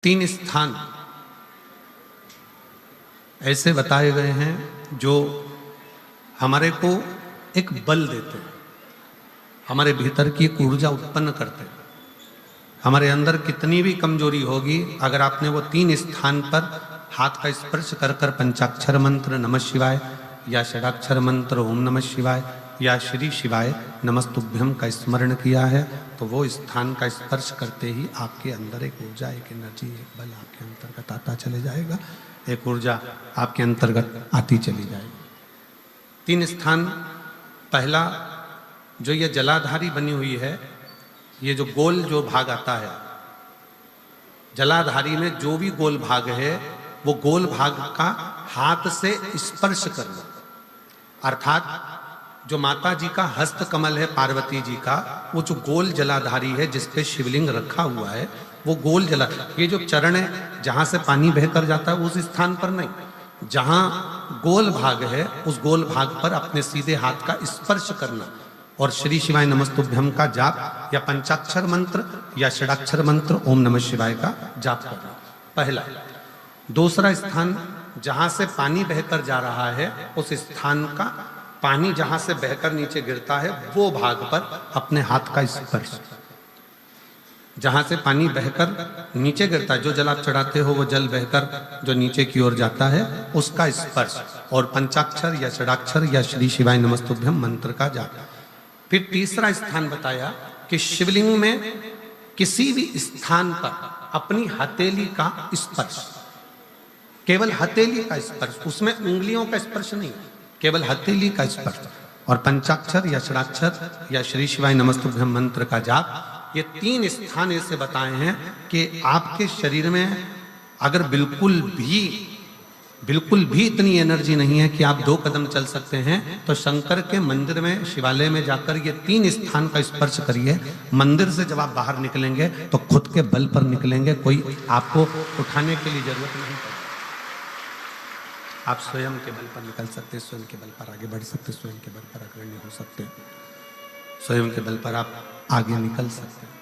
तीन स्थान ऐसे बताए गए हैं जो हमारे को एक बल देते हैं, हमारे भीतर की एक ऊर्जा उत्पन्न करते हैं। हमारे अंदर कितनी भी कमजोरी होगी, अगर आपने वो तीन स्थान पर हाथ का स्पर्श कर कर पंचाक्षर मंत्र नमः शिवाय या षडाक्षर मंत्र ओम नमः शिवाय या श्री शिवाय नमस्तुभ्यम का स्मरण किया है, तो वो स्थान का स्पर्श करते ही आपके अंदर एक ऊर्जा, एक एनर्जी, एक बल आपके अंतर्गत आता चले जाएगा, एक ऊर्जा आपके अंतर्गत आती चली जाएगी। तीन स्थान, पहला जो ये जलाधारी बनी हुई है, ये जो गोल जो भाग आता है जलाधारी में, जो भी गोल भाग है वो गोल भाग का हाथ से स्पर्श करना, अर्थात जो माता जी का हस्त कमल है पार्वती जी का, वो जो गोल जलाधारी है जिस पे शिवलिंग रखा हुआ है, वो गोल जला, ये जो चरण है जहां से पानी बहकर जाता है उस स्थान पर नहीं, जहां गोल भाग है उस गोल भाग पर अपने सीधे हाथ का स्पर्श करना और श्री शिवाय नमस्तुभ्यम का जाप या पंचाक्षर मंत्र या षडाक्षर मंत्र ओम नमः शिवाय का जाप करना, पहला। दूसरा स्थान, जहां से पानी बहकर जा रहा है उस स्थान का पानी जहां से बहकर नीचे गिरता है वो भाग पर अपने हाथ का स्पर्श, जहां से पानी बहकर नीचे गिरता है, जो जल आप चढ़ाते हो वो जल बहकर जो नीचे की ओर जाता है उसका स्पर्श, और पंचाक्षर या षडाक्षर या श्री शिवाय नमस्तुभ्यम मंत्र का जाप। फिर तीसरा स्थान बताया कि शिवलिंग में किसी भी स्थान पर अपनी हथेली का स्पर्श, केवल हथेली का स्पर्श, उसमें उंगलियों का स्पर्श नहीं, केवल हथेली का स्पर्श, और पंचाक्षर या षडाक्षर या श्री शिवाय नमस्तुभ्यम मंत्र का जाप। ये तीन स्थान ऐसे बताए हैं कि आपके शरीर में अगर बिल्कुल भी इतनी एनर्जी नहीं है कि आप 2 कदम चल सकते हैं, तो शंकर के मंदिर में, शिवालय में जाकर ये 3 स्थान का स्पर्श करिए। मंदिर से जब आप बाहर निकलेंगे तो खुद के बल पर निकलेंगे, कोई आपको उठाने के लिए जरूरत नहीं पड़ेगी। आप स्वयं के बल पर निकल सकते हैं, स्वयं के बल पर आगे बढ़ सकते हैं, स्वयं के बल पर अग्रणी हो सकते हैं, स्वयं के बल पर आप आगे निकल सकते हैं।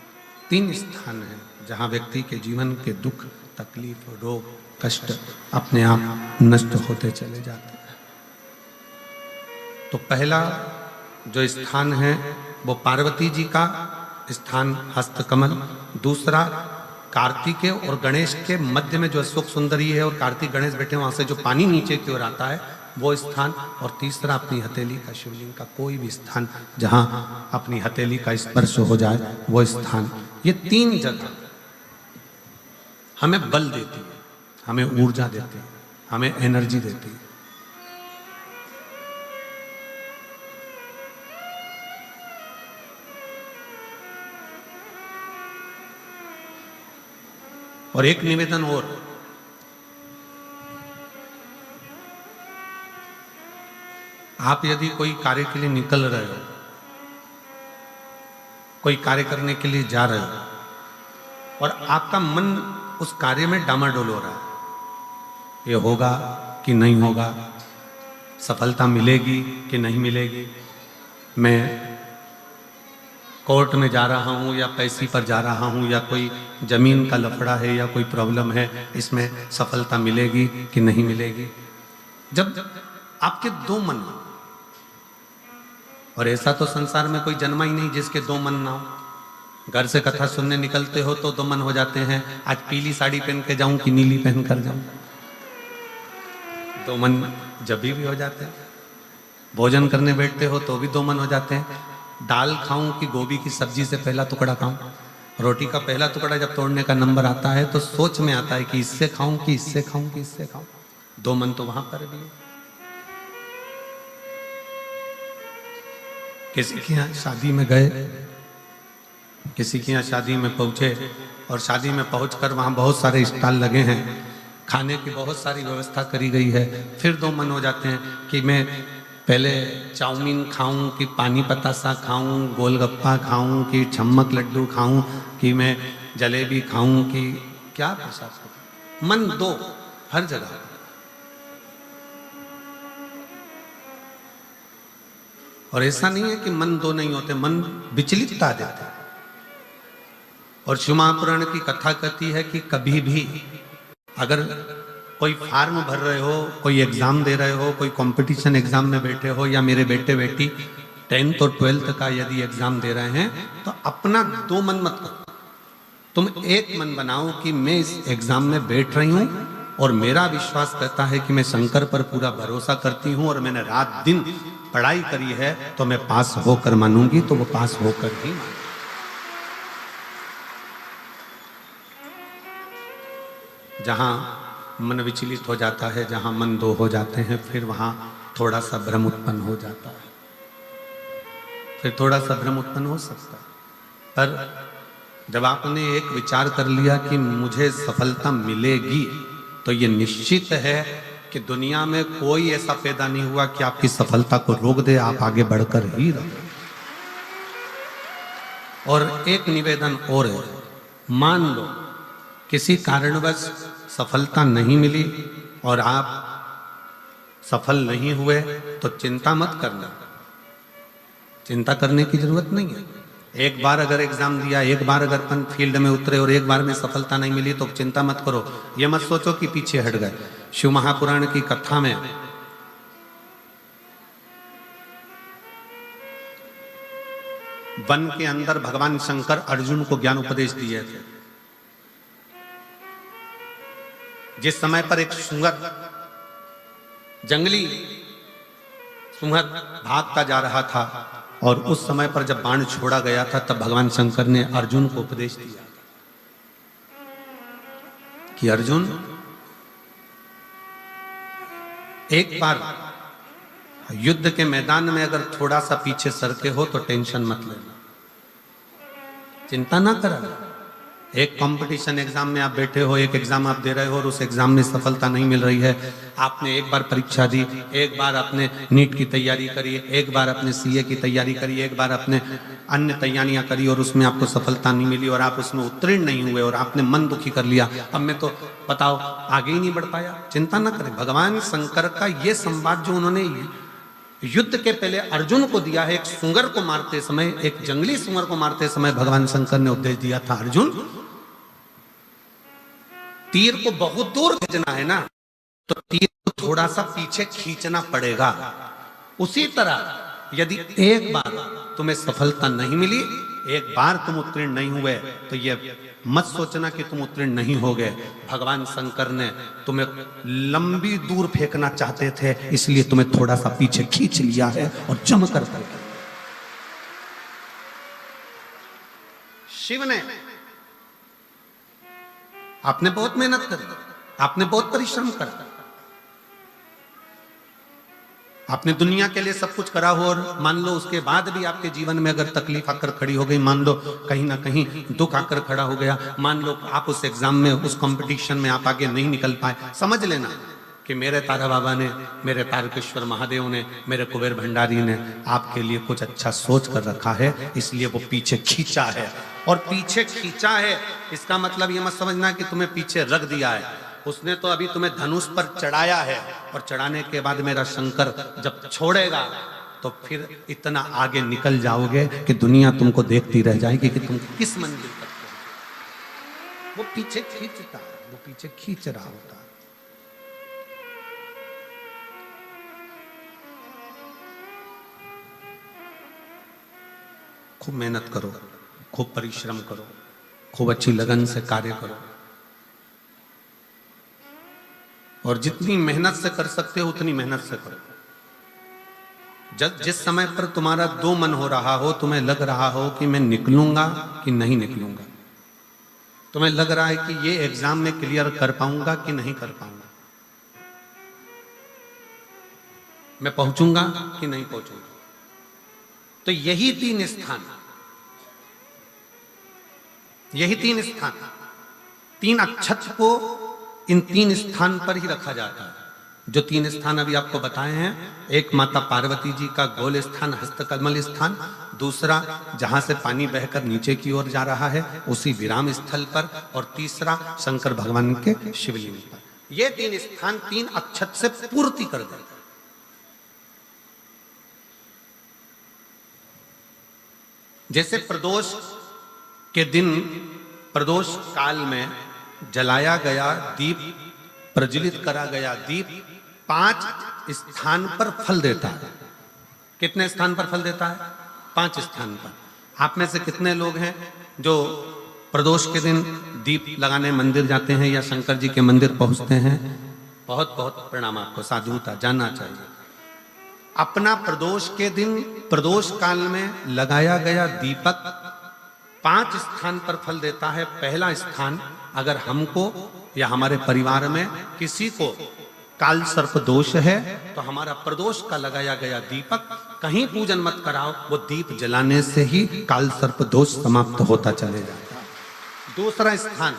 3 स्थान हैं जहां व्यक्ति के जीवन के दुख, तकलीफ, रोग, कष्ट अपने आप नष्ट होते चले जाते हैं। तो पहला जो स्थान है वो पार्वती जी का स्थान हस्तकमल, दूसरा कार्तिकेय और गणेश के मध्य में जो अशोक सुंदरी है और कार्तिक गणेश बैठे वहां से जो पानी नीचे की ओर आता है वो स्थान, और तीसरा अपनी हथेली का, शिवलिंग का कोई भी स्थान जहां अपनी हथेली का स्पर्श हो जाए वो स्थान। ये 3 जगह हमें बल देती है, हमें ऊर्जा देती है, हमें एनर्जी देती है। और एक निवेदन और, आप यदि कोई कार्य के लिए निकल रहे हो, कोई कार्य करने के लिए जा रहे हो और आपका मन उस कार्य में डामाडोल हो रहा है, ये होगा कि नहीं होगा, सफलता मिलेगी कि नहीं मिलेगी, मैं कोर्ट में जा रहा हूँ या पैसे पर जा रहा हूँ, या कोई जमीन का लफड़ा है या कोई प्रॉब्लम है, इसमें सफलता मिलेगी कि नहीं मिलेगी। जब आपके 2 मन, और ऐसा तो संसार में कोई जन्मा ही नहीं जिसके 2 मन ना हो। घर से कथा सुनने निकलते हो तो 2 मन हो जाते हैं, आज पीली साड़ी पहन के जाऊं कि नीली पहन कर जाऊं, 2 मन जब भी हो जाते हैं। भोजन करने बैठते हो तो भी 2 मन हो जाते हैं, दाल खाऊं कि गोभी की सब्जी से पहला टुकड़ा खाऊं। रोटी का पहला टुकड़ा जब तोड़ने का नंबर आता है तो सोच में आता है कि इससे खाऊं कि इससे खाऊं कि इससे खाऊं। 2 मन तो वहां पर भी है। किसी के यहाँ शादी में गए, किसी के यहाँ शादी में पहुंचे और शादी में पहुंचकर वहां बहुत सारे स्टॉल लगे हैं, खाने की बहुत सारी व्यवस्था करी गई है, फिर 2 मन हो जाते हैं कि मैं पहले चाउमीन खाऊं कि पानी पतासा खाऊं, गोलगप्पा खाऊं कि छम्मक लड्डू खाऊं, कि मैं जलेबी खाऊं कि क्या प्रसाद खाऊं। मन 2 हर जगह। और ऐसा नहीं है कि मन 2 नहीं होते, मन विचलितता देते हैं। और शिव महापुराण की कथा कहती है कि कभी भी अगर कोई फार्म भर रहे हो, कोई एग्जाम दे रहे हो, कोई कंपटीशन एग्जाम में बैठे हो, या मेरे बेटे बेटी 10th और 12th का यदि एग्जाम दे रहे हैं, तो अपना दो मन मत करो, तुम एक मन बनाओ कि मैं इस एग्जाम में बैठ रही हूं और मेरा विश्वास कहता है कि मैं शंकर पर पूरा भरोसा करती हूं और मैंने रात दिन पढ़ाई करी है, तो मैं पास होकर मानूंगी, तो वो पास होकर ही मानूंगी। जहां मन विचलित हो जाता है, जहां मन दो हो जाते हैं, फिर वहां थोड़ा सा भ्रम उत्पन्न हो जाता है, फिर थोड़ा सा भ्रम उत्पन्न हो सकता है। पर जब आपने एक विचार कर लिया कि मुझे सफलता मिलेगी, तो ये निश्चित है कि दुनिया में कोई ऐसा पैदा नहीं हुआ कि आपकी सफलता को रोक दे, आप आगे बढ़कर ही रहो। और एक निवेदन और है, मान लो किसी कारणवश सफलता नहीं मिली और आप सफल नहीं हुए, तो चिंता मत करना, चिंता करने की जरूरत नहीं है। एक बार अगर एग्जाम दिया, एक बार अगर अपन फील्ड में उतरे और एक बार में सफलता नहीं मिली, तो चिंता मत करो, ये मत सोचो कि पीछे हट गए। शिव महापुराण की कथा में वन के अंदर भगवान शंकर अर्जुन को ज्ञान उपदेश दिए थे। जिस समय पर एक सुंगर, जंगली सुंगर भागता जा रहा था, और उस समय पर जब बाण छोड़ा गया था, तब भगवान शंकर ने अर्जुन को उपदेश दिया कि अर्जुन, एक बार युद्ध के मैदान में अगर थोड़ा सा पीछे सरके हो तो टेंशन मत लेना, चिंता ना करो। एक कंपटीशन एग्जाम में आप बैठे हो, एक एग्जाम आप दे रहे हो और उस एग्जाम में सफलता नहीं मिल रही है। आपने एक बार परीक्षा दी, एक बार आपने नीट की तैयारी करी, एक बार आपने सीए की तैयारी करी, एक बार आपने अन्य तैयारियां करी और उसमें आपको सफलता नहीं मिली और आप उसमें उत्तीर्ण नहीं हुए और आपने मन दुखी कर लिया, अब मैं तो बताओ आगे ही नहीं बढ़ पाया। चिंता ना करें, भगवान शंकर का ये संवाद जो उन्होंने युद्ध के पहले अर्जुन को दिया है, एक सुंगर को मारते समय, एक जंगली सुंगर को मारते समय भगवान शंकर ने उपदेश दिया था, अर्जुन तीर को बहुत दूर भेजना है ना, तो तीर को थोड़ा सा पीछे खींचना पड़ेगा। उसी तरह यदि एक बार तुम्हें सफलता नहीं मिली, एक बार तुम उत्तीर्ण नहीं हुए, तो ये मत सोचना कि तुम उत्तीर्ण नहीं हो गए। भगवान शंकर ने तुम्हें लंबी दूर फेंकना चाहते थे, इसलिए तुम्हें थोड़ा सा पीछे खींच लिया है और जम कर शिव ने, आपने बहुत मेहनत करी, आपने बहुत परिश्रम करा, आपने दुनिया के लिए सब कुछ करा हो, और मान लो उसके बाद भी आपके जीवन में अगर तकलीफ आकर खड़ी हो गई, मान लो कहीं ना कहीं दुख आकर खड़ा हो गया, मान लो आप उस एग्जाम में, उस कंपटीशन में आप आगे नहीं निकल पाए, समझ लेना कि मेरे तारा बाबा ने, मेरे तारकेश्वर महादेव ने, मेरे कुबेर भंडारी ने आपके लिए कुछ अच्छा सोच कर रखा है, इसलिए वो पीछे खींचा है। और पीछे खींचा है इसका मतलब ये मत समझना कि तुम्हें पीछे रख दिया है, उसने तो अभी तुम्हें धनुष पर चढ़ाया है, और चढ़ाने के बाद मेरा शंकर जब छोड़ेगा तो फिर इतना आगे निकल जाओगे कि दुनिया तुमको देखती रह जाएगी कि तुम किस मंजिल तक पहुंचे। वो पीछे खींचता है, वो पीछे खींच रहा होता है। खूब मेहनत करो, खूब परिश्रम करो, खूब अच्छी लगन से कार्य करो, और जितनी मेहनत से कर सकते हो उतनी मेहनत से करो। जिस समय पर तुम्हारा दो मन हो रहा हो, तुम्हें लग रहा हो कि मैं निकलूंगा कि नहीं निकलूंगा, तुम्हें लग रहा है कि ये एग्जाम में क्लियर कर पाऊंगा कि नहीं कर पाऊंगा, मैं पहुंचूंगा कि नहीं पहुंचूंगा, तो यही तीन स्थान, यही तीन स्थान, तीन अक्षत को इन तीन स्थान पर ही रखा जाता है। जो तीन स्थान अभी आपको बताए हैं, एक माता पार्वती जी का गोल स्थान, हस्तकमल स्थान, दूसरा जहां से पानी बहकर नीचे की ओर जा रहा है उसी विराम स्थल पर, और तीसरा शंकर भगवान के शिवलिंग पर। ये तीन स्थान तीन अक्षत से पूर्ति कर देते। जैसे प्रदोष के दिन प्रदोष काल में जलाया गया दीप, प्रज्वलित करा गया दीप 5 स्थान पर फल देता है। कितने स्थान पर फल देता है? 5 स्थान पर। आप में से कितने लोग हैं जो प्रदोष के दिन दीप लगाने मंदिर जाते हैं या शंकर जी के मंदिर पहुंचते हैं? बहुत बहुत प्रणाम आपको, साधुता जानना चाहिए। अपना प्रदोष के दिन, प्रदोष काल में लगाया गया दीपक 5 स्थान पर फल देता है। पहला स्थान, अगर हमको या हमारे परिवार में किसी को काल सर्प दोष है तो हमारा प्रदोष का लगाया गया दीपक कहीं पूजन मत कराओ, वो दीप जलाने से ही काल सर्प दोष समाप्त होता चले जाता है। दूसरा स्थान,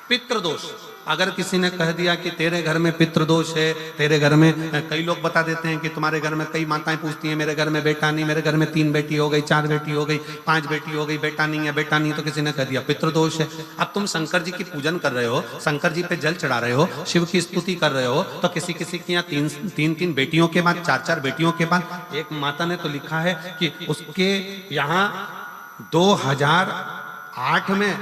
पितृदोष। अगर किसी ने कह दिया कि तेरे घर में पितृदोष है, तेरे घर में, कई लोग बता देते हैं कि तुम्हारे घर में, कई माताएं पूछती हैं मेरे घर में बेटा नहीं, मेरे घर में 3 बेटी हो गई, 4 बेटी हो गई, 5 बेटी हो गई, बेटा नहीं है, बेटा नहीं, तो किसी ने कह दिया पितृदोष है। अब तुम शंकर जी की पूजन कर रहे हो, शंकर जी पे जल चढ़ा रहे हो, शिव की स्तुति कर रहे हो, तो किसी किसी की यहाँ 3 बेटियों के बाद, 4 बेटियों के बाद, एक माता ने तो लिखा है कि उसके यहाँ 2008 में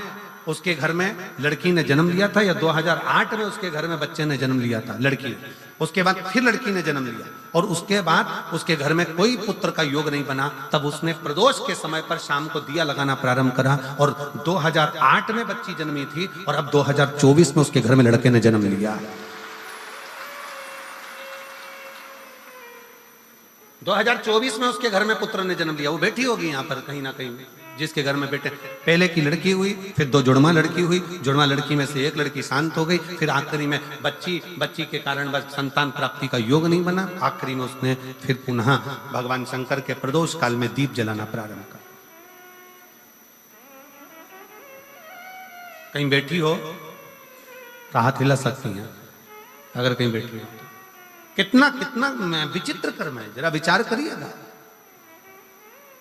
उसके घर में लड़की ने जन्म लिया था, या 2008 में उसके घर में बच्चे ने जन्म लिया था, लड़की ने। उसके बाद फिर लड़की ने जन्म लिया और उसके बाद उसके घर में कोई पुत्र का योग नहीं बना। तब उसने प्रदोष के समय पर शाम को दिया लगाना प्रारंभ करा और 2008 में बच्ची जन्मी थी और अब 2024 में उसके घर में लड़के ने जन्म लिया। 2024 में उसके घर में पुत्र ने जन्म लिया। वो बेटी होगी यहाँ पर कहीं ना कहीं, जिसके घर में बेटे, पहले की लड़की हुई, फिर 2 जुड़वा लड़की हुई, जुड़वा लड़की में से एक लड़की शांत हो गई, फिर आखिरी में बच्ची के कारण बस संतान प्राप्ति का योग नहीं बना। आखिरी में उसने फिर पुनः भगवान शंकर के प्रदोष काल में दीप जलाना प्रारंभ कर। कहीं बैठी हो तो हाथ हिला सकती हैं, अगर कहीं बैठी हो। कितना कितना विचित्र कर्म है, जरा विचार करिएगा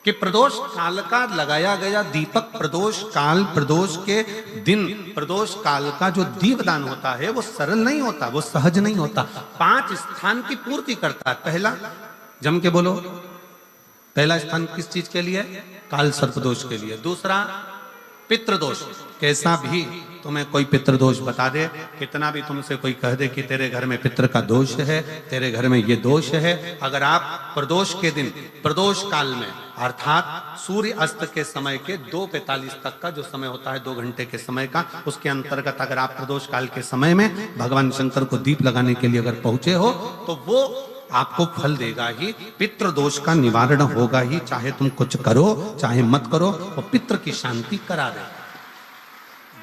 कि प्रदोष काल का लगाया गया दीपक, प्रदोष के दिन, प्रदोष काल का जो दीपदान होता है वो सरल नहीं होता, वो सहज नहीं होता। 5 स्थान की पूर्ति करता है। पहला, जम के बोलो, पहला स्थान किस चीज के लिए? काल सर्पदोष के लिए। दूसरा, पितृदोष। कैसा भी तुम्हें कोई पितृदोष बता दे, कितना भी तुमसे कोई कह दे कि तेरे घर में पितृ का दोष है, तेरे घर में ये दोष है, अगर आप प्रदोष के दिन, प्रदोष काल में, अर्थात सूर्य अस्त के समय के 2:45 तक का जो समय होता है, 2 घंटे के समय का, उसके अंतर्गत अगर आप प्रदोष काल के समय में भगवान शंकर को दीप लगाने के लिए अगर पहुंचे हो तो वो आपको फल देगा ही, पितृदोष का निवारण होगा ही। चाहे तुम कुछ करो चाहे मत करो, वो पितृ की शांति करा देगा।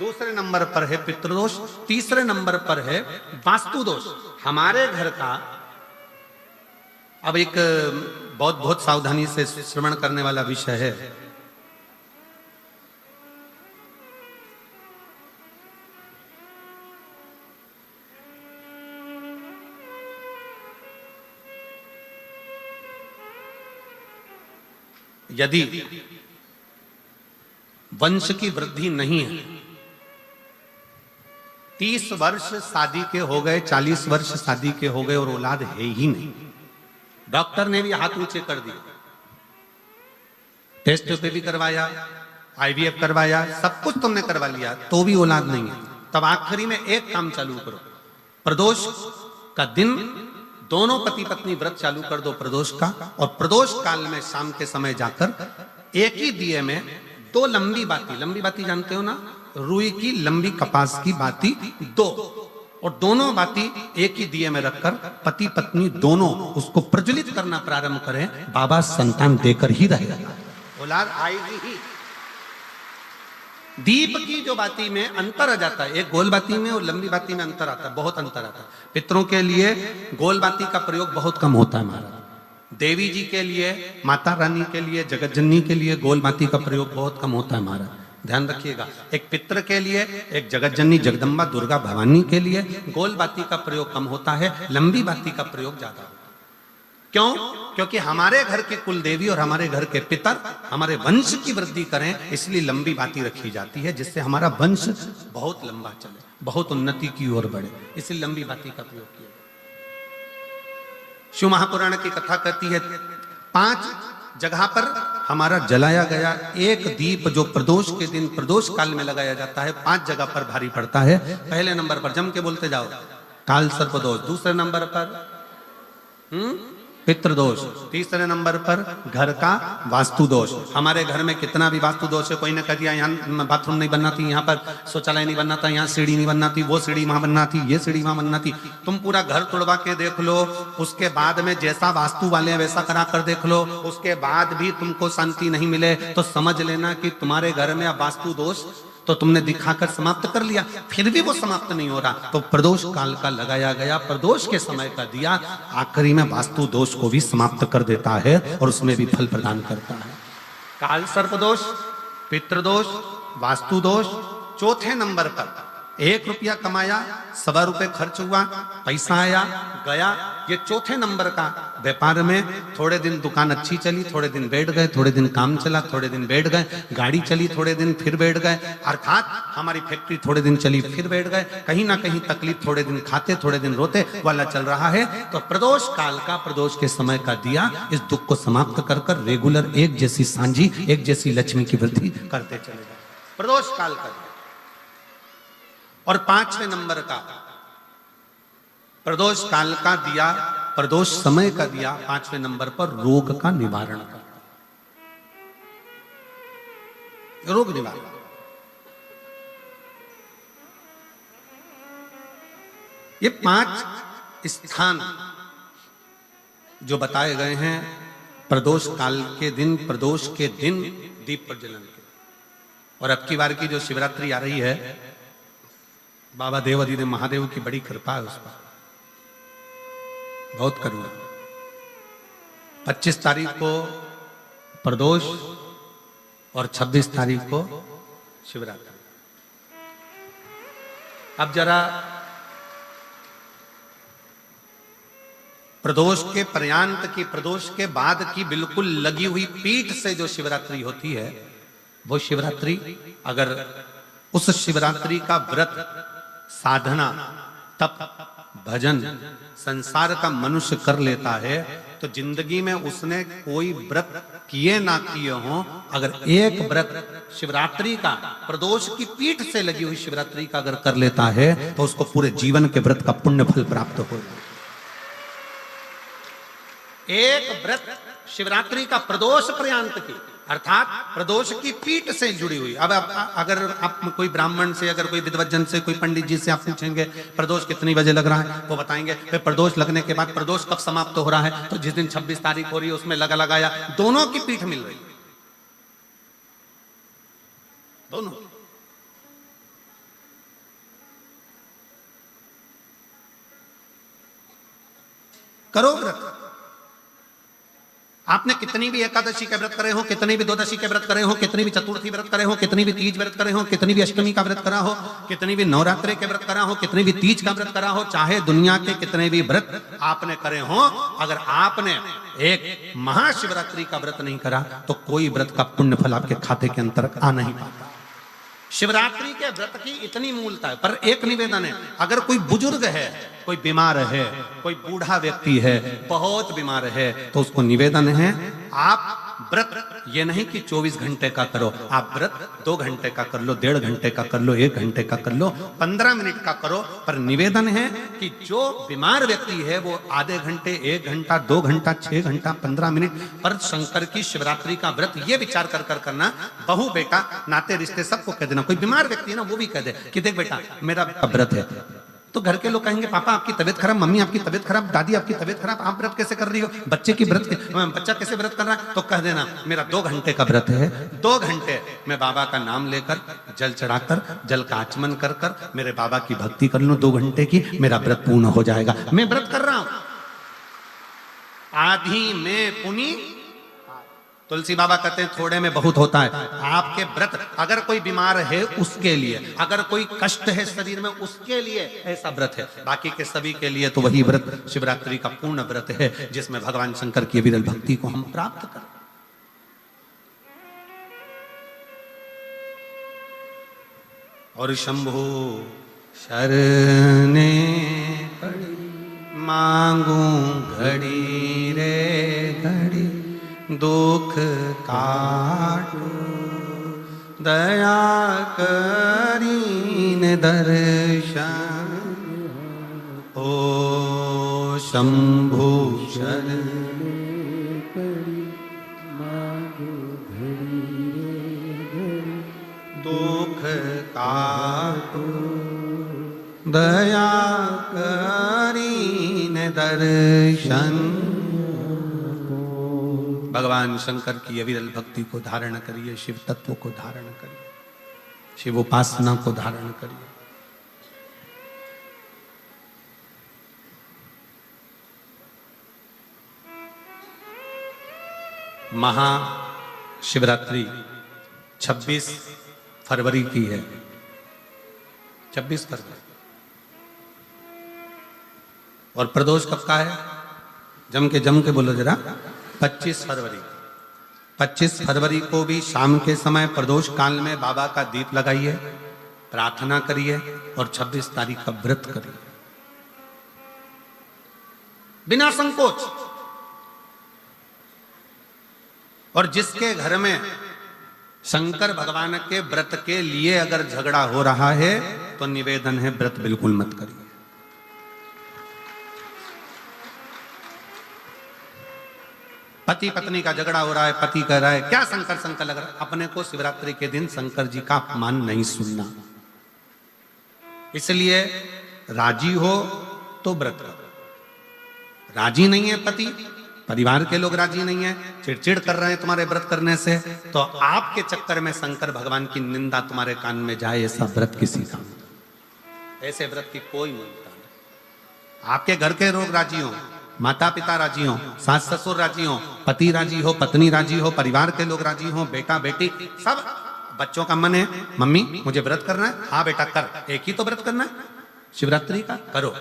दूसरे नंबर पर है पितृदोष। तीसरे नंबर पर है वास्तु दोष। हमारे घर का, अब एक बहुत सावधानी से श्रवण करने वाला विषय है। यदि वंश की वृद्धि नहीं है, 30 वर्ष शादी के हो गए, 40 वर्ष शादी के हो गए और औलाद है ही नहीं, डॉक्टर ने भी हाथ ऊंचे कर दिए, टेस्ट पे भी करवाया, IVF करवाया, सब कुछ तुमने करवा लिया, तो भी औलाद नहीं है, तब आखिरी में एक काम चालू करो, प्रदोष का दिन दोनों पति पत्नी व्रत चालू कर दो प्रदोष का, और प्रदोष काल में शाम के समय जाकर एक ही दिए में 2 लंबी बाती जानते हो ना, रुई की लंबी कपास की बाती 2, और दोनों बाती एक ही दिए में रखकर पति पत्नी दोनों उसको प्रज्वलित करना प्रारंभ करें। बाबा संतान देकर ही रहेगा, औलाद आएगी ही। दीप की जो बाती में अंतर आ जाता है, एक गोल बाती में और लंबी बाती में अंतर आता है, बहुत अंतर आता है। पितरों के लिए गोल बाती का प्रयोग बहुत कम होता है महाराज, देवी जी के लिए, माता रानी के लिए, जगत जननी के लिए गोल बाती का प्रयोग बहुत कम होता है महाराज, ध्यान रखिएगा। एक पितृ के लिए, एक जगत जननी जगदम्बा दुर्गा भवानी के लिए गोल बाती का प्रयोग कम होता है, लंबी बाती का प्रयोग ज्यादा होता है। क्यों? क्योंकि हमारे घर के कुल देवी और हमारे घर के पितर हमारे वंश की वृद्धि करें, इसलिए लंबी बाती रखी जाती है, जिससे हमारा वंश बहुत लंबा चले, बहुत उन्नति की ओर बढ़े, इसलिए लंबी बाती का प्रयोग किया। शिव महापुराण की कथा कहती है 5 जगह पर हमारा जलाया गया एक दीप जो प्रदोष के दिन प्रदोष काल में लगाया जाता है 5 जगह पर भारी पड़ता है। पहले नंबर पर जम के बोलते जाओ, काल सर्प दोष। दूसरे नंबर पर पितृ दोष। तीसरे नंबर पर घर का वास्तु दोष। हमारे घर में कितना भी वास्तु दोष है, कोई ने कह दिया यहाँ बाथरूम नहीं बनना थी, यहाँ पर शौचालय नहीं बनना था, यहाँ सीढ़ी नहीं बनना थी, वो सीढ़ी वहां बनना थी, ये सीढ़ी वहां बनना थी। तुम पूरा घर तोड़वा के देख लो, उसके बाद में जैसा वास्तु वाले हैं वैसा करा कर देख लो, उसके बाद भी तुमको शांति नहीं मिले तो समझ लेना कि तुम्हारे घर में अब वास्तु दोष तो तुमने दिखाकर समाप्त कर लिया, फिर भी वो समाप्त नहीं हो रहा। तो प्रदोष काल का लगाया गया प्रदोष के समय का दिया आखिरी में वास्तु दोष को भी समाप्त कर देता है और उसमें भी फल प्रदान करता है। काल सर्प दोष, पितृदोष, वास्तु दोष। चौथे नंबर पर 1 रुपया कमाया, 1.25 रुपये खर्च हुआ, पैसा आया गया। ये चौथे नंबर का व्यापार में थोड़े दिन दुकान अच्छी चली, थोड़े दिन बैठ गए, थोड़े दिन काम चला, थोड़े दिन बैठ गए, गाड़ी चली, थोड़े दिन फिर बैठ गए, अर्थात हमारी फैक्ट्री थोड़े दिन चली फिर बैठ गए। कहीं ना कहीं तकलीफ, थोड़े दिन खाते थोड़े दिन रोते वाला चल रहा है। तो प्रदोष काल का प्रदोष के समय का दिया इस दुख को समाप्त कर कर रेगुलर एक जैसी सांझी, एक जैसी लक्ष्मी की वृद्धि करते चले जाए। प्रदोष काल का दिया। और 5वें नंबर का प्रदोष काल का दिया, प्रदोष समय का दिया 5वें नंबर पर रोग का निवारण करता, रोग निवारण। ये 5 स्थान जो बताए गए हैं प्रदोष काल के दिन, प्रदोष के दिन दीप प्रज्वलन के। और अब की बार की जो शिवरात्रि आ रही है, बाबा देवाधिदेव महादेव की बड़ी कृपा है उस पर, बहुत करुणा। 25 तारीख को प्रदोष और 26 तारीख को शिवरात्रि। अब जरा प्रदोष के पर्यांत की, प्रदोष के बाद की बिल्कुल लगी हुई पीठ से जो शिवरात्रि होती है, वो शिवरात्रि अगर उस शिवरात्रि का व्रत, साधना, तप, भजन, संसार का मनुष्य कर लेता है तो जिंदगी में उसने कोई व्रत किए ना किए हो, अगर एक व्रत शिवरात्रि का, प्रदोष की पीठ से लगी हुई शिवरात्रि का अगर कर लेता है तो उसको पूरे जीवन के व्रत का पुण्य फल प्राप्त हो। एक व्रत शिवरात्रि का प्रदोष पर्यंत की, अर्थात प्रदोष की पीठ से जुड़ी हुई। अब अगर आप कोई ब्राह्मण से, अगर कोई विद्वज्जन से, कोई पंडित जी से आप पूछेंगे प्रदोष कितनी बजे लग रहा है, वो बताएंगे। फिर प्रदोष लगने के बाद प्रदोष कब समाप्त हो रहा है, तो जिस दिन 26 तारीख हो रही है उसमें लगाया, दोनों की पीठ मिल रही, दोनों। करो व्रत। आपने कितनी भी एकादशी के व्रत करे हो, कितनी भी द्वादशी के व्रत करे हो, कितनी भी चतुर्थी व्रत करे हो, कितनी भी तीज व्रत करे हो, कितनी भी अष्टमी का व्रत करा हो, कितनी भी नवरात्रि के व्रत करा हो, कितनी भी तीज का व्रत करा हो, चाहे दुनिया के कितने भी व्रत आपने करे हो, अगर आपने एक महाशिवरात्रि का व्रत नहीं करा तो कोई व्रत का पुण्य फल आपके खाते के अंतर्गत आ नहीं पाता। शिवरात्रि के व्रत की इतनी मूलता है। पर एक निवेदन है, अगर कोई बुजुर्ग है, कोई बीमार है, कोई बूढ़ा व्यक्ति है, बहुत बीमार है, तो उसको निवेदन है आप व्रत ये नहीं कि 24 घंटे का करो, आप व्रत 2 घंटे का कर लो, 1.5 घंटे का कर लो, 1 घंटे का कर लो, 15 मिनट का करो। पर निवेदन है कि जो बीमार व्यक्ति है वो आधे घंटे, 1 घंटा, 2 घंटा, 6 घंटा, 15 मिनट पर शंकर की शिवरात्रि का व्रत ये विचार कर करना, बहू बेटा नाते रिश्ते सबको कह देना। कोई बीमार व्यक्ति है ना, वो भी कह दे कि देख बेटा मेरा व्रत है, तो घर के लोग कहेंगे पापा आपकी तबीयत खराब, मम्मी आपकी तबीयत खराब, दादी आपकी तबीयत खराब, आप व्रत कैसे कर रही हो, बच्चे की व्रत, बच्चा कैसे व्रत कर रहा है, तो कह देना मेरा 2 घंटे का व्रत है, 2 घंटे मैं बाबा का नाम लेकर, जल चढ़ाकर, जल का आचमन कर कर मेरे बाबा की भक्ति कर लूं 2 घंटे की, मेरा व्रत पूर्ण हो जाएगा। मैं व्रत कर रहा हूं, आधी में पुनी। तुलसी बाबा कहते हैं थोड़े में बहुत होता है। आपके व्रत अगर कोई बीमार है उसके लिए, अगर कोई कष्ट है शरीर में उसके लिए ऐसा व्रत है, बाकी के सभी के लिए तो वही व्रत शिवरात्रि का पूर्ण व्रत है जिसमें भगवान शंकर की विरल भक्ति को हम प्राप्त करें। और शंभु शरणे पड़ी मांगू घड़ी रे घड़ी, दुख का काटो, दया करीन दर्शन, ओ शंभु शरण दुख काटो, दया करीन दर्शन। भगवान शंकर की अविरल भक्ति को धारण करिए, शिव तत्व को धारण करिए, शिव उपासना को धारण करिए। महाशिवरात्रि 26 फरवरी की है, 26 फरवरी। और प्रदोष कब का है? जम के बोलो जरा। 25 फरवरी। 25 फरवरी को भी शाम के समय प्रदोष काल में बाबा का दीप लगाइए, प्रार्थना करिए और 26 तारीख का व्रत करिए बिना संकोच। और जिसके घर में शंकर भगवान के व्रत के लिए अगर झगड़ा हो रहा है तो निवेदन है, व्रत बिल्कुल मत करिए। पति पत्नी का झगड़ा हो रहा है, पति कह रहा है क्या शंकर शंकर लग रहा है, अपने को शिवरात्रि के दिन शंकर जी का अपमान नहीं सुनना। इसलिए राजी हो तो व्रत करो। राजी नहीं है पति, परिवार के लोग राजी नहीं है, चिड़चिड़ कर रहे हैं तुम्हारे व्रत करने से, तो आपके चक्कर में शंकर भगवान की निंदा तुम्हारे कान में जाए, ऐसा व्रत किसी का, ऐसे व्रत की कोई मूलता नहीं। आपके घर के लोग राजी हो, माता पिता राजी हो, सास ससुर राजी हो, पति राजी हो, पत्नी राजी हो, परिवार के लोग राजी हो, बेटा बेटी सब, बच्चों का मन है मम्मी मुझे व्रत करना है, हाँ बेटा कर, एक ही तो व्रत करना है शिवरात्रि का, करो।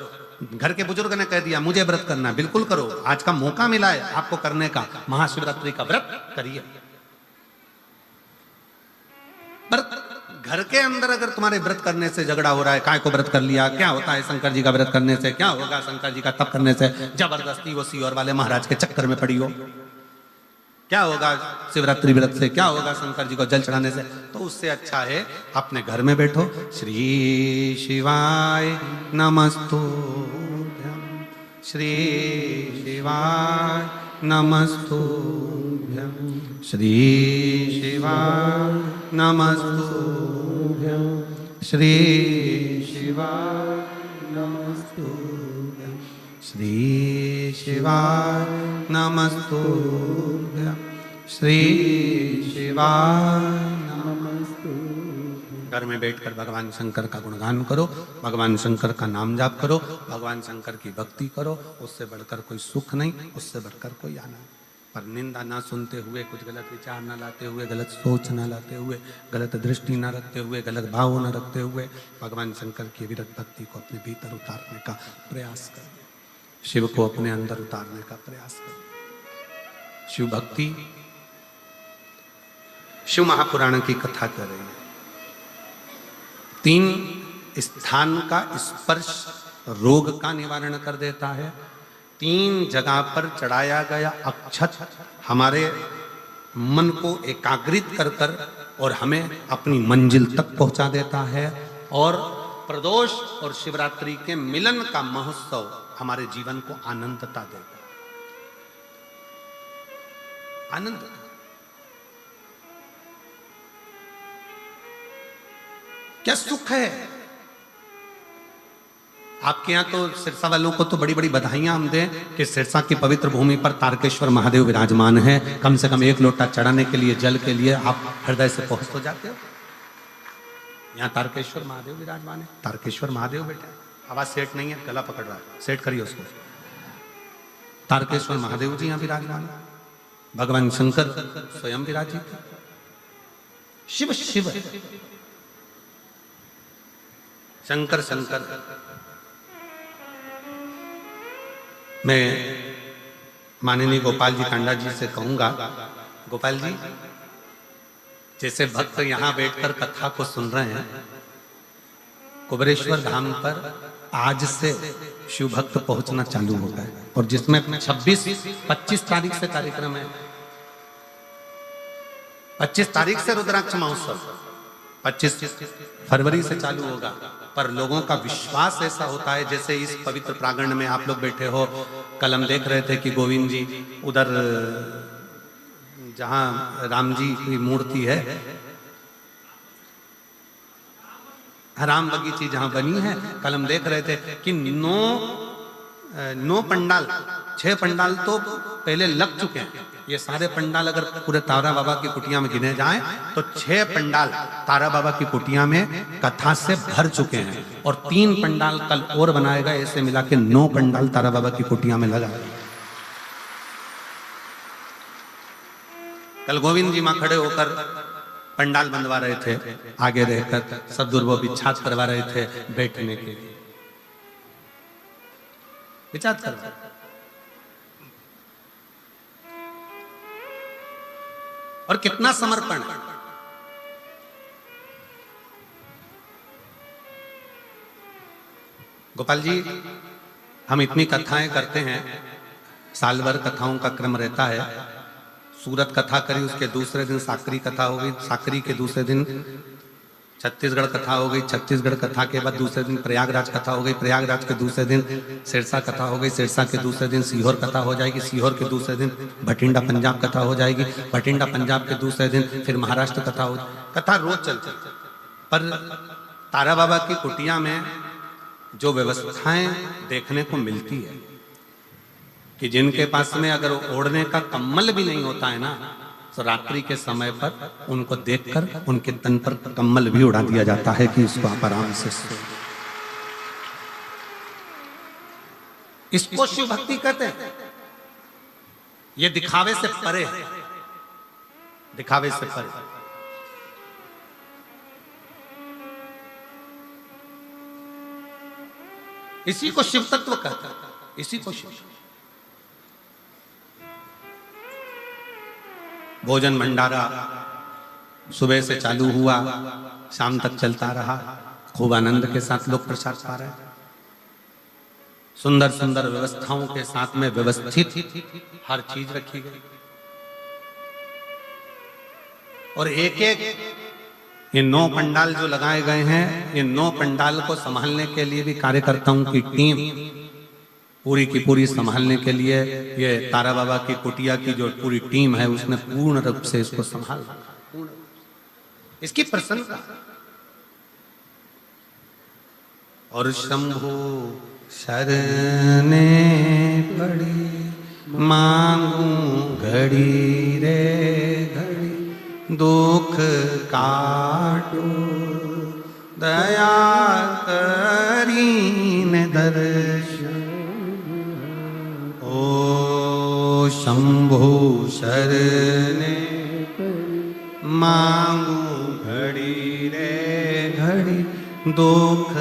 घर के बुजुर्ग ने कह दिया मुझे व्रत करना है, बिल्कुल करो, आज का मौका मिला है आपको करने का, महाशिवरात्रि का व्रत करिए। पर घर के अंदर अगर तुम्हारे व्रत करने से झगड़ा हो रहा है, काय को व्रत कर लिया, क्या होता है शंकर जी का व्रत करने से, क्या होगा शंकर जी का तप करने से, जबरदस्ती वो सीहोर वाले महाराज के चक्कर में पड़ी हो, क्या होगा शिवरात्रि व्रत से, क्या होगा शंकर जी को जल चढ़ाने से, तो उससे अच्छा है अपने घर में बैठो, श्री शिवाय नमस्तुभ्यं, श्री शिवाय नमस्तुभ्यं, श्री शिवाय नमस्तुभ्यं, श्री शिवाय नमस्तुभ्यं, श्री शिवाय नमस्तुभ्यं, श्री शिवाय नमस्तुभ्यं। घर में बैठकर भगवान शंकर का गुणगान करो, भगवान शंकर का नाम जाप करो, भगवान शंकर की भक्ति करो, उससे बढ़कर कोई सुख नहीं, उससे बढ़कर कोई आनंद। पर निंदा ना सुनते हुए, कुछ गलत विचार ना लाते हुए, गलत सोच ना लाते हुए, गलत दृष्टि ना रखते हुए, गलत भाव ना रखते हुए भगवान शंकर की विरत भक्ति को अपने भीतर उतारने का प्रयास करें, शिव को अपने अंदर उतारने का प्रयास करें। शिव भक्ति, शिव महापुराण की कथा कर रही है। 3 स्थान का स्पर्श रोग का निवारण कर देता है। 3 जगह पर चढ़ाया गया अक्षत हमारे मन को एकाग्रित कर कर और हमें अपनी मंजिल तक पहुंचा देता है। और प्रदोष और शिवरात्रि के मिलन का महोत्सव हमारे जीवन को आनंदता देगा, आनंद। क्या सुख है। आपके यहाँ तो सिरसा वालों को तो बड़ी बड़ी बधाइयां हम दें कि सिरसा की पवित्र भूमि पर तारकेश्वर महादेव विराजमान है। कम से कम 1 लोटा चढ़ाने के लिए, जल के लिए आप हृदय से पहुंच तो जाते हो। यहाँ तारकेश्वर महादेव विराजमान है। तारकेश्वर महादेव बेटा, आवाज सेट नहीं है, गला पकड़ रहा है, सेट करिए उसको। तारकेश्वर महादेव जी यहाँ विराजमान है। भगवान शंकर स्वयं विराजित है। शिव शिव शंकर शंकर। मैं माननीय गोपाल जी कांडा जी से कहूंगा, गोपाल जी जैसे भक्त यहाँ बैठकर कथा को सुन रहे हैं, कुबेरेश्वर धाम पर आज से शिव भक्त पहुंचना चालू हो गए, और जिसमें 26-25 तारीख से कार्यक्रम है। 25 तारीख से रुद्राक्ष महोत्सव 25 फरवरी से चालू होगा, पर लोगों का विश्वास ऐसा होता है जैसे इस पवित्र प्रांगण में आप लोग बैठे हो। कल हम देख रहे थे कि गोविंद जी उधर जहां राम जी की मूर्ति है, राम बगीची जहां बनी है, कल हम देख रहे थे कि 9 पंडाल, 6 पंडाल तो पहले लग चुके हैं। ये सारे पंडाल अगर पूरे तारा बाबा की कुटिया में गिने जाएं तो 6 पंडाल तारा बाबा की कुटिया में कथा से भर चुके हैं, और 3 पंडाल कल और बनाएगा। ऐसे मिला के 9 पंडाल तारा बाबा की कुटिया में लगा। कल गोविंद जी मां खड़े होकर पंडाल बंधवा रहे थे, आगे रहकर सदगुरु वो बिछात करवा रहे थे बैठने के लिए, बिछात करवा। और कितना समर्पण है। गोपाल जी, हम इतनी कथाएं करते हैं, साल भर कथाओं का क्रम रहता है। सूरत कथा करी, उसके दूसरे दिन साकरी कथा हो गई, साकरी के दूसरे दिन छत्तीसगढ़ कथा हो गई, छत्तीसगढ़ कथा के बाद दूसरे दिन प्रयागराज कथा हो गई, प्रयागराज के दूसरे दिन सिरसा कथा हो गई, सिरसा के दूसरे दिन सीहोर कथा हो जाएगी, सीहोर के दूसरे दिन भटिंडा पंजाब कथा हो जाएगी, भटिंडा पंजाब के दूसरे दिन फिर महाराष्ट्र कथा हो। कथा रोज चलती, पर तारा बाबा की कुटिया में जो व्यवस्थाएं देखने को मिलती है कि जिनके पास में अगर ओढ़ने का कम्बल भी नहीं होता है ना, तो रात्रि के समय पर उनको देखकर उनके तन पर कम्बल भी उड़ा दिया जाता है कि इसको आप आराम से सो। इसको शिव भक्ति कहते हैं। ये दिखावे से परे है, दिखावे से परे। इसी को शिव तत्व कहता है, इसी को शिव। भोजन भंडारा सुबह से चालू हुआ, शाम तक चलता रहा, खूब आनंद के साथ लोग प्रसाद पा रहे हैं। सुंदर सुंदर व्यवस्थाओं के साथ में व्यवस्थित हर चीज रखी गई, और एक एक ये 9 पंडाल जो लगाए गए हैं, ये 9 पंडाल को संभालने के लिए भी कार्यकर्ताओं की टीम पूरी की पूरी संभालने के लिए, ये तारा बाबा की कुटिया की जो पूरी टीम है उसने पूर्ण रूप से इसको संभाला। इसकी प्रशंसा। और शंभु शरणे पड़ी मांगू घड़ी रे घड़ी, दुख काटो दया करीने दर्शन। ओ शंभु शरणे मांगू घड़ी रे घड़ी, दुख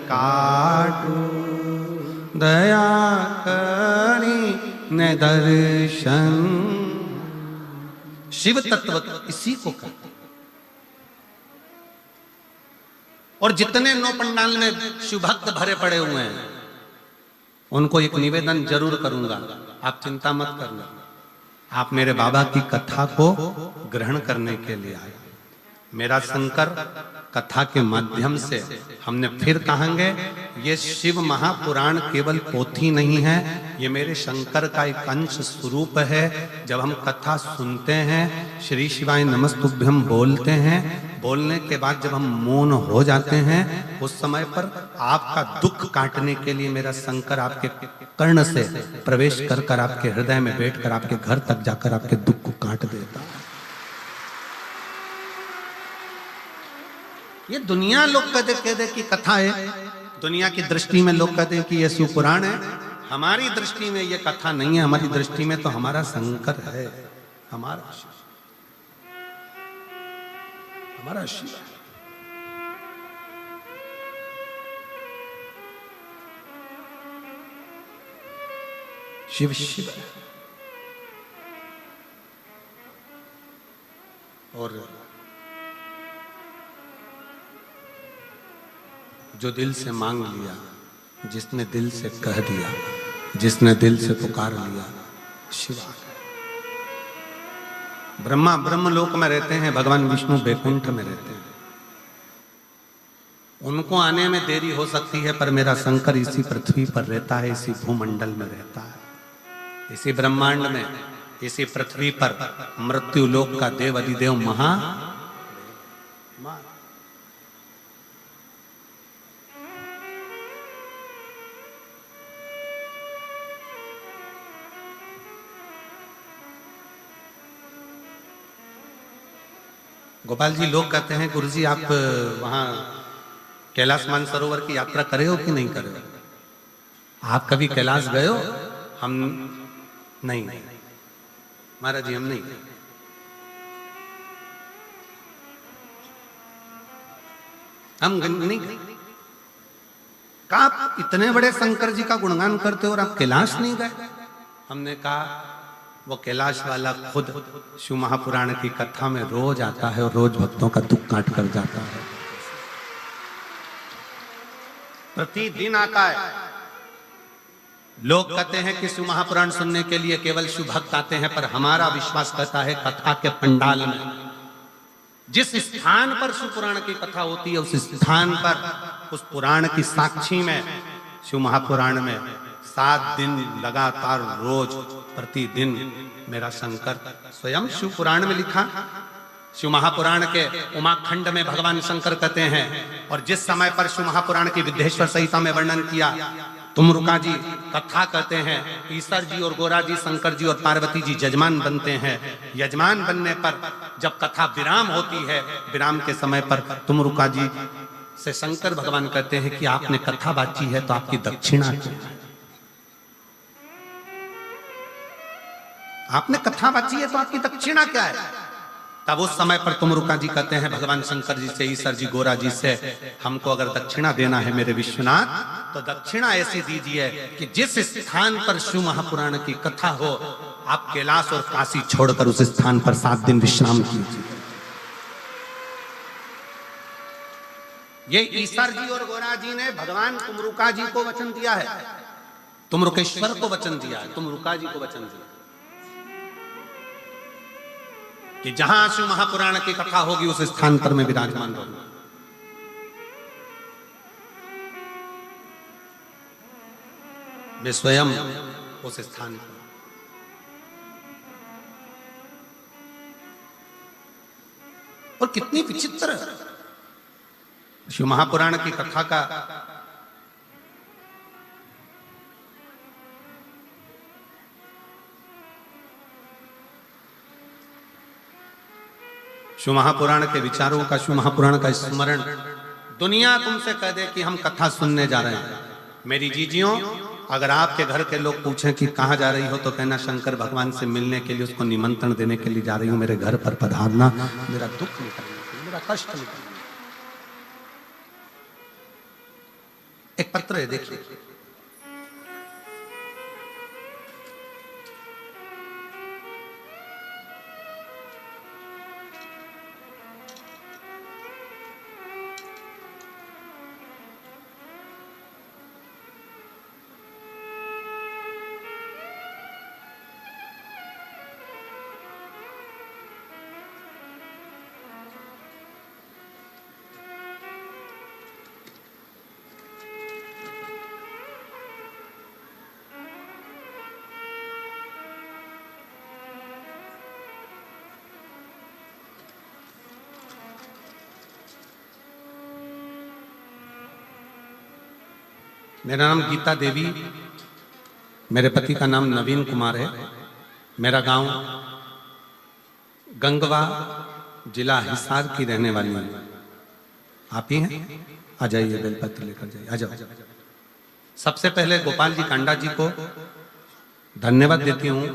काटो दया करी ने दर्शन। शिव तत्व इसी को कहते हैं। और जितने 9 पंडाल में शिव भक्त भरे पड़े हुए हैं, उनको एक निवेदन जरूर करूंगा, आप चिंता मत करना। आप मेरे बाबा की कथा को ग्रहण करने के लिए आए। मेरा शंकर कथा के माध्यम से हमने फिर कहेंगे, ये शिव महापुराण केवल पोथी नहीं है, ये मेरे शंकर का एक अंश स्वरूप है। जब हम कथा सुनते हैं, श्री शिवाय नमस्तुभ्यम बोलते हैं, बोलने के बाद जब हम मौन हो जाते हैं, उस समय पर आपका दुख काटने के लिए मेरा शंकर आपके कर्ण से प्रवेश कर कर आपके हृदय में बैठकर आपके घर तक जाकर आपके दुख को काट देता है। ये दुनिया लोग कहते कि कथा है, दुनिया की दृष्टि में लोग कहते हैं कि ये शिव पुराण है। हमारी दृष्टि में ये कथा नहीं है, हमारी दृष्टि में तो हमारा शंकर है, हमारा शिव। शिव शिव है। और जो दिल से मांग लिया, जिसने दिल से कह दिया, जिसने दिल से पुकार लिया, शिव आ गए। ब्रह्मा ब्रह्मलोक में रहते हैं, भगवान विष्णु बैकुंठ में रहते हैं। उनको आने में देरी हो सकती है, पर मेरा शंकर इसी पृथ्वी पर रहता है, इसी भूमंडल में रहता है, इसी ब्रह्मांड में, इसी पृथ्वी पर मृत्यु लोक का देव अधिदेव महा। गोपाल जी, लोग कहते हैं गुरुजी आप वहां कैलाश मानसरोवर की यात्रा करे हो कि नहीं करे हो? आप कभी कैलाश गए हो? हम नहीं गए महाराज जी, हम नहीं गए। हम नहीं गए। कहा आप इतने बड़े शंकर जी का गुणगान करते हो और आप कैलाश नहीं गए? हमने कहा वो कैलाश वाला खुद शिव महापुराण की कथा में रोज आता है और रोज भक्तों का दुख काट कर जाता है, प्रतिदिन आता है। लोग कहते हैं कि शिव महापुराण सुनने के लिए केवल शिव भक्त आते हैं, पर हमारा विश्वास कहता है कथा के पंडाल में, जिस स्थान पर शिव पुराण की कथा होती है, उस स्थान पर, उस पुराण की साक्षी में, शिव महापुराण में 7 दिन लगातार रोज प्रतिदिन मेरा शंकर स्वयं शिव पुराण में लिखा। शिव महापुराण के उमाखंड में भगवान शंकर कहते हैं, और जिस समय पर शिव महापुराण की विद्येश्वर संहिता में वर्णन किया, तुमरुका जी कथा कहते हैं, ईश्वर जी और गोरा जी, शंकर जी और पार्वती जी यजमान बनते हैं। यजमान बनने पर जब कथा विराम होती है, विराम के समय पर तुमरुका जी से शंकर भगवान कहते हैं कि आपने कथा बाची है तो आपकी दक्षिणा क्या है? आपने कथा बाची है तो आपकी दक्षिणा क्या है? तब उस समय पर तुमरुका जी कहते हैं भगवान शंकर जी से, ईश्वर जी गोरा जी से, हमको अगर दक्षिणा देना है मेरे विश्वनाथ, तो दक्षिणा ऐसी दीजिए कि जिस स्थान पर शिव महापुराण की कथा हो, आप कैलाश और काशी छोड़कर उस स्थान पर 7 दिन विश्राम कीजिए। ये ईश्वर जी और गोरा जी ने भगवान तुमरुका जी को वचन दिया है, तुमरुकेश्वर को वचन दिया है, तुमरुका जी को वचन दिया कि जहां शिव महापुराण की कथा होगी उस स्थान पर मैं विराजमान रहूंगा। मैं स्वयं उस स्थान पर। और कितनी विचित्र शिव महापुराण की कथा का शिव महापुराण के विचारों का, शिव महापुराण का स्मरण दुनिया तुमसे कह दे कि हम कथा सुनने जा रहे हैं। मेरी जीजियों, अगर आपके घर के लोग पूछें कि कहाँ जा रही हो, तो कहना शंकर भगवान से मिलने के लिए, उसको निमंत्रण देने के लिए जा रही हूं, मेरे घर पर पधारना, मेरा दुख निकलना, मेरा कष्ट निकलना। एक पत्र है, देखिए। मेरा नाम गीता देवी, मेरे पति का नाम नवीन कुमार है। मेरा गांव गंगवा, जिला हिसार की रहने वाली हूँ। आप ही हैं? आ जाइए, बेलपत्र लेकर जाइए, आ जाओ। सबसे पहले गोपाल जी कांडा जी को धन्यवाद देती हूँ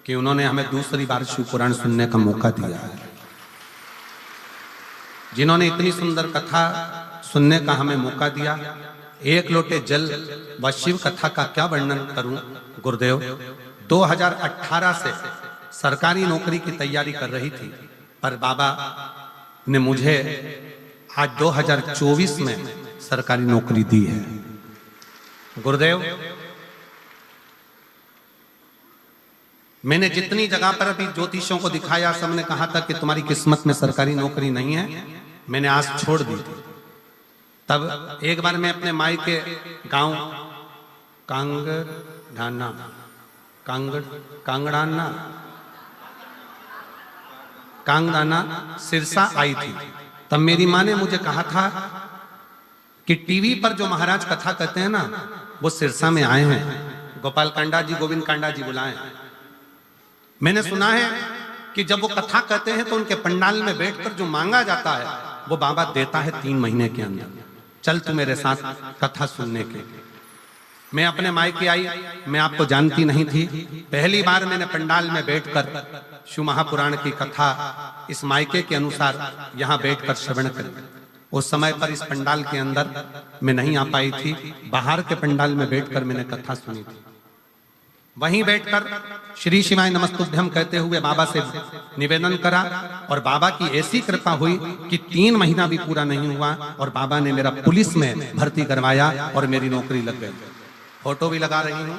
कि उन्होंने हमें दूसरी बार शिव पुराण सुनने का मौका दिया है, जिन्होंने इतनी सुंदर कथा सुनने का हमें मौका दिया। एक लोटे जल व शिव कथा का क्या वर्णन करूं गुरुदेव। 2018 से सरकारी नौकरी की तैयारी कर रही थी, पर बाबा ने मुझे आज 2024 में सरकारी नौकरी दी है। गुरुदेव, मैंने जितनी जगह पर अभी ज्योतिषों को दिखाया, सबने कहा था कि तुम्हारी किस्मत में सरकारी नौकरी नहीं है। मैंने आस छोड़ दी थी। तब एक बार मैं अपने माई के गांव कांगड़ाना सिरसा आई थी। तब मेरी माँ ने मुझे कहा था कि टीवी पर जो महाराज कथा कहते हैं ना, वो सिरसा में आए हैं, गोपाल कांडा जी, गोविंद कांडा जी बुलाए हैं। मैंने सुना है कि जब वो कथा कहते हैं तो उनके पंडाल में बैठकर जो मांगा जाता है वो बाबा देता है 3 महीने के अंदर। चल तू मेरे साथ कथा सुनने के। मैं अपने मायके आई, मैं आपको जानती नहीं थी। पहली बार मैंने पंडाल में बैठकर शिव महापुराण की कथा इस मायके के अनुसार यहाँ बैठकर श्रवण करी। उस समय पर इस पंडाल के अंदर मैं नहीं आ पाई थी, बाहर के पंडाल में बैठकर मैंने कथा सुनी थी। वहीं बैठकर श्री शिवाय नमस्तुभ्यम कहते हुए बाबा से निवेदन करा और बाबा की ऐसी कृपा हुई कि 3 महीना भी पूरा नहीं हुआ और बाबा ने मेरा पुलिस में भर्ती करवाया और मेरी नौकरी लग गई। फोटो भी लगा रही हूं।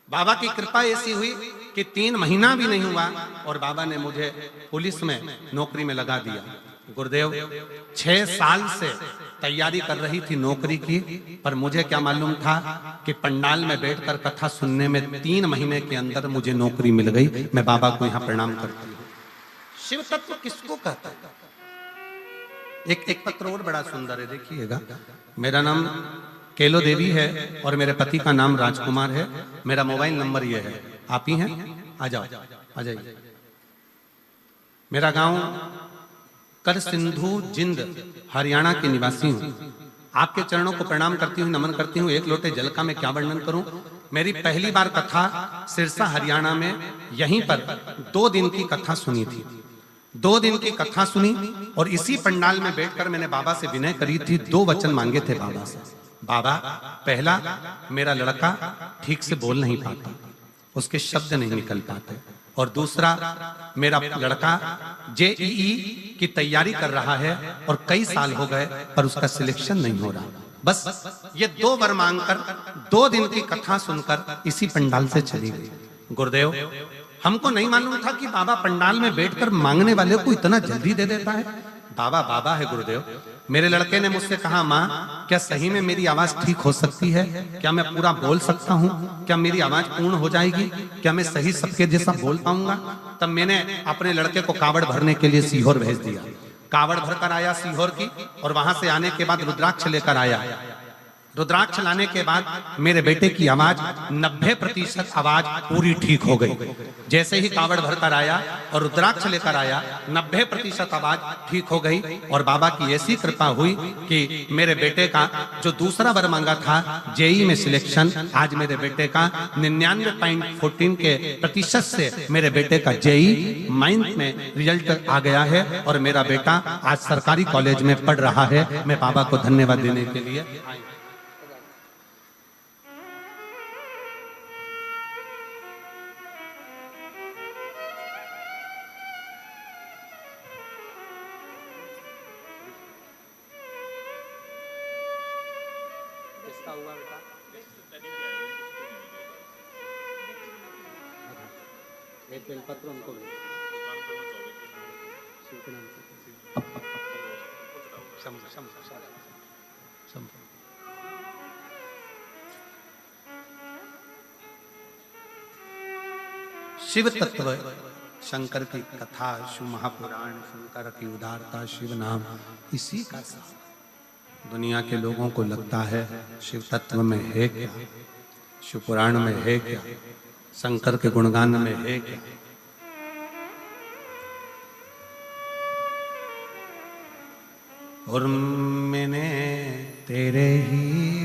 बाबा की कृपा ऐसी हुई कि 3 महीना भी नहीं हुआ और बाबा ने मुझे पुलिस में नौकरी में लगा दिया। गुरुदेव 6 साल से तैयारी कर रही थी नौकरी की, पर मुझे क्या मालूम था कि पंडाल में बैठकर कथा सुनने में 3 महीने के अंदर मुझे नौकरी मिल गई। मैं बाबा को यहाँ प्रणाम करती हूँ। शिव तत्व किसको कहता है? एक पत्र और बड़ा सुंदर है, देखिएगा। मेरा नाम केलो देवी है और मेरे पति का नाम राजकुमार है। मेरा मोबाइल नंबर ये है। आप ही हैं? आ जाओ, आ जाइए। मेरा गांव कर सिंधु जिंद हरियाणा के निवासी हूँ। आपके चरणों को प्रणाम करती हूँ, नमन करती हूँ। एक लोटे जल का मैं क्या वर्णन करूं। मेरी पहली बार कथा सिरसा हरियाणा में यहीं पर 2 दिन की कथा सुनी थी। 2 दिन की कथा सुनी और इसी पंडाल में बैठकर मैंने बाबा से विनय करी थी। 2 वचन मांगे थे बाबा से। बाबा, पहला, मेरा लड़का ठीक से बोल नहीं पाता, उसके शब्द नहीं निकल पाते, और दूसरा, मेरा लड़का जेईई की तैयारी कर रहा है और कई साल हो गए पर उसका सिलेक्शन नहीं हो रहा। बस ये 2 वर मांगकर 2 दिन की कथा सुनकर इसी पंडाल से चली गई। गुरुदेव, हमको नहीं मालूम था कि बाबा पंडाल में बैठकर मांगने वाले को इतना जल्दी दे देता है। बाबा बाबा है गुरुदेव। मेरे लड़के ने मुझसे कहा, माँ क्या सही में मेरी आवाज ठीक हो सकती है? क्या मैं पूरा बोल सकता हूँ? क्या मेरी आवाज पूर्ण हो जाएगी? क्या मैं सही सबके जैसा बोल पाऊंगा? तब मैंने अपने लड़के को कावड़ भरने के लिए सीहोर भेज दिया। कावड़ भरकर आया सीहोर की, और वहां से आने के बाद रुद्राक्ष लेकर आया। रुद्राक्ष लाने के बाद मेरे बेटे की आवाज 90% आवाज पूरी ठीक हो गई। जैसे ही कावड़ भरकर आया और रुद्राक्ष लेकर आया, 90% आवाज ठीक हो गई। और बाबा की ऐसी कृपा हुई कि मेरे बेटे का जो दूसरा वर मांगा था जेई में सिलेक्शन, आज मेरे बेटे का 99.14 के प्रतिशत से मेरे बेटे का जेई माइंस में रिजल्ट आ गया है और मेरा बेटा आज सरकारी कॉलेज में पढ़ रहा है। मैं बाबा को धन्यवाद देने के लिए हुआ बेटा। एक बेलपत्र उनको शिव तत्व शंकर की कथा, शिव महापुराण, शंकर की उदारता, शिव नाम, इसी का सार। दुनिया के लोगों को लगता है शिव तत्व में है क्या, शिव पुराण में है क्या, शंकर के गुणगान में है क्या। और मैंने तेरे ही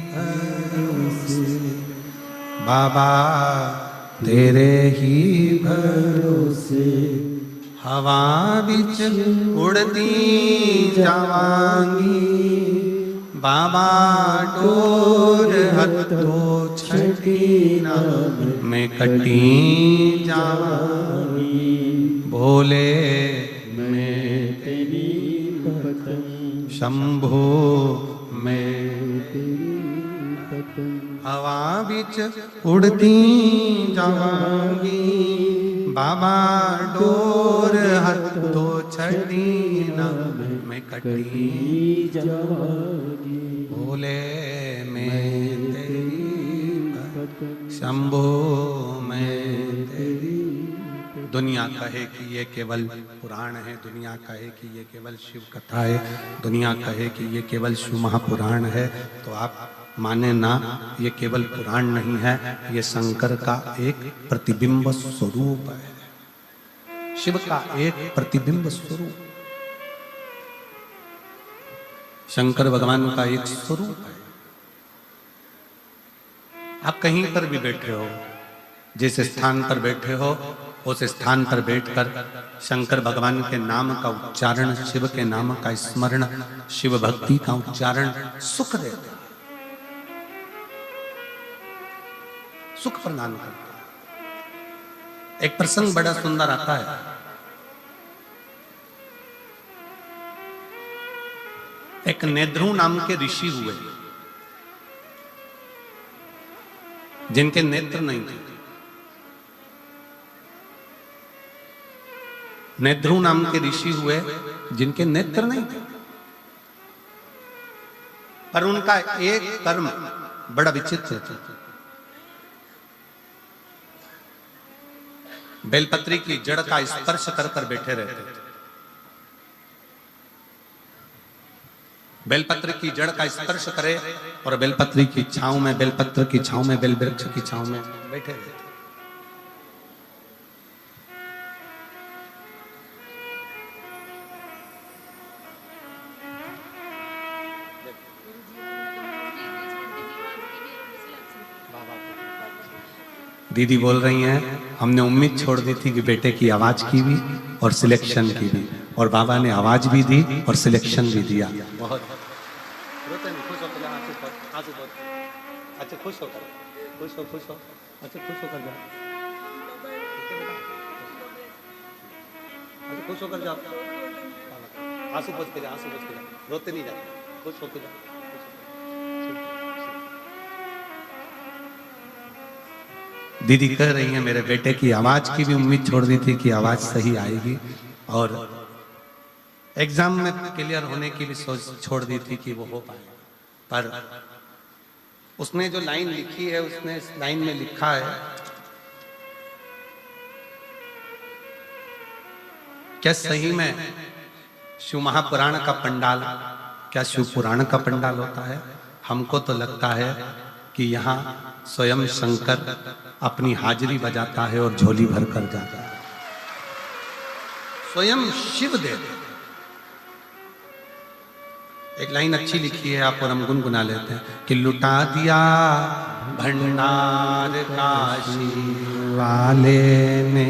भरोसे बाबा, तेरे ही भरोसे हवा बिच उड़ती जावांगी। बाबा डोर हथो छठी ना मैं कटी जावांगी। भोले मैं तेरी पतंग, शंभो मैं तेरी पतंग। हवा बिच उड़ती जावांगी, बाबा डोर हथ तो छड़ी ना मैं कटी जावांगी, भोले मैं तेरी शंभो मैं तेरी। दुनिया कहे कि ये केवल पुराण है, दुनिया कहे कि ये केवल शिव कथा है, दुनिया कहे कि ये केवल शिव महापुराण है, तो आप माने ना, ये केवल पुराण नहीं है, ये शंकर का एक प्रतिबिंब स्वरूप है, शिव का एक प्रतिबिंब स्वरूप, शंकर भगवान का एक स्वरूप है। आप कहीं पर भी बैठे हो, जिस स्थान पर बैठे हो, उस स्थान पर बैठकर शंकर भगवान के नाम का उच्चारण, शिव के नाम का स्मरण, शिव भक्ति का उच्चारण सुख देता है, सुख प्रदान करता है। एक प्रसंग बड़ा सुंदर आता है। एक नेद्रु नाम के ऋषि हुए, जिनके नेत्र नहीं थे। नेद्रु नाम के ऋषि हुए जिनके नेत्र नहीं थे, पर उनका एक कर्म बड़ा विचित्र था। बेलपत्री की जड़ का स्पर्श कर कर बैठे रहते थे। बेलपत्र की जड़ का स्पर्श करे और बेलपत्री की छांव में, बेलपत्र की छांव में, बेल वृक्ष की छांव में बैठे रहते। दीदी बोल रही हैं, हमने उम्मीद छोड़ दी थी कि बेटे की आवाज की भी और सिलेक्शन की भी, और बाबा ने आवाज भी दी और सिलेक्शन भी दिया। बहुत अच्छा, खुश होकर, खुश हो, खुश हो, अच्छा खुश होकर जाओ, अच्छा खुश होकर जाओ, आंसू पोंछ के जाओ, आंसू पोंछ के जाओ, रोते नहीं जाओ, खुश होकर जाओ। दीदी कह रही है, मेरे बेटे की आवाज की भी उम्मीद छोड़ दी थी कि आवाज सही आएगी, और एग्जाम में क्लियर होने की भी सोच छोड़ दी थी कि वो हो पाए, पर उसने जो लाइन लिखी है, उसने इस लाइन में लिखा है, क्या सही में शिव महापुराण का पंडाल क्या शिव पुराण का पंडाल होता है? हमको तो लगता है कि यहाँ स्वयं शंकर अपनी हाजिरी बजाता है और झोली भर कर जाता है, स्वयं शिव देव। एक लाइन अच्छी लिखी है, आप और हम गुनगुना लेते हैं कि लुटा दिया भंडार काशी वाले ने,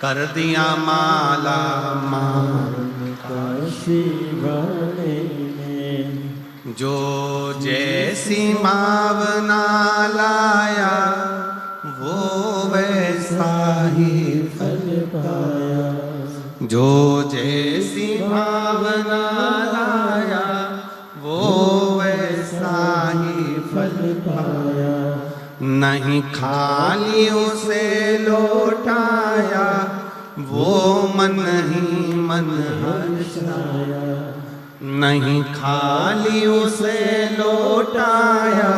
कर दिया माला माल काशी वाले ने, जो जैसी भावना लाया वो वैसा ही फल पाया, जो जैसी भावना लाया वो वैसा ही फल पाया, नहीं खाली उसे लौटाया वो मन ही मन हर्षाया, नहीं खाली उसे लौटाया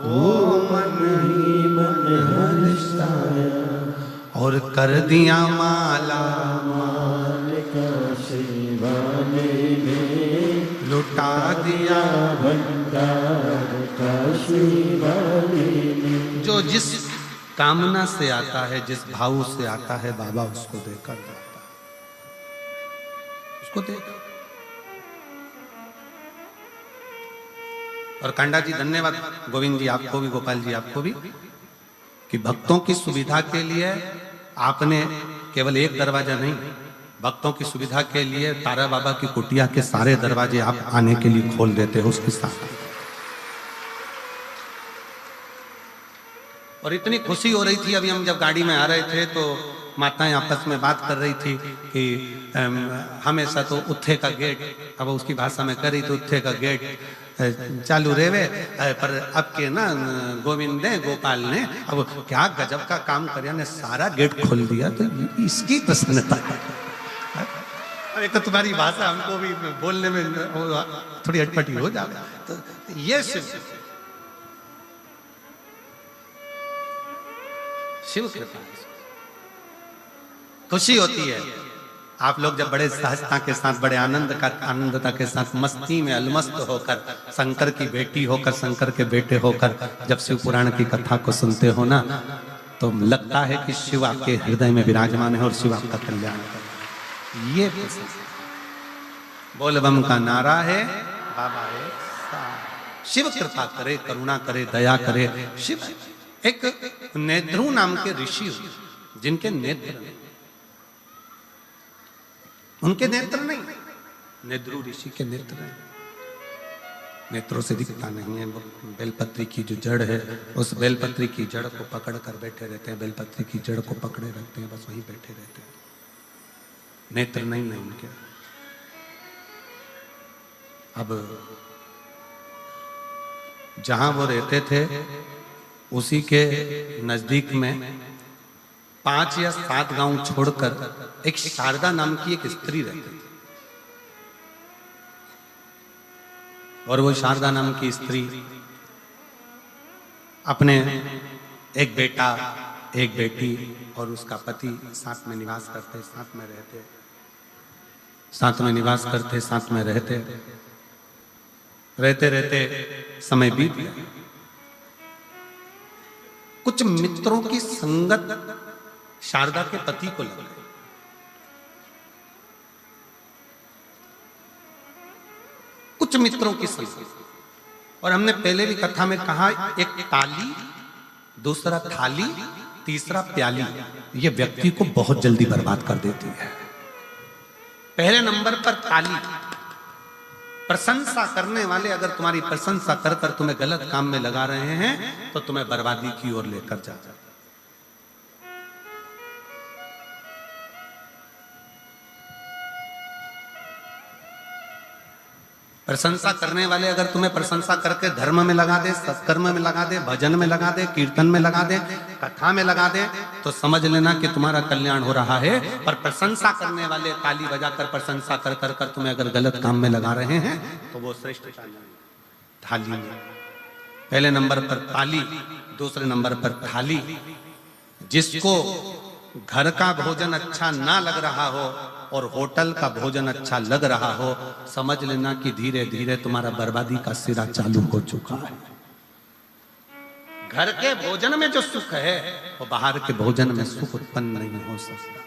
वो मन ही मन हर्षाया, और कर दिया माला माल काशी वाले ने, लुटा दिया भंडार काशी वाले ने। जो जिस कामना से आता है, जिस भाव से आता है, बाबा उसको देकर जाता है, उसको देकर। और कांडा जी धन्यवाद, गोविंद जी आपको भी, गोपाल जी आपको भी, कि भक्तों की सुविधा के लिए आपने केवल एक दरवाजा नहीं, भक्तों की सुविधा के लिए तारा बाबा की कुटिया के सारे दरवाजे आप आने के लिए खोल देते हो उसके साथ। और इतनी खुशी हो रही थी, अभी हम जब गाड़ी में आ रहे थे तो माताएं आपस में बात कर रही थी कि हमेशा तो उत्थे का गेट, अब उसकी भाषा में कर रही थी, उत्थे का गेट चालू रेवे पर अब के ना गोविंद ने गोपाल ने अब क्या गजब का काम कर ने सारा गेट खोल दिया, तो इसकी प्रसन्नता है। एक तो तुम्हारी भाषा हमको भी बोलने में थोड़ी अटपटी हो जाए, तो ये शिव कृपा, खुशी होती है। आप लोग जब बड़े सहजता के साथ, बड़े आनंदता के साथ, मस्ती में अलमस्त होकर, शंकर की बेटी होकर, शंकर के बेटे होकर जब शिव पुराण की कथा को सुनते हो ना, तो लगता है कि शिव आपके हृदय में विराजमान है और शिव आपका कल्याण कर रहा है। ये बोल बम का नारा है, बाबा है, शिव कृपा करे, करुणा करे, दया करे। शिव एक नेद्रु नाम के ऋषि जिनके नेत्र, उनके नेत्र नहीं, नेद्रु ऋषि के नेत्र नहीं, नेत्रों से दिखता नहीं है। बेलपत्री की जो जड़ है, उस बेलपत्री की जड़ को पकड़ कर बैठे रहते हैं, बेलपत्री की जड़ को पकड़े रहते हैं, बस वहीं बैठे रहते हैं, नेत्र नहीं है उनके। अब जहां वो रहते थे उसी के नजदीक में 5 या 7 गांव छोड़कर एक शारदा नाम की एक स्त्री रहती थी, और वो शारदा नाम की स्त्री अपने एक बेटा, एक बेटी और उसका पति साथ में निवास करते, साथ में रहते, साथ में निवास करते, साथ में रहते रहते रहते समय बीत गया। कुछ मित्रों की संगत शारदा के पति को लग गई। कुछ मित्रों की संगत, और हमने पहले भी कथा में कहा, एक ताली, दूसरा थाली, तीसरा प्याली, ये व्यक्ति को बहुत जल्दी बर्बाद कर देती है। पहले नंबर पर ताली, प्रशंसा करने वाले अगर तुम्हारी प्रशंसा कर कर तुम्हें गलत काम में लगा रहे हैं तो तुम्हें बर्बादी की ओर लेकर जा। प्रशंसा करने वाले अगर तुम्हें प्रशंसा करके धर्म में लगा दे, सत्कर्म में लगा दे, भजन में लगा दे, कीर्तन में लगा दे, कथा में लगा दे, तो समझ लेना कि तुम्हारा कल्याण हो रहा है। पर प्रशंसा करने वाले ताली बजाकर प्रशंसा कर कर कर तुम्हें अगर गलत काम में लगा रहे हैं तो वो श्रेष्ठ थाली में पहले नंबर पर ताली, दूसरे नंबर पर थाली। जिसको घर का भोजन अच्छा ना लग रहा हो और होटल का भोजन अच्छा लग रहा हो, समझ लेना कि धीरे धीरे तुम्हारा बर्बादी का सिरा चालू हो चुका है। घर के भोजन में जो सुख है वो बाहर के भोजन में सुख उत्पन्न नहीं हो सकता।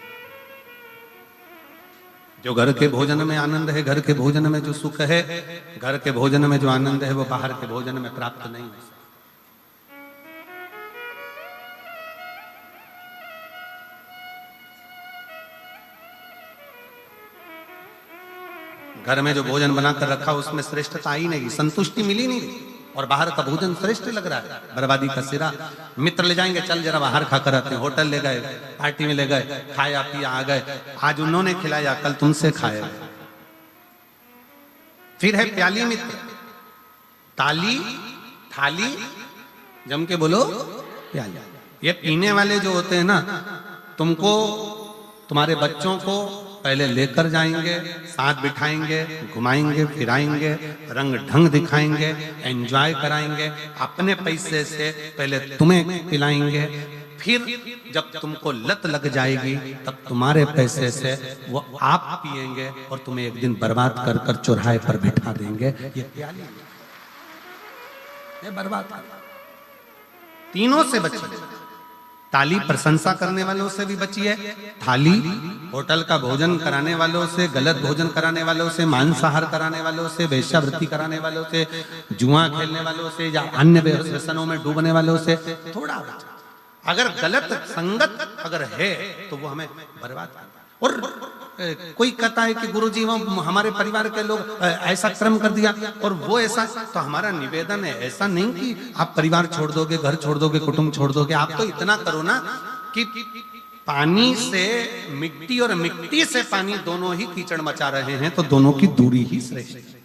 जो घर के भोजन में आनंद है, घर के भोजन में जो सुख है, घर के भोजन में जो आनंद है, वो बाहर के भोजन में प्राप्त नहीं हो सकता। घर में जो भोजन बनाकर रखा उसमें श्रेष्ठता आई नहीं, संतुष्टि मिली नहीं, और बाहर का भोजन श्रेष्ठ लग रहा है, बर्बादी का सिरा। मित्र ले जाएंगे, चल जरा बाहर खाकर आते हैं, होटल ले गए, पार्टी में ले गए, खाया पिया आ गए, आज उन्होंने खिलाया, कल तुमसे खाया। फिर है प्याली मित्र, ताली, थाली, जम के बोलो प्याली। ये पीने वाले जो होते हैं ना, तुमको, तुम्हारे बच्चों को पहले लेकर जाएंगे, साथ बिठाएंगे, घुमाएंगे, फिराएंगे, रंग ढंग दिखाएंगे, एंजॉय कराएंगे, अपने पैसे से पहले तुम्हें पिलाएंगे, फिर जब तुमको लत लग जाएगी तब तुम्हारे पैसे से वो आप पिएंगे और तुम्हें एक दिन बर्बाद कर कर चौराहे पर बिठा देंगे। ये प्याली, ये बर्बाद कर। तीनों से बचिए। ताली प्रशंसा करने वालों से भी बचिए, थाली होटल का भोजन कराने वालों से, गलत भोजन कराने वालों से, मांसाहार कराने वालों से, वेश्यावृत्ति कराने वालों से, जुआ खेलने वालों से या अन्य व्यसनों में डूबने वालों से थोड़ा बचा। अगर गलत संगत अगर है तो वो हमें बर्बाद करता है। और कोई कहता है कि गुरुजी वो हमारे परिवार के लोग ऐसा क्रम कर दिया और वो ऐसा, तो हमारा निवेदन है ऐसा नहीं कि आप परिवार छोड़ दोगे, घर छोड़ दोगे, कुटुंब छोड़ दोगे। आप तो इतना करो ना कि पानी से मिट्टी और मिट्टी से पानी दोनों ही कीचड़ मचा रहे हैं, तो दोनों की दूरी ही श्रेष्ठ है।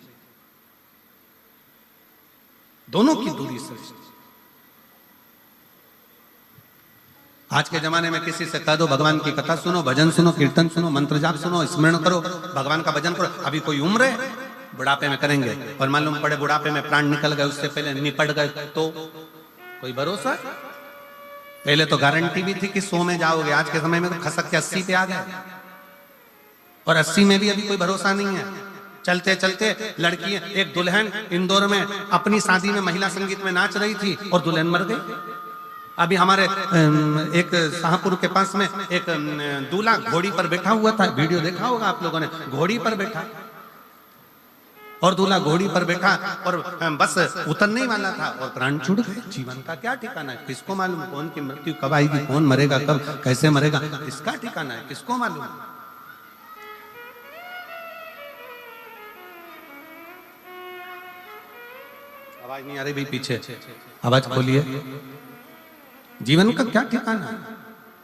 दोनों की दूरी श्रेष्ठ। आज के जमाने में किसी से कह दो भगवान की कथा सुनो, भजन सुनो, कीर्तन सुनो, मंत्र जाप सुनो, स्मरण करो, भगवान का भजन करो, अभी कोई उम्र है बुढ़ापे में करेंगे और मालूम पड़े बुढ़ापे में प्राण निकल गए, उससे पहले निपट गए, तो कोई भरोसा? पहले तो गारंटी भी थी कि 100 में जाओगे, आज के समय में तो खसक के 80 पे आ गए, और 80 में भी अभी कोई भरोसा नहीं है। चलते चलते लड़की, एक दुल्हन इंदौर में अपनी शादी में महिला संगीत में नाच रही थी और दुल्हन मर गई। अभी हमारे एक शाहपुर के पास में एक दूल्हा घोड़ी पर बैठा हुआ था, वीडियो देखा होगा आप लोगों ने, घोड़ी पर बैठा और दूल्हा घोड़ी पर बैठा और बस उतरने ही वाला था और प्राण छूट गए। जीवन का क्या ठिकाना है, किसको मालूम कौन की मृत्यु कब आएगी, कौन मरेगा कब, कैसे मरेगा, इसका ठिकाना है, किसको मालूम। आवाज नहीं आ रही भाई, पीछे आवाज खोलिए। जीवन का क्या ठिकाना है,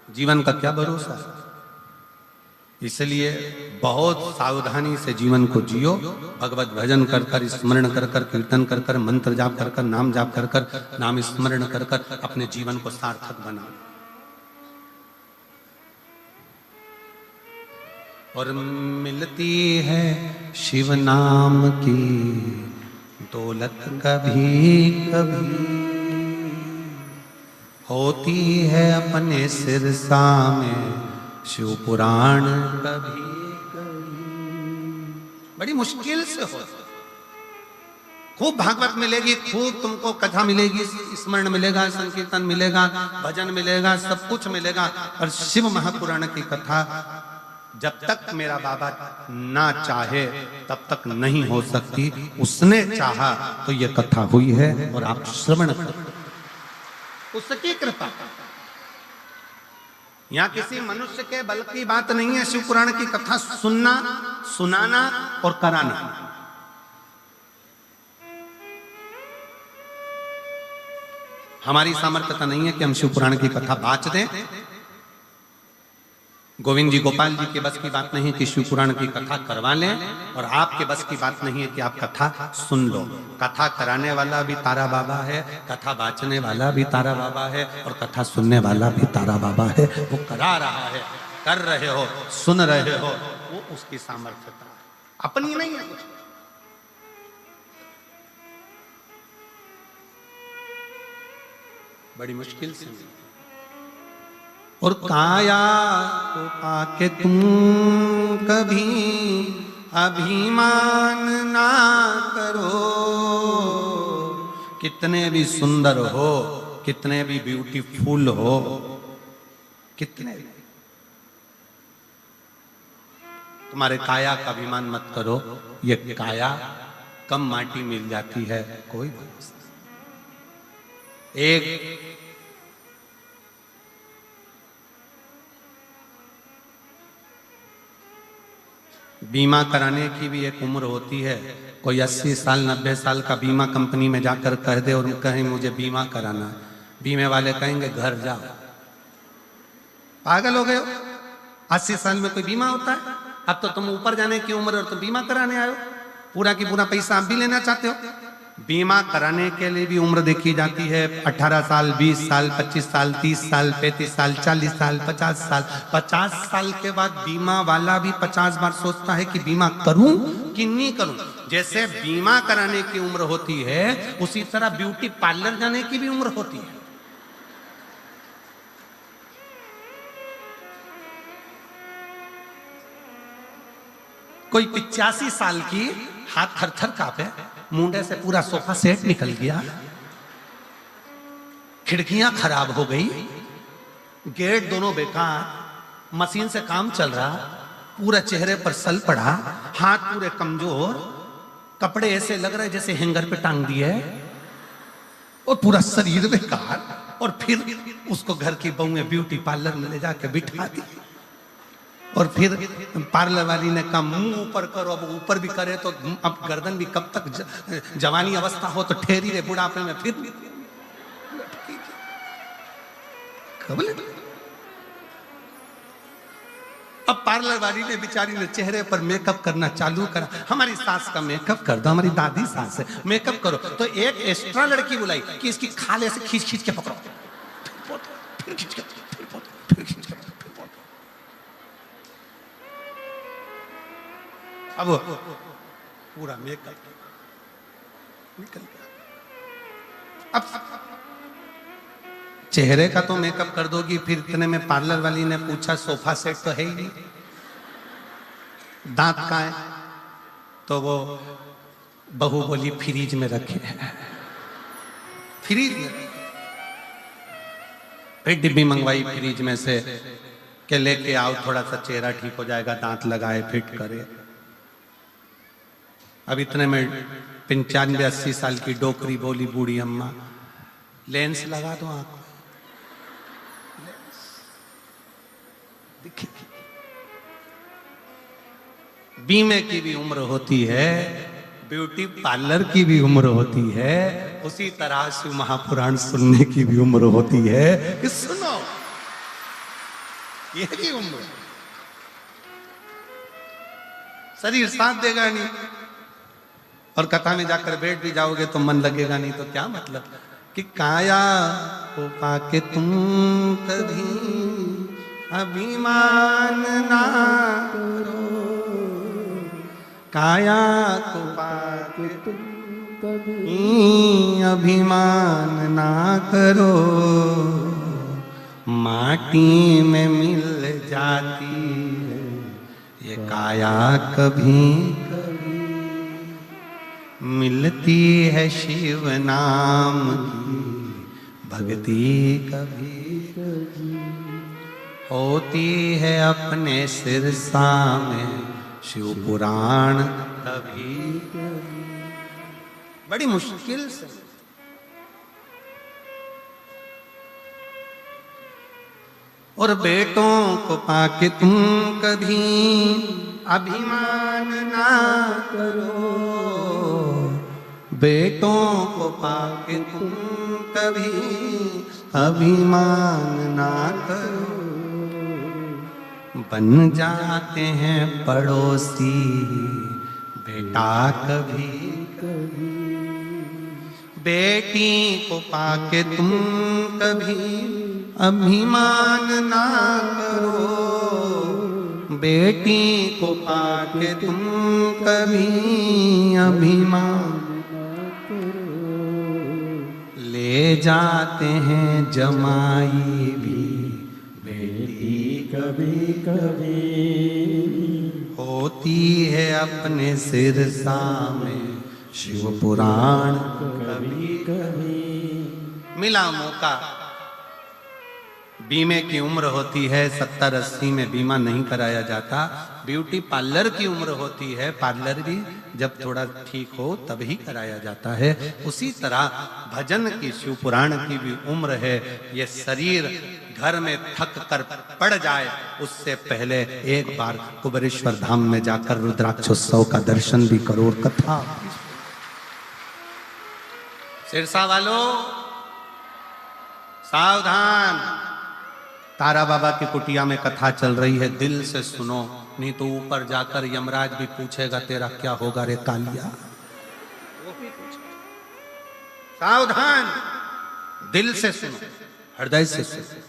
जीवन का क्या भरोसा है। इसलिए बहुत सावधानी से जीवन को जियो, भगवत भजन कर कर, स्मरण कर कर, कीर्तन कर कर, मंत्र जाप कर कर, नाम जाप कर कर, नाम स्मरण कर कर अपने जीवन को सार्थक बनाओ। और मिलती है शिव नाम की दौलत कभी कभी, होती है अपने सिरसा में शिव पुराण कभी कभी। बड़ी मुश्किल से हो, खूब भागवत मिलेगी, खूब तुमको कथा मिलेगी, स्मरण मिलेगा, संकीर्तन मिलेगा, भजन मिलेगा, सब कुछ मिलेगा, और शिव महापुराण की कथा जब तक मेरा बाबा ना चाहे तब तक नहीं हो सकती। उसने चाहा तो ये कथा हुई है और आप श्रवण करो, उसकी कृपा। यहाँ किसी मनुष्य के बल की बात नहीं है, शिव पुराण की कथा सुनना, सुनाना और कराना। हमारी सामर्थ्यता नहीं है कि हम शिव पुराण की कथा बाँच दें। गोविंद जी, गोपाल जी के बस की बात नहीं है कि शिव पुराण की कथा करवा लें, और आपके बस की बात नहीं है कि आप कथा सुन लो। कथा कराने वाला भी तारा बाबा है, कथा बाँचने वाला भी तारा बाबा है, और कथा सुनने वाला भी तारा बाबा है। वो करा रहा है, कर रहे हो, सुन रहे हो, वो उसकी सामर्थ्यता है, अपनी नहीं है कुछ। बड़ी मुश्किल से। और काया को पाके तुम कभी अभिमान ना करो, कितने भी सुंदर हो, कितने भी ब्यूटीफुल हो, कितने भी, तुम्हारे काया का अभिमान मत करो। ये काया कम माटी मिल जाती है, कोई भरोसा। एक बीमा कराने की भी एक उम्र होती है। कोई 80 साल 90 साल का बीमा कंपनी में जाकर कह दे और कहें मुझे बीमा कराना, बीमे वाले कहेंगे घर जाओ, पागल हो गए हो, 80 साल में कोई बीमा होता है? अब तो तुम ऊपर जाने की उम्र और तुम बीमा कराने आए हो, पूरा की पूरा पैसा आप भी लेना चाहते हो। बीमा कराने के लिए भी उम्र देखी जाती है, 18 साल, 20 साल, 25 साल, 30 साल, 35 साल, 40 साल, 50 साल। 50 साल के बाद बीमा वाला भी 50 बार सोचता है कि बीमा करूं कि नहीं करूं। जैसे बीमा कराने की उम्र होती है, उसी तरह ब्यूटी पार्लर जाने की भी उम्र होती है। कोई 85 साल की, हाथ थर थर कांपे, मुंडे से पूरा सोफा सेट निकल गया, खिड़कियां खराब हो गई, गेट दोनों बेकार, मशीन से काम चल रहा, पूरा चेहरे पर सल पड़ा, हाथ पूरे कमजोर, कपड़े ऐसे लग रहे जैसे हैंगर पे टांग दिए, और पूरा शरीर बेकार। और फिर उसको घर की बहुएं ब्यूटी पार्लर में ले जाके बिठा दी, और फिर पार्लर वाली ने कहा मुंह ऊपर करो। अब ऊपर भी करे तो अब गर्दन भी कब तक, जवानी अवस्था हो तो ठहरी रहे, बुढ़ापे में फिर अब पार्लर वाली ने बेचारी ने चेहरे पर मेकअप करना चालू करा। हमारी सास का मेकअप कर दो, हमारी दादी सास है, मेकअप करो। तो एक एक्स्ट्रा लड़की बुलाई कि इसकी खाले से खींच खींच के पकड़ो, फिर खींच के, फिर खींच के, अब पूरा मेकअप निकल गया। अब चेहरे का तो मेकअप कर दोगी, फिर इतने में पार्लर वाली ने पूछा सोफा सेट तो है ही नहीं, दांत कहाँ है? तो वो बहू बोली फ्रीज में रखे हैं। फ्रीज में फिर डिब्बी मंगवाई फ्रीज में से के लेके आओ, थोड़ा सा चेहरा ठीक हो जाएगा, दांत लगाए फिट करे। अब इतने में 95-80 साल की डोकरी बोली बूढ़ी अम्मा, लेंस लगा दो आंख। बीमे की भी उम्र होती है, ब्यूटी पार्लर की भी उम्र होती है, उसी तरह शिव महापुराण सुनने की भी उम्र होती है कि सुनो, यह भी उम्र। शरीर साथ देगा नहीं और कथा में जाकर बैठ भी जाओगे तो मन लगेगा नहीं, तो क्या मतलब कि काया को पाके तुम कभी अभिमान ना करो, काया को पाके तुम कभी अभिमान ना करो, माटी में मिल जाती है ये काया कभी कभी, मिलती है शिव नाम की भक्ति कभी कभी, होती है अपने सिरसा में शिव पुराण कभी कभी। बड़ी मुश्किल से और बेटों को पाके तुम कभी अभिमान ना करो, बेटों को पाके तुम कभी अभिमान ना करो, बन जाते हैं पड़ोसी बेटा कभी कभी, बेटी को पाके तुम कभी अभिमान ना करो, बेटी को पाके तुम कभी अभिमान ना करो, ले जाते हैं जमाई भी बेटी कभी कभी, होती है अपने सिरसा में शिव पुराण कभी कभी। मिला मौका, बीमे की उम्र होती है 70-80 में बीमा नहीं कराया जाता, ब्यूटी पार्लर की उम्र होती है, पार्लर भी जब थोड़ा ठीक हो तभी कराया जाता है। उसी तरह भजन की शिव पुराण की भी उम्र है। ये शरीर घर में थक कर पड़ जाए उससे पहले एक बार कुबेरेश्वर धाम में जाकर रुद्राक्षोत्सव का दर्शन भी करो और कथा। सिरसा वालों सावधान, तारा बाबा की कुटिया में कथा चल रही है, दिल से सुनो, नहीं तो ऊपर जाकर यमराज भी पूछेगा तेरा क्या होगा रे कालिया। सावधान, दिल से सुनो, हृदय से सुनो।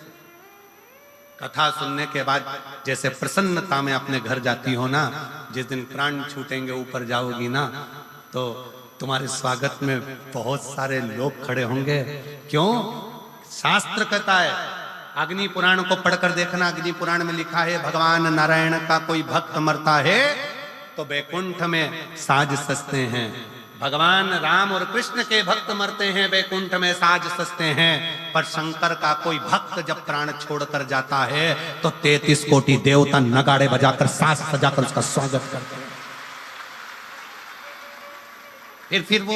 कथा सुनने के बाद जैसे प्रसन्नता में अपने घर जाती हो ना, जिस दिन प्राण छूटेंगे ऊपर जाओगी ना, तो तुम्हारे स्वागत में बहुत सारे लोग खड़े होंगे। क्यों? शास्त्र कहता है, अग्नि पुराण को पढ़कर देखना, अग्नि पुराण में लिखा है भगवान नारायण का कोई भक्त मरता है तो वैकुंठ में साज सजते हैं, भगवान राम और कृष्ण के भक्त मरते हैं वैकुंठ में साज सजते हैं, पर शंकर का कोई भक्त जब प्राण छोड़कर जाता है तो 33 कोटि देवता नगाड़े बजाकर साज सजाकर उसका स्वागत करते हैं। फिर वो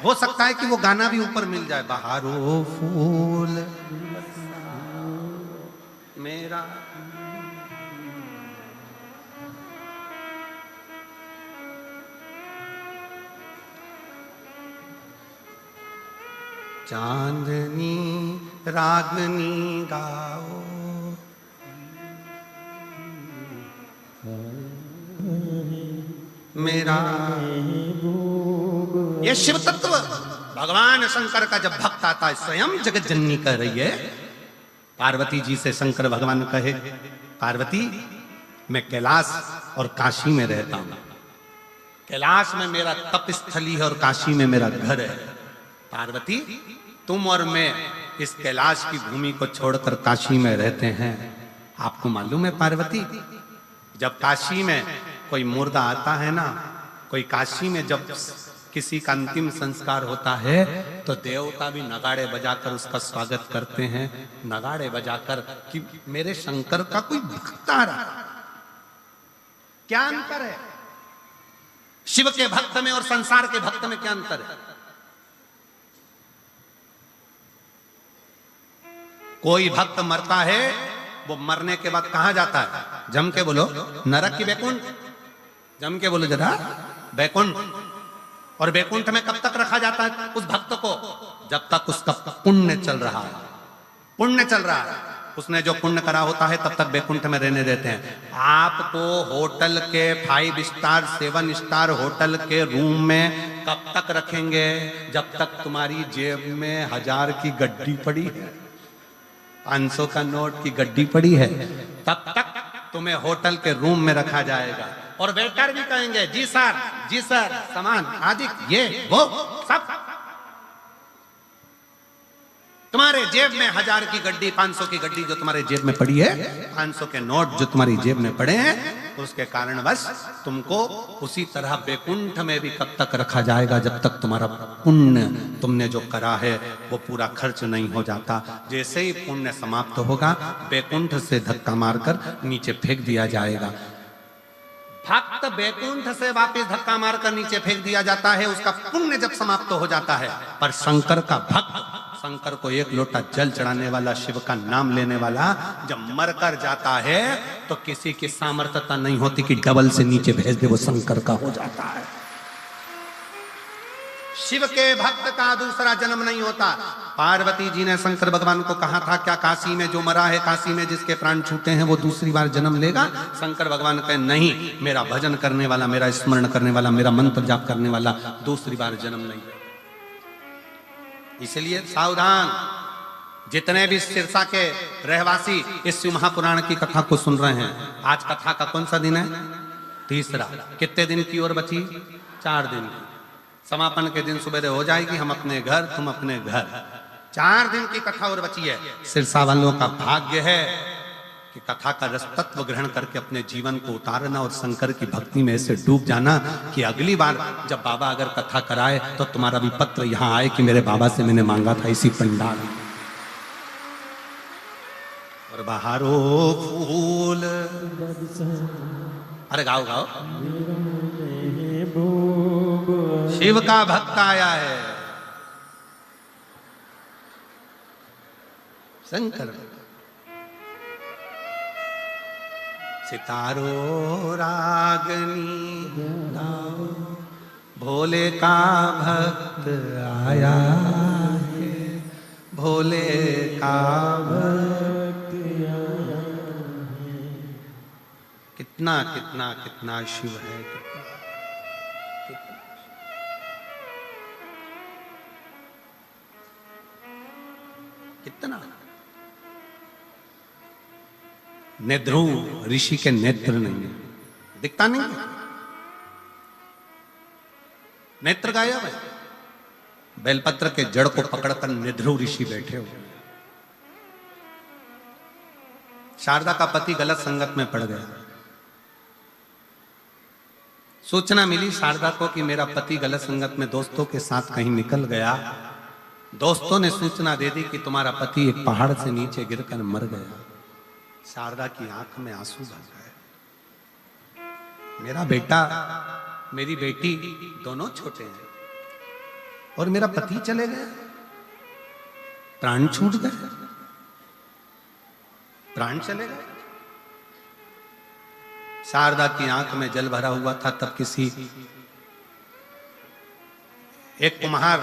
हो सकता है कि वो गाना भी ऊपर मिल जाए, बहारो फूल मेरा, चांदनी रागनी गाओ, मेरा। ये शिव तत्व भगवान शंकर का जब भक्त आता है, स्वयं जगत जननी कह रही है पार्वती जी से, शंकर भगवान कहे पार्वती मैं कैलाश और काशी में रहता हूं, कैलाश में मेरा तप स्थली है और काशी में मेरा घर है। पार्वती तुम और मैं इस कैलाश की भूमि को छोड़कर काशी में रहते हैं। आपको मालूम है पार्वती, जब काशी में कोई मुर्दा आता है ना, कोई काशी में जब किसी का अंतिम संस्कार होता है तो देवता भी नगाड़े बजाकर उसका स्वागत करते हैं, नगाड़े बजाकर कि मेरे शंकर का कोई भक्त आ रहा। क्या अंतर है शिव के भक्त में और संसार के भक्त में? क्या अंतर है? कोई भक्त मरता है, वो मरने के बाद कहां जाता है? जम के बोलो, नरक की वैकुंठ? जम के बोलो जरा, वैकुंठ। और वैकुंठ में कब तक रखा जाता है उस भक्त को? जब तक उसका पुण्य चल रहा है। पुण्य चल रहा है, उसने जो पुण्य करा होता है तब तक वैकुंठ में रहने देते हैं। आपको होटल के 5 स्टार 7 स्टार होटल के रूम में कब तक रखेंगे? जब तक तुम्हारी जेब में 1000 की गड्डी पड़ी है, 500 का नोट की गड्डी पड़ी है, तब तक तुम्हें होटल के रूम में रखा जाएगा। और वेटर भी कहेंगे जी सर सामान आदि ये वो सब। तुम्हारे जेब में 1000 की गड्डी, 500 की गड्डी जो तुम्हारे जेब में पड़ी है, 500 के नोट जो तुम्हारी जेब में पड़े हैं, उसके कारण बस तुमको उसी तरह वैकुंठ में भी कब तक रखा जाएगा? जब तक तुम्हारा पुण्य तुमने जो करा है वो पूरा खर्च नहीं हो जाता। जैसे ही पुण्य समाप्त होगा, वैकुंठ से धक्का मारकर नीचे फेंक दिया जाएगा। भक्त वैकुंठ से वापस धक्का मारकर नीचे फेंक दिया जाता है, उसका पुण्य जब समाप्त हो जाता है। पर शंकर का भक्त, शंकर को 1 लोटा जल चढ़ाने वाला, शिव का नाम लेने वाला जब मर कर जाता है तो किसी की सामर्थ्यता नहीं होती कि डबल से नीचे भेज दे, वो शंकर का हो जाता है। शिव के भक्त का दूसरा जन्म नहीं होता। पार्वती जी ने शंकर भगवान को कहा था, क्या काशी में जो मरा है, काशी में जिसके प्राण छूटे हैं, वो दूसरी बार जन्म लेगा? शंकर भगवान कहे नहीं, मेरा भजन करने वाला, मेरा स्मरण करने वाला, मेरा मंत्र जाप करने वाला दूसरी बार जन्म नहीं लेगा। इसलिए सावधान, जितने भी सिरसा के रहवासी इस शिव महापुराण की कथा को सुन रहे हैं, आज कथा का कौन सा दिन है? तीसरा। कितने दिन की और बची? 4 दिन की। समापन के दिन सुबह हो जाएगी, हम अपने घर, तुम अपने घर। 4 दिन की कथा और बची है। सिरसा वालों का भाग्य है कि कथा का रस तत्व ग्रहण करके अपने जीवन को उतारना और शंकर की भक्ति में ऐसे डूब जाना कि अगली बार जब बाबा अगर कथा कराए तो तुम्हारा भी पत्र यहां आए कि मेरे बाबा से मैंने मांगा था इसी पंडाल। और बहारो फूल, अरे गाओ गाओ, शिव का भक्त आया है, शंकर। सितारो रागनी गाओ, भोले का भक्त आया है, भोले का भक्त आया है। कितना कितना कितना शिव है, कितना। नेध्रु ऋषि के नेत्र नहीं, दिखता नहीं, नेत्र गायब है। बेलपत्र के जड़ को पकड़कर नेध्रु ऋषि बैठे हुए। शारदा का पति गलत संगत में पड़ गया। सूचना मिली शारदा को कि मेरा पति गलत संगत में दोस्तों के साथ कहीं निकल गया। दोस्तों ने सूचना दे दी कि तुम्हारा पति एक पहाड़ से नीचे गिरकर मर गया। शारदा की आंख में आंसू भर गए। मेरा बेटा, मेरी बेटी दोनों छोटे हैं और मेरा पति चले गए, प्राण छूट गए, प्राण चले गए। शारदा की आंख में जल भरा हुआ था। तब किसी एक कुम्हार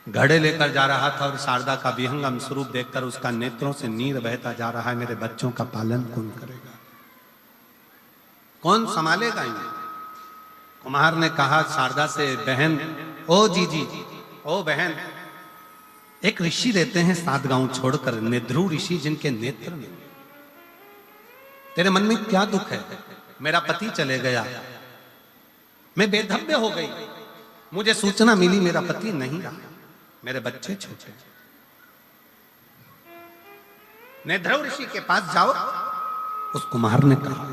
घड़े लेकर जा रहा था और शारदा का विहंगम स्वरूप देखकर उसका नेत्रों से नीर बहता जा रहा है। मेरे बच्चों का पालन कौन करेगा, कौन संभालेगा इन्हें? कुम्हार ने कहा शारदा से, बहन, ओ जीजी, ओ बहन, एक ऋषि रहते हैं 7 गांव छोड़कर, नेध्रु ऋषि, जिनके नेत्र में, तेरे मन में क्या दुख है? मेरा पति चले गया, मैं बेधव्य हो गई, मुझे सूचना मिली मेरा पति नहीं रहा, मेरे बच्चे छोटे। नेध्रु ऋषि के पास जाओ। उस कुम्हार ने कहा,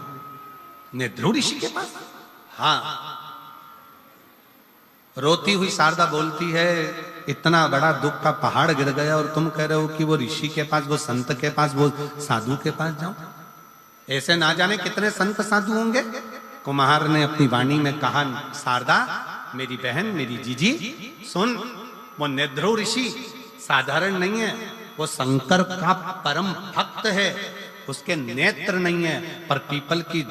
नेध्रु ऋषि के पास? हाँ। रोती हुई शारदा बोलती है, इतना बड़ा दुख का पहाड़ गिर गया और तुम कह रहे हो कि वो ऋषि के पास, वो संत के पास, वो साधु के पास जाओ। ऐसे ना जाने कितने संत साधु होंगे। कुम्हार ने अपनी वाणी में कहा, शारदा मेरी बहन, मेरी जीजी, सुन, वो नेध्रु ऋषि साधारण नहीं है, वो शंकर का परम भक्त है, उसके नेत्र नहीं है, पर पीपल की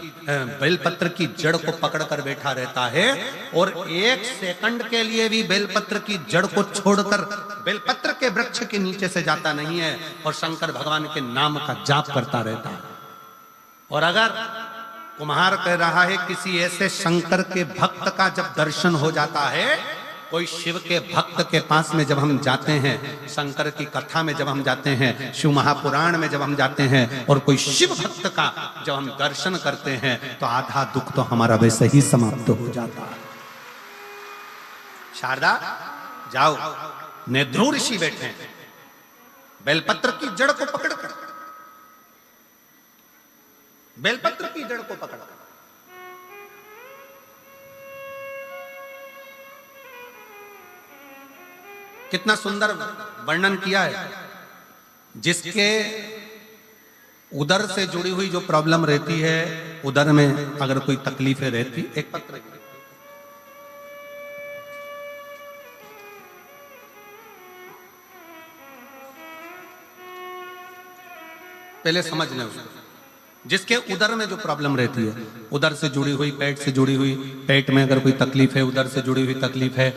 बेलपत्र की जड़ को पकड़कर बैठा रहता है, और 1 सेकंड के लिए भी बेलपत्र की जड़ को छोड़कर बेलपत्र के वृक्ष के नीचे से जाता नहीं है, और शंकर भगवान के नाम का जाप करता रहता है। और अगर कुम्हार कह रहा है किसी ऐसे शंकर के भक्त का जब दर्शन हो जाता है, कोई शिव के भक्त के पास में जब हम जाते हैं, शंकर की कथा में जब हम जाते हैं, शिव महापुराण में जब हम जाते हैं, और कोई शिव भक्त का जब हम दर्शन करते हैं, तो आधा दुख तो हमारा वैसे ही समाप्त हो जाता है। शारदा जाओ, नेध्रु ऋषि बैठे हैं, बेलपत्र की जड़ को पकड़कर, बेलपत्र की जड़ को पकड़कर। कितना सुंदर वर्णन किया है। जिसके उदर से जुड़ी हुई जो प्रॉब्लम रहती है, उदर में अगर कोई तकलीफें रहती, एक पत्र पहले समझ लें उसको। जिसके उदर में जो प्रॉब्लम रहती है, उदर से जुड़ी हुई, पेट से जुड़ी हुई, पेट में अगर कोई तकलीफ है, उदर से जुड़ी हुई तकलीफ है,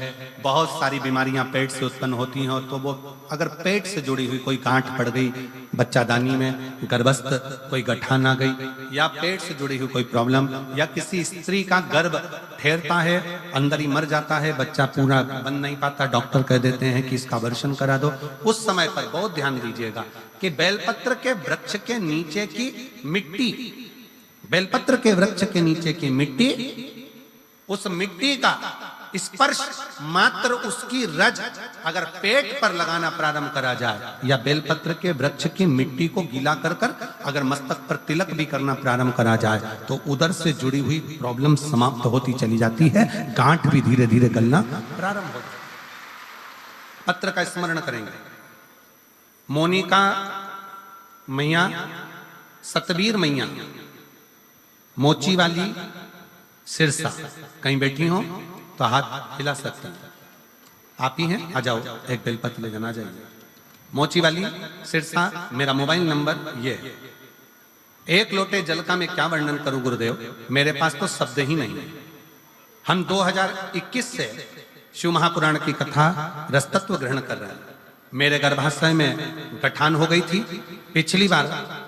बहुत सारी बीमारियां पेट से उत्पन्न होती हैं, तो वो अगर पेट से जुड़ी हुई कोई गांठ पड़ गई बच्चादानी में, गर्भस्थ कोई गठान आ गई, या पेट से जुड़ी हुई कोई प्रॉब्लम, या किसी स्त्री का गर्भ ठहरता है, अंदर ही मर जाता है, बच्चा पूरा बन नहीं पाता, डॉक्टर कह देते हैं कि इसका अबॉर्शन करा दो, उस समय पर बहुत ध्यान दीजिएगा कि बेलपत्र के वृक्ष के नीचे की मिट्टी, बेलपत्र के वृक्ष के नीचे की मिट्टी, उस मिट्टी का स्पर्श मात्र उसकी रज अगर पेट पर लगाना प्रारंभ करा जाए, या बेलपत्र के वृक्ष की मिट्टी को गीला कर कर अगर मस्तक पर तिलक भी करना प्रारंभ करा जाए, तो उधर से जुड़ी हुई प्रॉब्लम समाप्त होती चली जाती है, गांठ भी धीरे धीरे गलना प्रारंभ होता है। पत्र का स्मरण करेंगे। मोनिका मैया, सतबीर मैया, मोची वाली, सिरसा, कहीं बैठी हो तो हाथ हिला सकते हैं। आप ही हैं, आ जाओ, एक बेलपत्र ले जाना, जाइए। मोची वाली, सिरसा, मेरा मोबाइल नंबर ये है। 1 लोटे जल का मैं क्या वर्णन करूं गुरुदेव, मेरे पास तो शब्द ही नहीं है। हम 2021 से शिव महापुराण की कथा रसतत्व ग्रहण कर रहे हैं। मेरे गर्भाशय में गठान हो गई थी। पिछली बार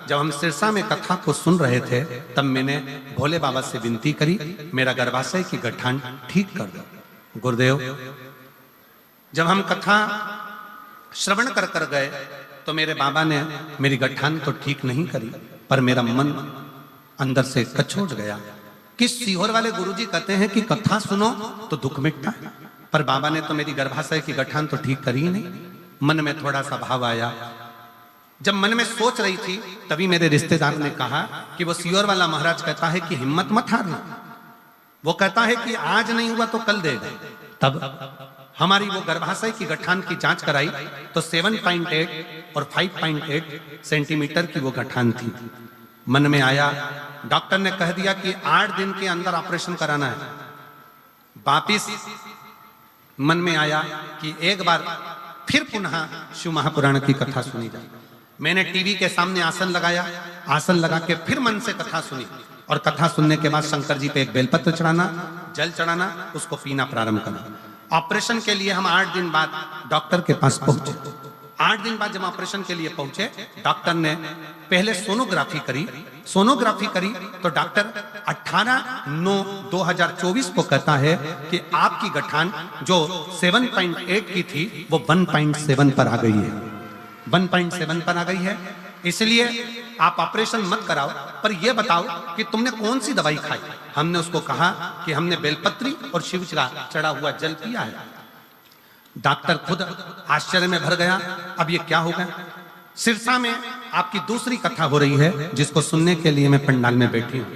जब हम सिरसा में कथा को सुन रहे थे, तब मैंने भोले बाबा से विनती करी, मेरा गर्भाशय की गठान ठीक कर दो। गुरुदेव, जब हम कथा श्रवण कर कर गए, तो मेरे बाबा ने मेरी गठान तो ठीक नहीं करी, पर मेरा मन अंदर से कचोट गया। कि सीहोर वाले गुरुजी कहते हैं कि कथा सुनो तो दुख मिटता है, पर बाबा ने तो मेरी गर्भाशय की गठान तो ठीक करी ही नहीं। मन में थोड़ा सा भाव आया। जब मन में सोच रही थी, तभी मेरे रिश्तेदार ने कहा कि वो सीहोर वाला महाराज कहता है कि हिम्मत मत हारना, वो कहता है कि आज नहीं हुआ तो कल देगा। तब हमारी वो गर्भाशय की गठान की जांच कराई, तो 7.8 और 5.8 सेंटीमीटर की वो गठान थी। मन में आया, डॉक्टर ने कह दिया कि 8 दिन के अंदर ऑपरेशन कराना है। वापिस मन में आया कि एक बार फिर पुनः शिव महापुराण की कथा सुनी जाए। मैंने टीवी के सामने आसन लगाया, आसन लगा के फिर मन से कथा सुनी, और कथा सुनने के बाद शंकर जी पे एक बेलपत्र चढ़ाना, जल चढ़ाना, उसको पीना प्रारंभ करना। ऑपरेशन के लिए हम 8 दिन बाद डॉक्टर के पास पहुंचे। 8 दिन बाद जब ऑपरेशन के लिए पहुंचे, डॉक्टर ने पहले सोनोग्राफी करी। सोनोग्राफी करी तो डॉक्टर 18/9/2024 को कहता है कि आपकी गठान जो 7.8 की थी वो 1.7 पर आ गई है, 1.7 पर आ गई है। इसलिए आप ऑपरेशन मत कराओ, पर यह बताओ कि तुमने कौन सी दवाई खाई। हमने उसको कहा कि हमने बेलपत्री और शिव का चढ़ा हुआ जल पिया है। डॉक्टर खुद आश्चर्य में भर गया, अब ये क्या हो गया। सिरसा में आपकी दूसरी कथा हो रही है, जिसको सुनने के लिए मैं पंडाल में बैठी हूं।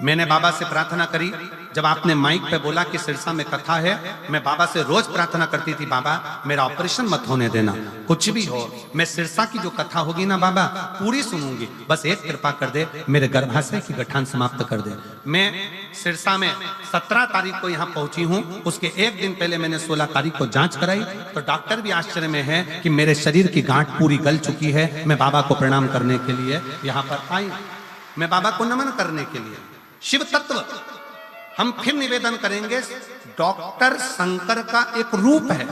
मैंने बाबा से प्रार्थना करी, जब आपने माइक पे बोला कि सिरसा में कथा है, मैं बाबा से रोज प्रार्थना करती थी, बाबा मेरा ऑपरेशन मत होने देना, कुछ भी हो मैं सिरसा की जो कथा होगी ना बाबा पूरी सुनूंगी, बस एक कृपा कर दे, मेरे गर्भाशय की गठान समाप्त कर दे। मैं सिरसा में 17 तारीख को यहाँ पहुंची हूँ, उसके एक दिन पहले मैंने 16 तारीख को जांच कराई, तो डॉक्टर भी आश्चर्य में है कि मेरे शरीर की गांठ पूरी गल चुकी है। मैं बाबा को प्रणाम करने के लिए यहाँ पर आई, मैं बाबा को नमन करने के लिए। शिव तत्व हम फिर निवेदन करेंगे, डॉक्टर शंकर का एक रूप है।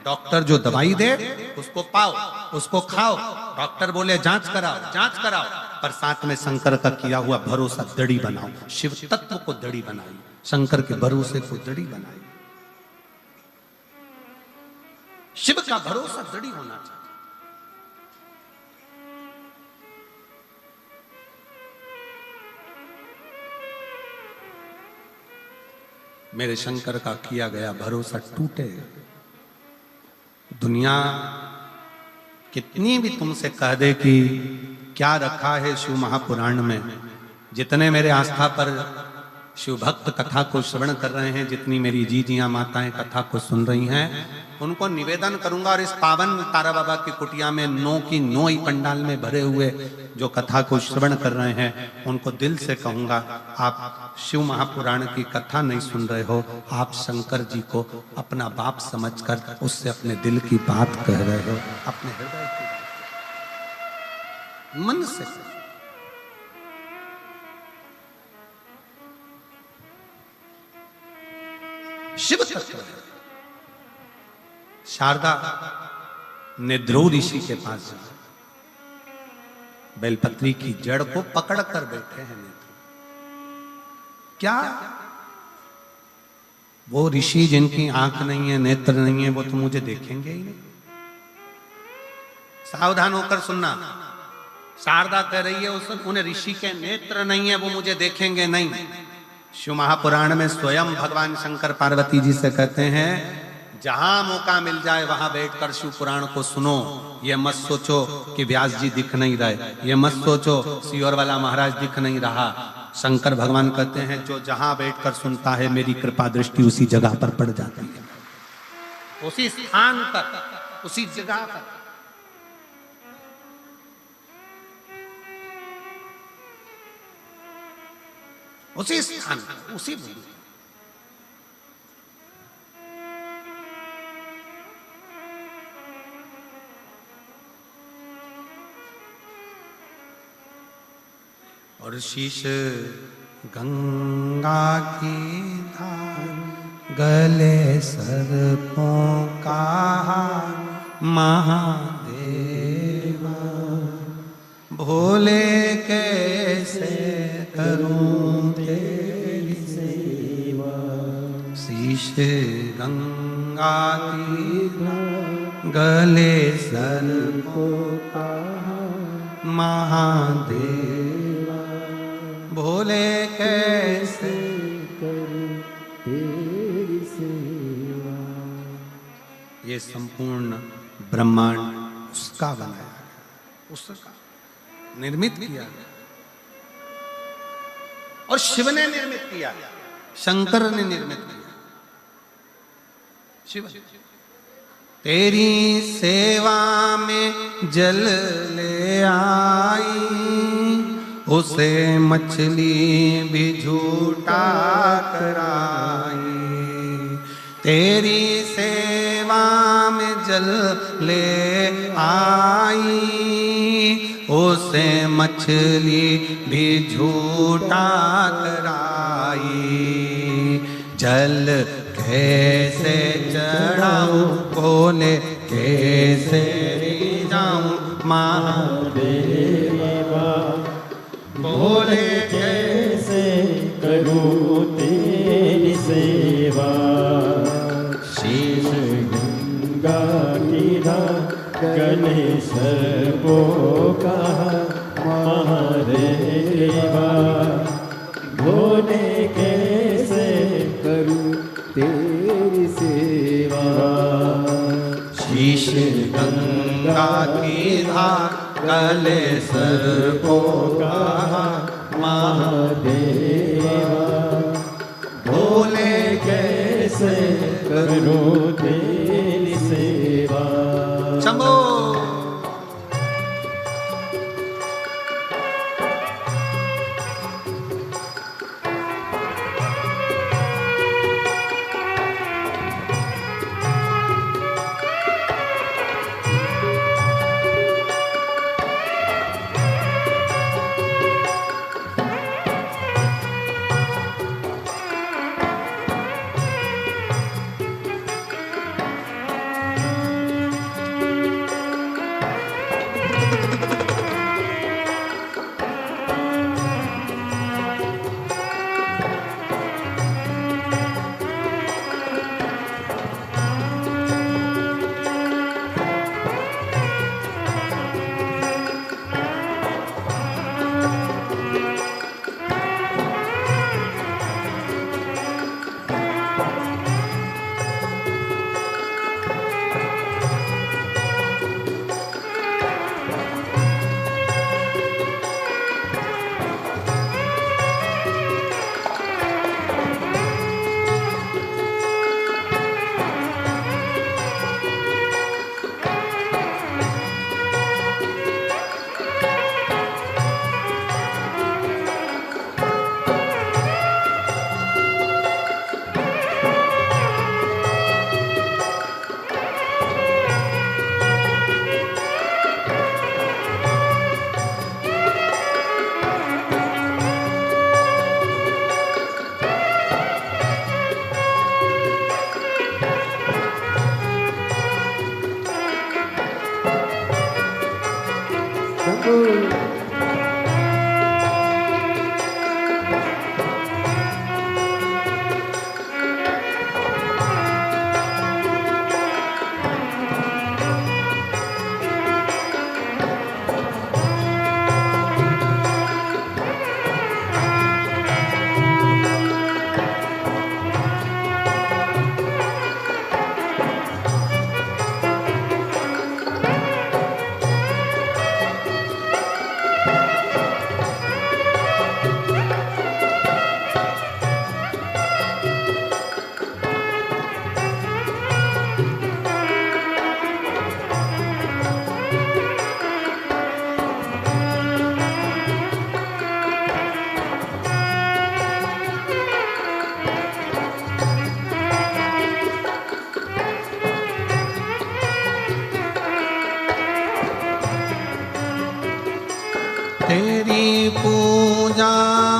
डॉक्टर जो दवाई दे उसको पाओ, उसको खाओ। डॉक्टर बोले जांच कराओ, जांच कराओ, पर साथ में शंकर का किया हुआ भरोसा दड़ी बनाओ। शिव तत्व को दड़ी बनाई, शंकर के भरोसे को दड़ी बनाई। शिव का भरोसा दड़ी होना चाहिए। मेरे शंकर का किया गया भरोसा टूटे। दुनिया कितनी भी तुमसे कह दे कि क्या रखा है शिव महापुराण में, जितने मेरे आस्था पर शिव भक्त कथा को श्रवण कर रहे हैं, जितनी मेरी जीजियां माताएं कथा को सुन रही हैं, उनको निवेदन करूंगा, और इस पावन तारा बाबा की कुटिया में 9 की 9 ही पंडाल में भरे हुए जो कथा को श्रवण कर रहे हैं, उनको दिल से कहूंगा, आप शिव महापुराण की कथा नहीं सुन रहे हो, आप शंकर जी को अपना बाप समझकर उससे अपने दिल की बात कह रहे हो, अपने हृदय की मन से। शिव तत्व है। शारदा ने ध्रुव ऋषि के पास जाया, बेलपत्री की जड़ को पकड़ कर बैठे हैं नेत्र। क्या वो ऋषि जिनकी आंख नहीं है, नेत्र नहीं है, वो तो मुझे देखेंगे ही नहीं। सावधान होकर सुनना, शारदा कह रही है उन्हें ऋषि के नेत्र नहीं है, वो मुझे देखेंगे नहीं। शिव महापुराण में स्वयं भगवान शंकर पार्वती जी से कहते हैं, जहां मौका मिल जाए वहां बैठकर शिव पुराण को सुनो। ये मत सोचो कि व्यास जी दिख नहीं रहे, ये मत सोचो सियोर वाला महाराज दिख नहीं रहा। शंकर भगवान कहते हैं, जो जहां बैठकर सुनता है मेरी कृपा दृष्टि उसी जगह पर पड़ जाती है, उसी स्थान पर, उसी जगह पर। उसी स्थान, उसी भूमि। और शीश गंगा की धार, गले सर्पों का हार, महादेवा भोले कैसे करूं तेरी सेवा। शीश गंगा की गले सर्पों का महादेवा भोले कैसे करूं तेरी सेवा। ये संपूर्ण ब्रह्मांड उसका बनाया गया, उसका निर्मित किया गया, और शिव ने निर्मित किया, शंकर ने निर्मित किया। शिव तेरी सेवा में जल ले आई, उसे मछली भी झूठा कराई। तेरी सेवा में जल ले आई, उसे मछली भी झूठा कराई। जल कैसे चढ़ाऊं भोले कैसे रिझाऊं महादेवा, बोले कैसे करूं तेरी सेवा। शीश गंगा की धार गले सर को कहा महादेवा, भोले कैसे करूं तेरी सेवा। शीश गंगा की धार गले सर को कहा महादेवा, भोले कैसे करूं तेरी सेवा। शंभो। तेरी पूजा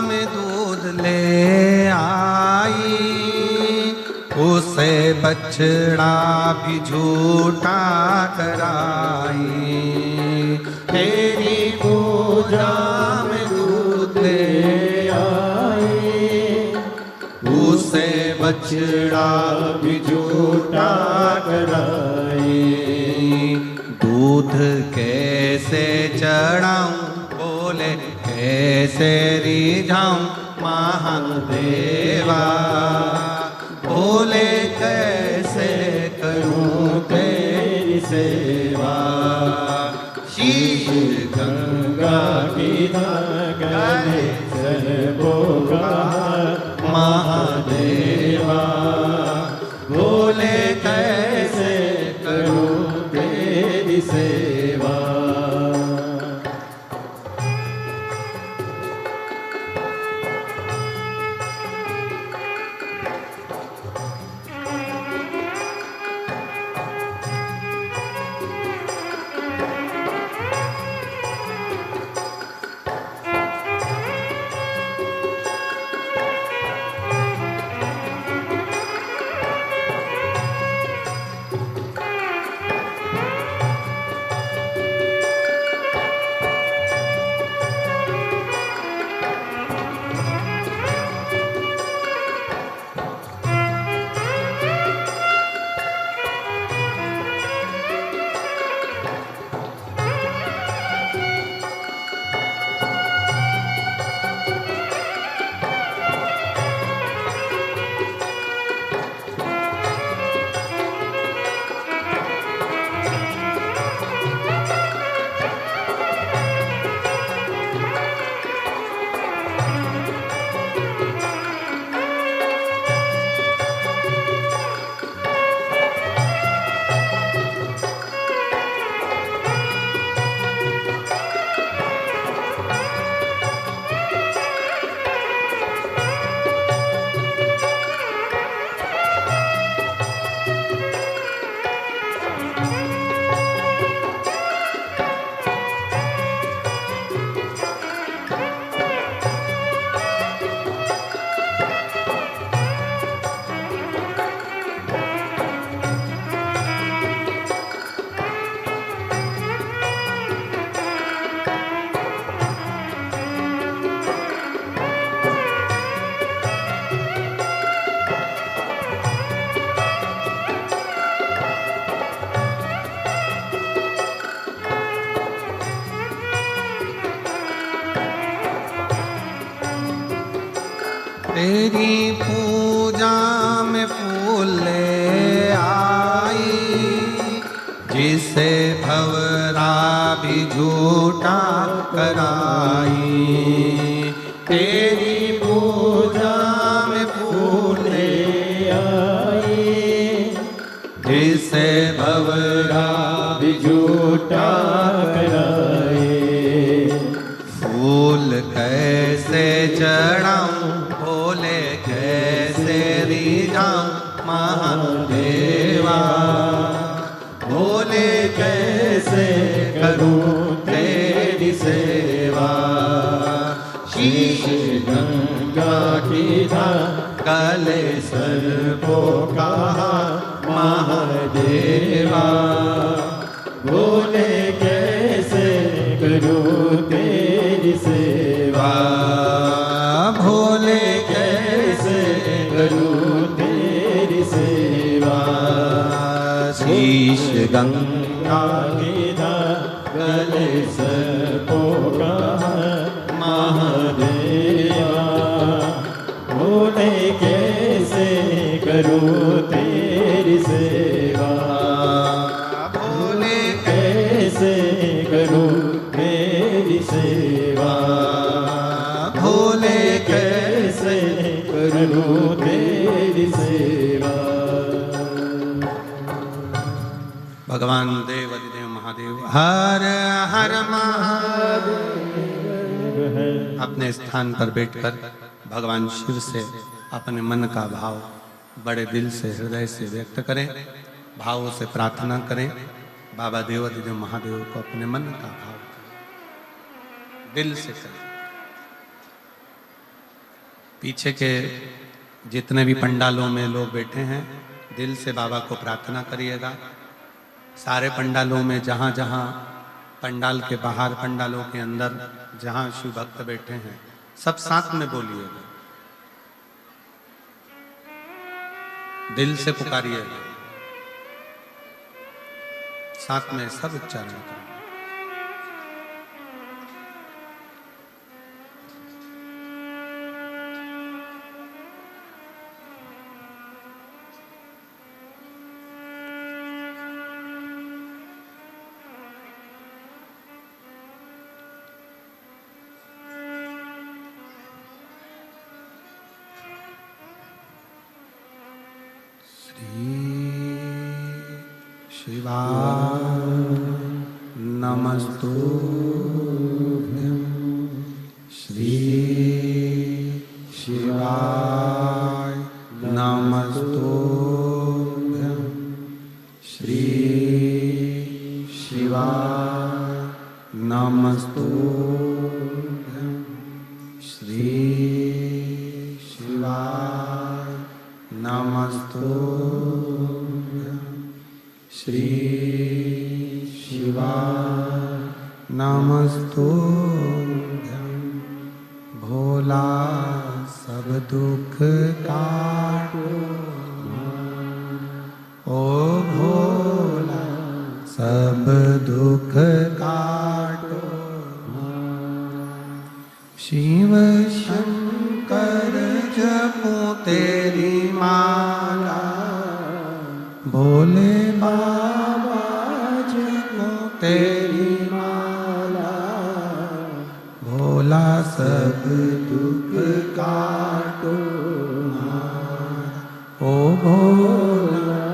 में दूध ले आई, उसे बछड़ा भी झूठा कराई। तेरी पूजा में दूध ले आई, उसे बछड़ा भी झूठा कराई। दूध कैसे चढ़ाऊं बोले कैसे रिझाऊं महादेवा, बोले कैसे करूं तेरी सेवा। शीश गंगा की गले सर को कहा महादेवा, बोले कैसे करूं तेरी सेवा। तेरी पूजा में फूल ले आई, जिसे भवरा भी झूठा कराई। तेरी पूजा में फूल ले आई, जिसे भवरा भी झूठा कराए। फूल कैसे चढ़ाऊं, भोले कैसे रिझाऊं महादेवा। भोले कैसे करूं तेरी सेवा। शीश गंगा की धार गले सर्पों का महादेवा। भोले कैसे करूं तेरी सेवा। भोले कैसे करूं तेरी सेवा। शीश गंगा की धार गले सर्पों का महादेवा। भोले कैसे करूं तेरी सेवा। भोले कैसे करूं तेरी सेवा। भोले कैसे करूं तेरी सेवा। भगवान देव अधिदेव महादेव हर हर महादेव। अपने स्थान पर बैठकर भगवान शिव से अपने मन का भाव बड़े दिल से हृदय से व्यक्त करें, भावों से प्रार्थना करें। बाबा देव अधिदेव महादेव को अपने मन का भाव दिल से करें। पीछे के जितने भी पंडालों में लोग बैठे हैं, दिल से बाबा को प्रार्थना करिएगा। सारे पंडालों में जहाँ जहाँ पंडाल के बाहर, पंडालों के अंदर जहाँ शिव भक्त बैठे हैं, सब साथ में बोलिएगा, दिल से पुकारिएगा, साथ में सब उच्चारण करें। शिवाय नमस्तुभ्यं। श्री शिवाय नमस्तुभ्यं। श्री शिवाय नमस्तुभ्यं। श्री शिवाय नमस्तुभ्यं। श्री शिवाय नमस्तुभ्यं। भोला सब दुख काटो, ओ भोला सब दुख काटो। शिव शंकर जपो तेरी माला, भोले बाबा जपो तेरी माला। भोला सब दुख काटो मारा, ओ भोला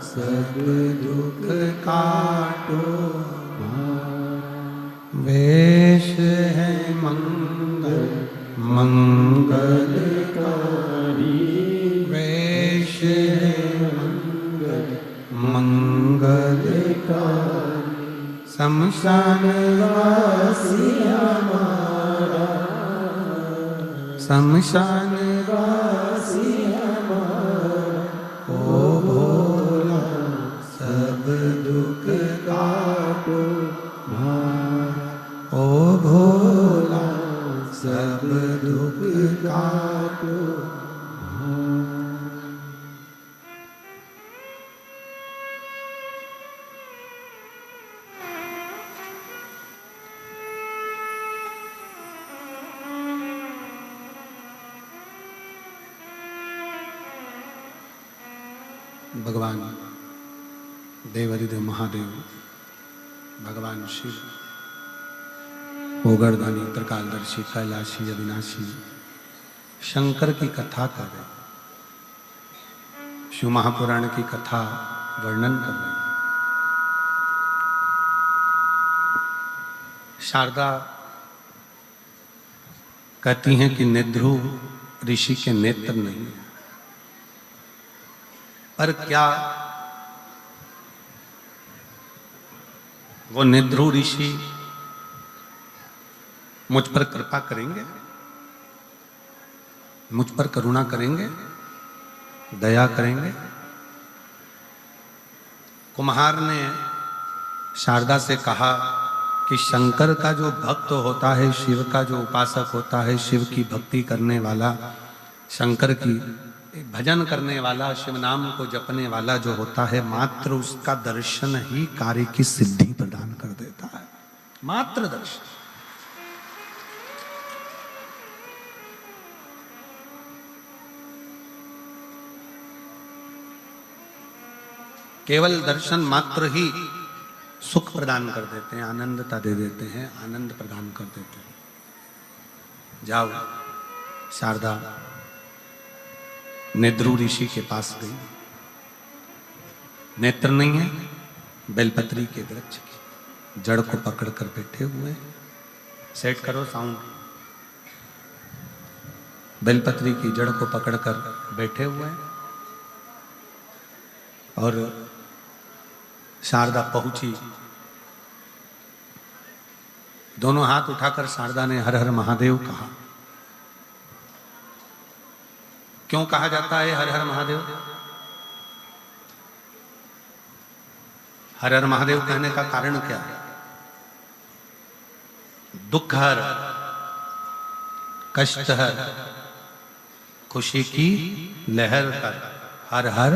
सब दुख काटो मारा। वेश है मंगल मंगलकारी, वेश है मंगलकारी। शमशान वासी हमारा, शमशान वासी हमारा। ओ भोला सब दुख काटो मारा, ओ भोला सब दुख काटो मारा। भगवान देवरिदेव महादेव, भगवान शिव, ओगरदानी, त्रिकालदर्शी, कैलाशी, अविनाशी, शंकर की कथा कर रहे, शिव महापुराण की कथा वर्णन कर रहे। शारदा कहती हैं कि नेद्रु ऋषि के नेत्र नहीं, पर क्या वो नेद्रु ऋषि मुझ पर कृपा करेंगे, मुझ पर करुणा करेंगे, दया करेंगे? कुम्हार ने शारदा से कहा कि शंकर का जो भक्त होता है, शिव का जो उपासक होता है, शिव की भक्ति करने वाला, शंकर की भजन करने वाला, शिव नाम को जपने वाला जो होता है, मात्र उसका दर्शन ही कार्य की सिद्धि प्रदान कर देता है। मात्र दर्शन। केवल दर्शन मात्र ही सुख प्रदान कर देते हैं, आनंदता दे देते हैं, आनंद प्रदान कर देते हैं। जाओ, शारदा नेद्रु ऋषि के पास गई। नेत्र नहीं है, बेलपत्री के वृक्ष की जड़ को पकड़कर बैठे हुए। सेट करो साउंड। बेलपत्री की जड़ को पकड़कर बैठे हुए और शारदा पहुंची। दोनों हाथ उठाकर शारदा ने हर हर महादेव कहा। क्यों कहा जाता है हर हर महादेव? हर हर महादेव कहने का कारण क्या है? दुख हर, कष्ट हर, खुशी की लहर कर, हर हर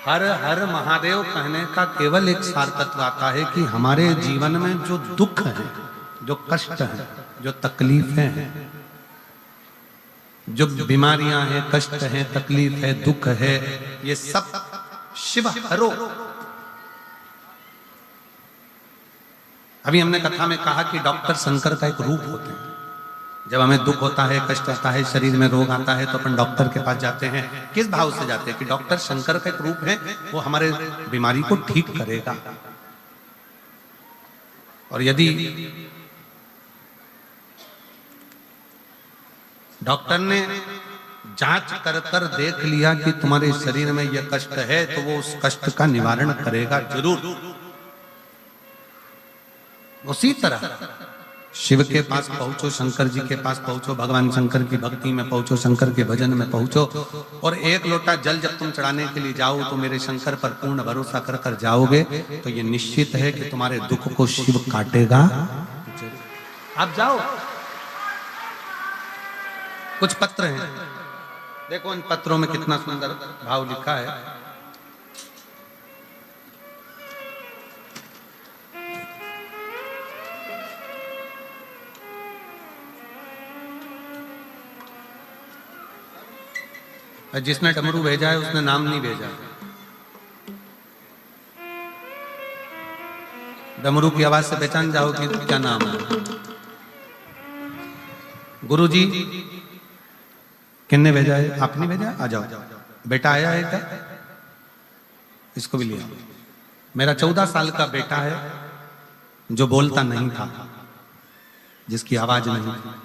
हर हर महादेव कहने का केवल एक सार्थत्व आता है कि हमारे जीवन में जो दुख है, जो कष्ट है, जो तकलीफें हैं, जो बीमारियां हैं, कष्ट हैं, तकलीफ है, दुख है, ये सब शिव हरो। अभी हमने कथा में कहा कि डॉक्टर शंकर का एक रूप होते हैं। जब हमें दुख होता है, कष्ट आता है, शरीर में रोग आता है, तो अपन डॉक्टर के पास जाते हैं। किस भाव से जाते हैं? कि डॉक्टर शंकर का एक रूप है, वो हमारे बीमारी को ठीक करेगा। और यदि डॉक्टर ने जांच कर कर देख लिया कि तुम्हारे शरीर में यह कष्ट है, तो वो उस कष्ट का निवारण करेगा जरूर। उसी तरह शिव के पास पहुंचो, शंकर जी के पास पहुंचो, भगवान शंकर की भक्ति में पहुंचो, शंकर के भजन में पहुंचो, और एक लोटा जल जब तुम चढ़ाने के लिए जाओ तो मेरे शंकर पर पूर्ण भरोसा कर कर जाओगे, तो ये निश्चित है कि तुम्हारे दुख को शिव काटेगा। आप जाओ। कुछ पत्र हैं, देखो इन पत्रों में कितना सुंदर भाव लिखा है। जिसने डमरू भेजा है उसने नाम नहीं भेजा। डमरू की आवाज से पहचान जाओ कि क्या नाम है। गुरुजी किन्ने भेजा है? आपने भेजा? आ जाओ। बेटा आया है क्या? इसको भी लिया। मेरा 14 साल का बेटा है जो बोलता नहीं था, जिसकी आवाज नहीं थी।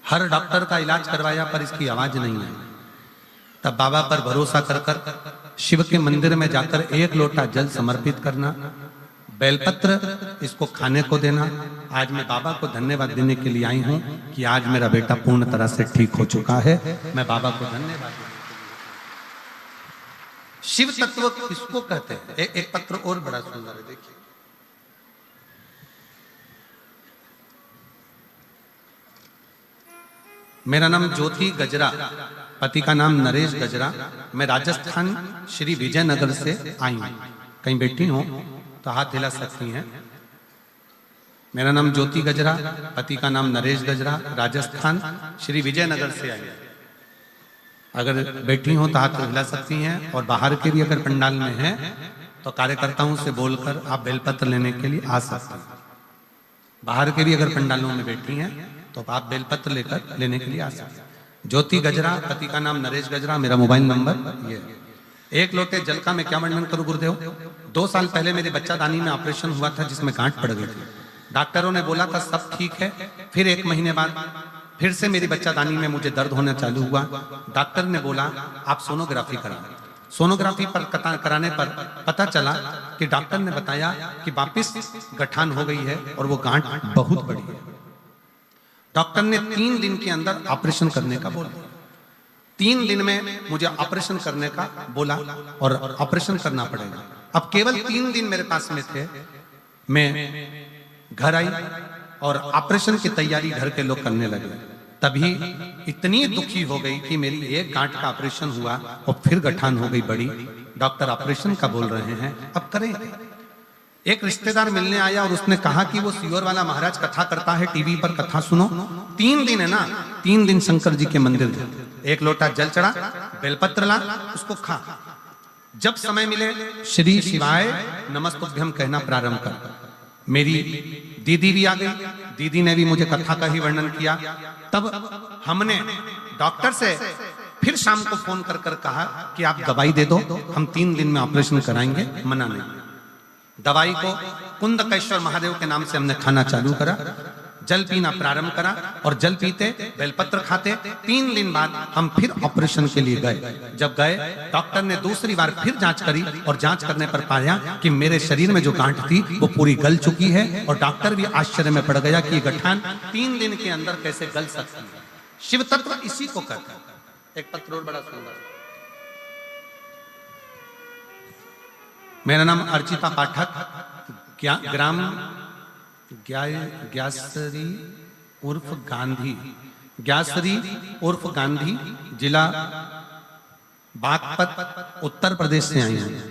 हर डॉक्टर का इलाज करवाया पर इसकी आवाज नहीं आई। तब बाबा पर भरोसा कर कर शिव के मंदिर में जाकर एक लोटा जल समर्पित करना, बेलपत्र इसको खाने को देना। आज मैं बाबा को धन्यवाद देने के लिए आई हूं कि आज मेरा बेटा पूर्ण तरह से ठीक हो चुका है। मैं बाबा को धन्यवाद देने के लिए। शिव तत्व किसको कहते हैं? एक पत्र और बड़ा सुंदर है, देखिए। मेरा नाम ज्योति गजरा, पति का नाम नरेश गजरा। मैं राजस्थान श्री विजयनगर से आई हूं। कहीं बैठी हो तो हाथ हिला सकती हैं। मेरा नाम ज्योति गजरा, पति का नाम नरेश गजरा, राजस्थान श्री विजयनगर से आई। अगर बैठी हो तो हाथ हिला सकती हैं, और बाहर के भी अगर पंडाल में हैं तो कार्यकर्ताओं से बोलकर आप बेलपत्र लेने के लिए आ सकते हैं। बाहर के भी अगर पंडालों में बैठी हैं तो आप बेलपत्र लेकर लेने के लिए आ सकते हैं। ज्योति गजरा, पति का नाम नरेश गजरा, मेरा मोबाइल नंबर ये। एक लोटे जल का मैं क्या वर्णन करूं गुरुदेव। 2 साल पहले मेरे बच्चादानी में ऑपरेशन हुआ था जिसमें गांठ पड़ गई थी। डॉक्टरों ने बोला था सब ठीक है। फिर 1 महीने बाद फिर से मेरी बच्चादानी में मुझे दर्द होना चालू हुआ। डॉक्टर ने बोला आप सोनोग्राफी कराओ। सोनोग्राफी पर कराने पर पता चला कि डॉक्टर ने बताया कि वापिस गठान हो गई है और वो गांठ बहुत बड़ी है। डॉक्टर ने 3 दिन के अंदर ऑपरेशन करने का बोला। 3 दिन में मुझे ऑपरेशन करने का बोला और ऑपरेशन करना पड़ेगा। अब केवल 3 दिन मेरे पास में थे। मैं घर आई और ऑपरेशन की तैयारी घर के लोग करने लगे। तभी इतनी दुखी हो गई कि मेरी एक गांठ का ऑपरेशन हुआ और फिर गठान हो गई बड़ी। डॉक्टर ऑपरेशन का बोल रहे हैं, अब करें। एक रिश्तेदार मिलने आया और उसने कहा कि वो सीहोर वाला महाराज कथा करता है, टीवी पर कथा सुनो। 3 दिन है ना, 3 दिन शंकर जी के मंदिर थे। 1 लोटा जल चढ़ा, बेलपत्र ला, उसको खा। जब समय मिले श्री शिवाय नमस्तुभ्यम कहना प्रारंभ कर। मेरी दीदी भी आ गई। दीदी ने भी मुझे कथा का ही वर्णन किया। तब हमने डॉक्टर से फिर शाम को फोन कर कर कहा कि आप दवाई दे दो, हम 3 दिन में ऑपरेशन कराएंगे। मना नहीं। दवाई को कुंदकेश्वर महादेव के नाम से हमने खाना चालू करा, जल पीना प्रारंभ करा और जल पीते बेलपत्र खाते। 3 दिन बाद हम फिर ऑपरेशन के लिए गए। जब गए डॉक्टर ने दूसरी बार फिर जांच करी और जांच करने पर पाया कि मेरे शरीर में जो गांठ थी वो पूरी गल चुकी है। और डॉक्टर भी आश्चर्य में पड़ गया कि ये गठान 3 दिन के अंदर कैसे गल सकती है। शिव तत्व इसी को कहते हैं। एक पत्र और बड़ा सुंदर। मेरा नाम अर्चिता पाठक, ग्राम ग्यासरी उर्फ गांधी, ग्यासरी उर्फ गांधी, जिला बागपत, उत्तर प्रदेश से आई हैं।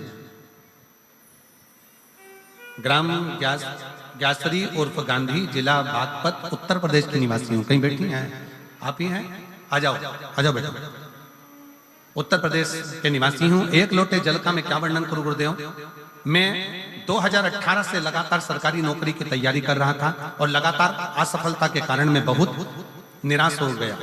ग्राम ग्यासरी उर्फ गांधी, जिला बागपत, उत्तर प्रदेश की निवासी हूँ। कहीं बैठी हैं आप ही हैं? आ जाओ आ जाओ बेटा। उत्तर प्रदेश के निवासी हूँ। 1 लोटे जल का मैं क्या वर्णन करूँ गुरुदेव। मैं 2018 से लगातार सरकारी नौकरी की तैयारी कर रहा था और लगातार असफलता के कारण मैं बहुत निराश हो गया,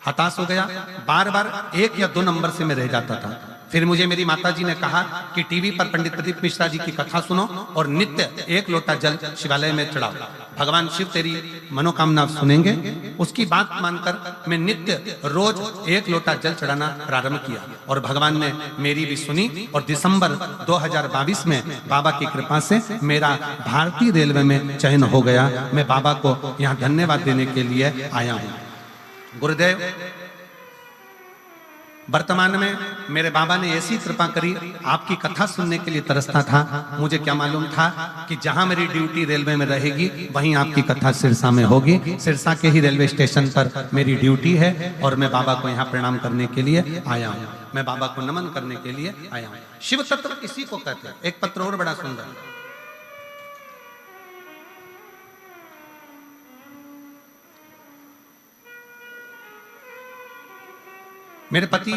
हताश हो गया। बार बार 1 या 2 नंबर से मैं रह जाता था। फिर मुझे मेरी माताजी ने कहा कि टीवी पर पंडित प्रदीप मिश्रा जी की कथा सुनो और नित्य 1 लोटा जल शिवालय में चढ़ाओ, भगवान शिव तेरी मनोकामना सुनेंगे। उसकी बात मानकर मैं नित्य रोज 1 लोटा जल चढ़ाना प्रारंभ किया और भगवान ने मेरी भी सुनी। और दिसंबर 2022 में बाबा की कृपा से मेरा भारतीय रेलवे में चयन हो गया। मैं बाबा को यहाँ धन्यवाद देने के लिए आया हूँ। गुरुदेव, वर्तमान में मेरे बाबा ने ऐसी कृपा करी, आपकी कथा सुनने के लिए तरसता था। मुझे क्या मालूम था कि जहां मेरी ड्यूटी रेलवे में रहेगी वहीं आपकी कथा सिरसा में होगी। सिरसा के ही रेलवे स्टेशन पर मेरी ड्यूटी है और मैं बाबा को यहाँ प्रणाम करने के लिए आया हूँ। मैं बाबा को नमन करने के लिए आया हूँ। शिव तत्व इसी को कहते हैं। एक पत्र और बड़ा सुंदर। मेरे पति,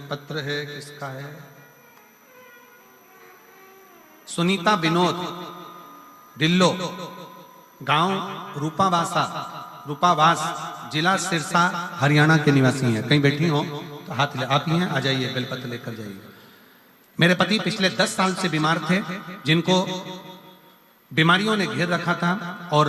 पत्र है किसका है, सुनीता विनोद, डिल्लो, गांव रूपावास, जिला सिरसा, हरियाणा के निवासी हैं। कहीं बैठी हो तो हाथ ले, आप ही हैं, आ जाइए, बेलपत्र लेकर जाइए। मेरे पति पिछले 10 साल से बीमार थे, जिनको बीमारियों ने घेर रखा था और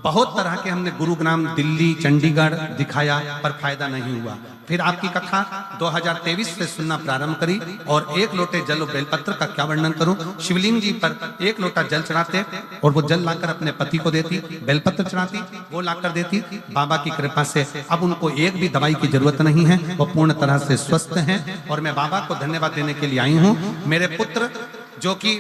बहुत तरह के हमने गुरुग्राम, दिल्ली, चंडीगढ़ दिखाया पर फायदा नहीं हुआ। फिर आपकी कथा 2023 से सुनना प्रारंभ करी और 1 लोटे जल और बेलपत्र का क्या वर्णन करूं। शिवलिंग जी पर 1 लोटा जल चढ़ाते और वो जल लाकर अपने पति को देती, बेलपत्र चढ़ाती, वो लाकर देती। बाबा की कृपा से अब उनको एक भी दवाई की जरूरत नहीं है, वो पूर्ण तरह से स्वस्थ हैं और मैं बाबा को धन्यवाद देने के लिए आई हूँ। मेरे पुत्र जो कि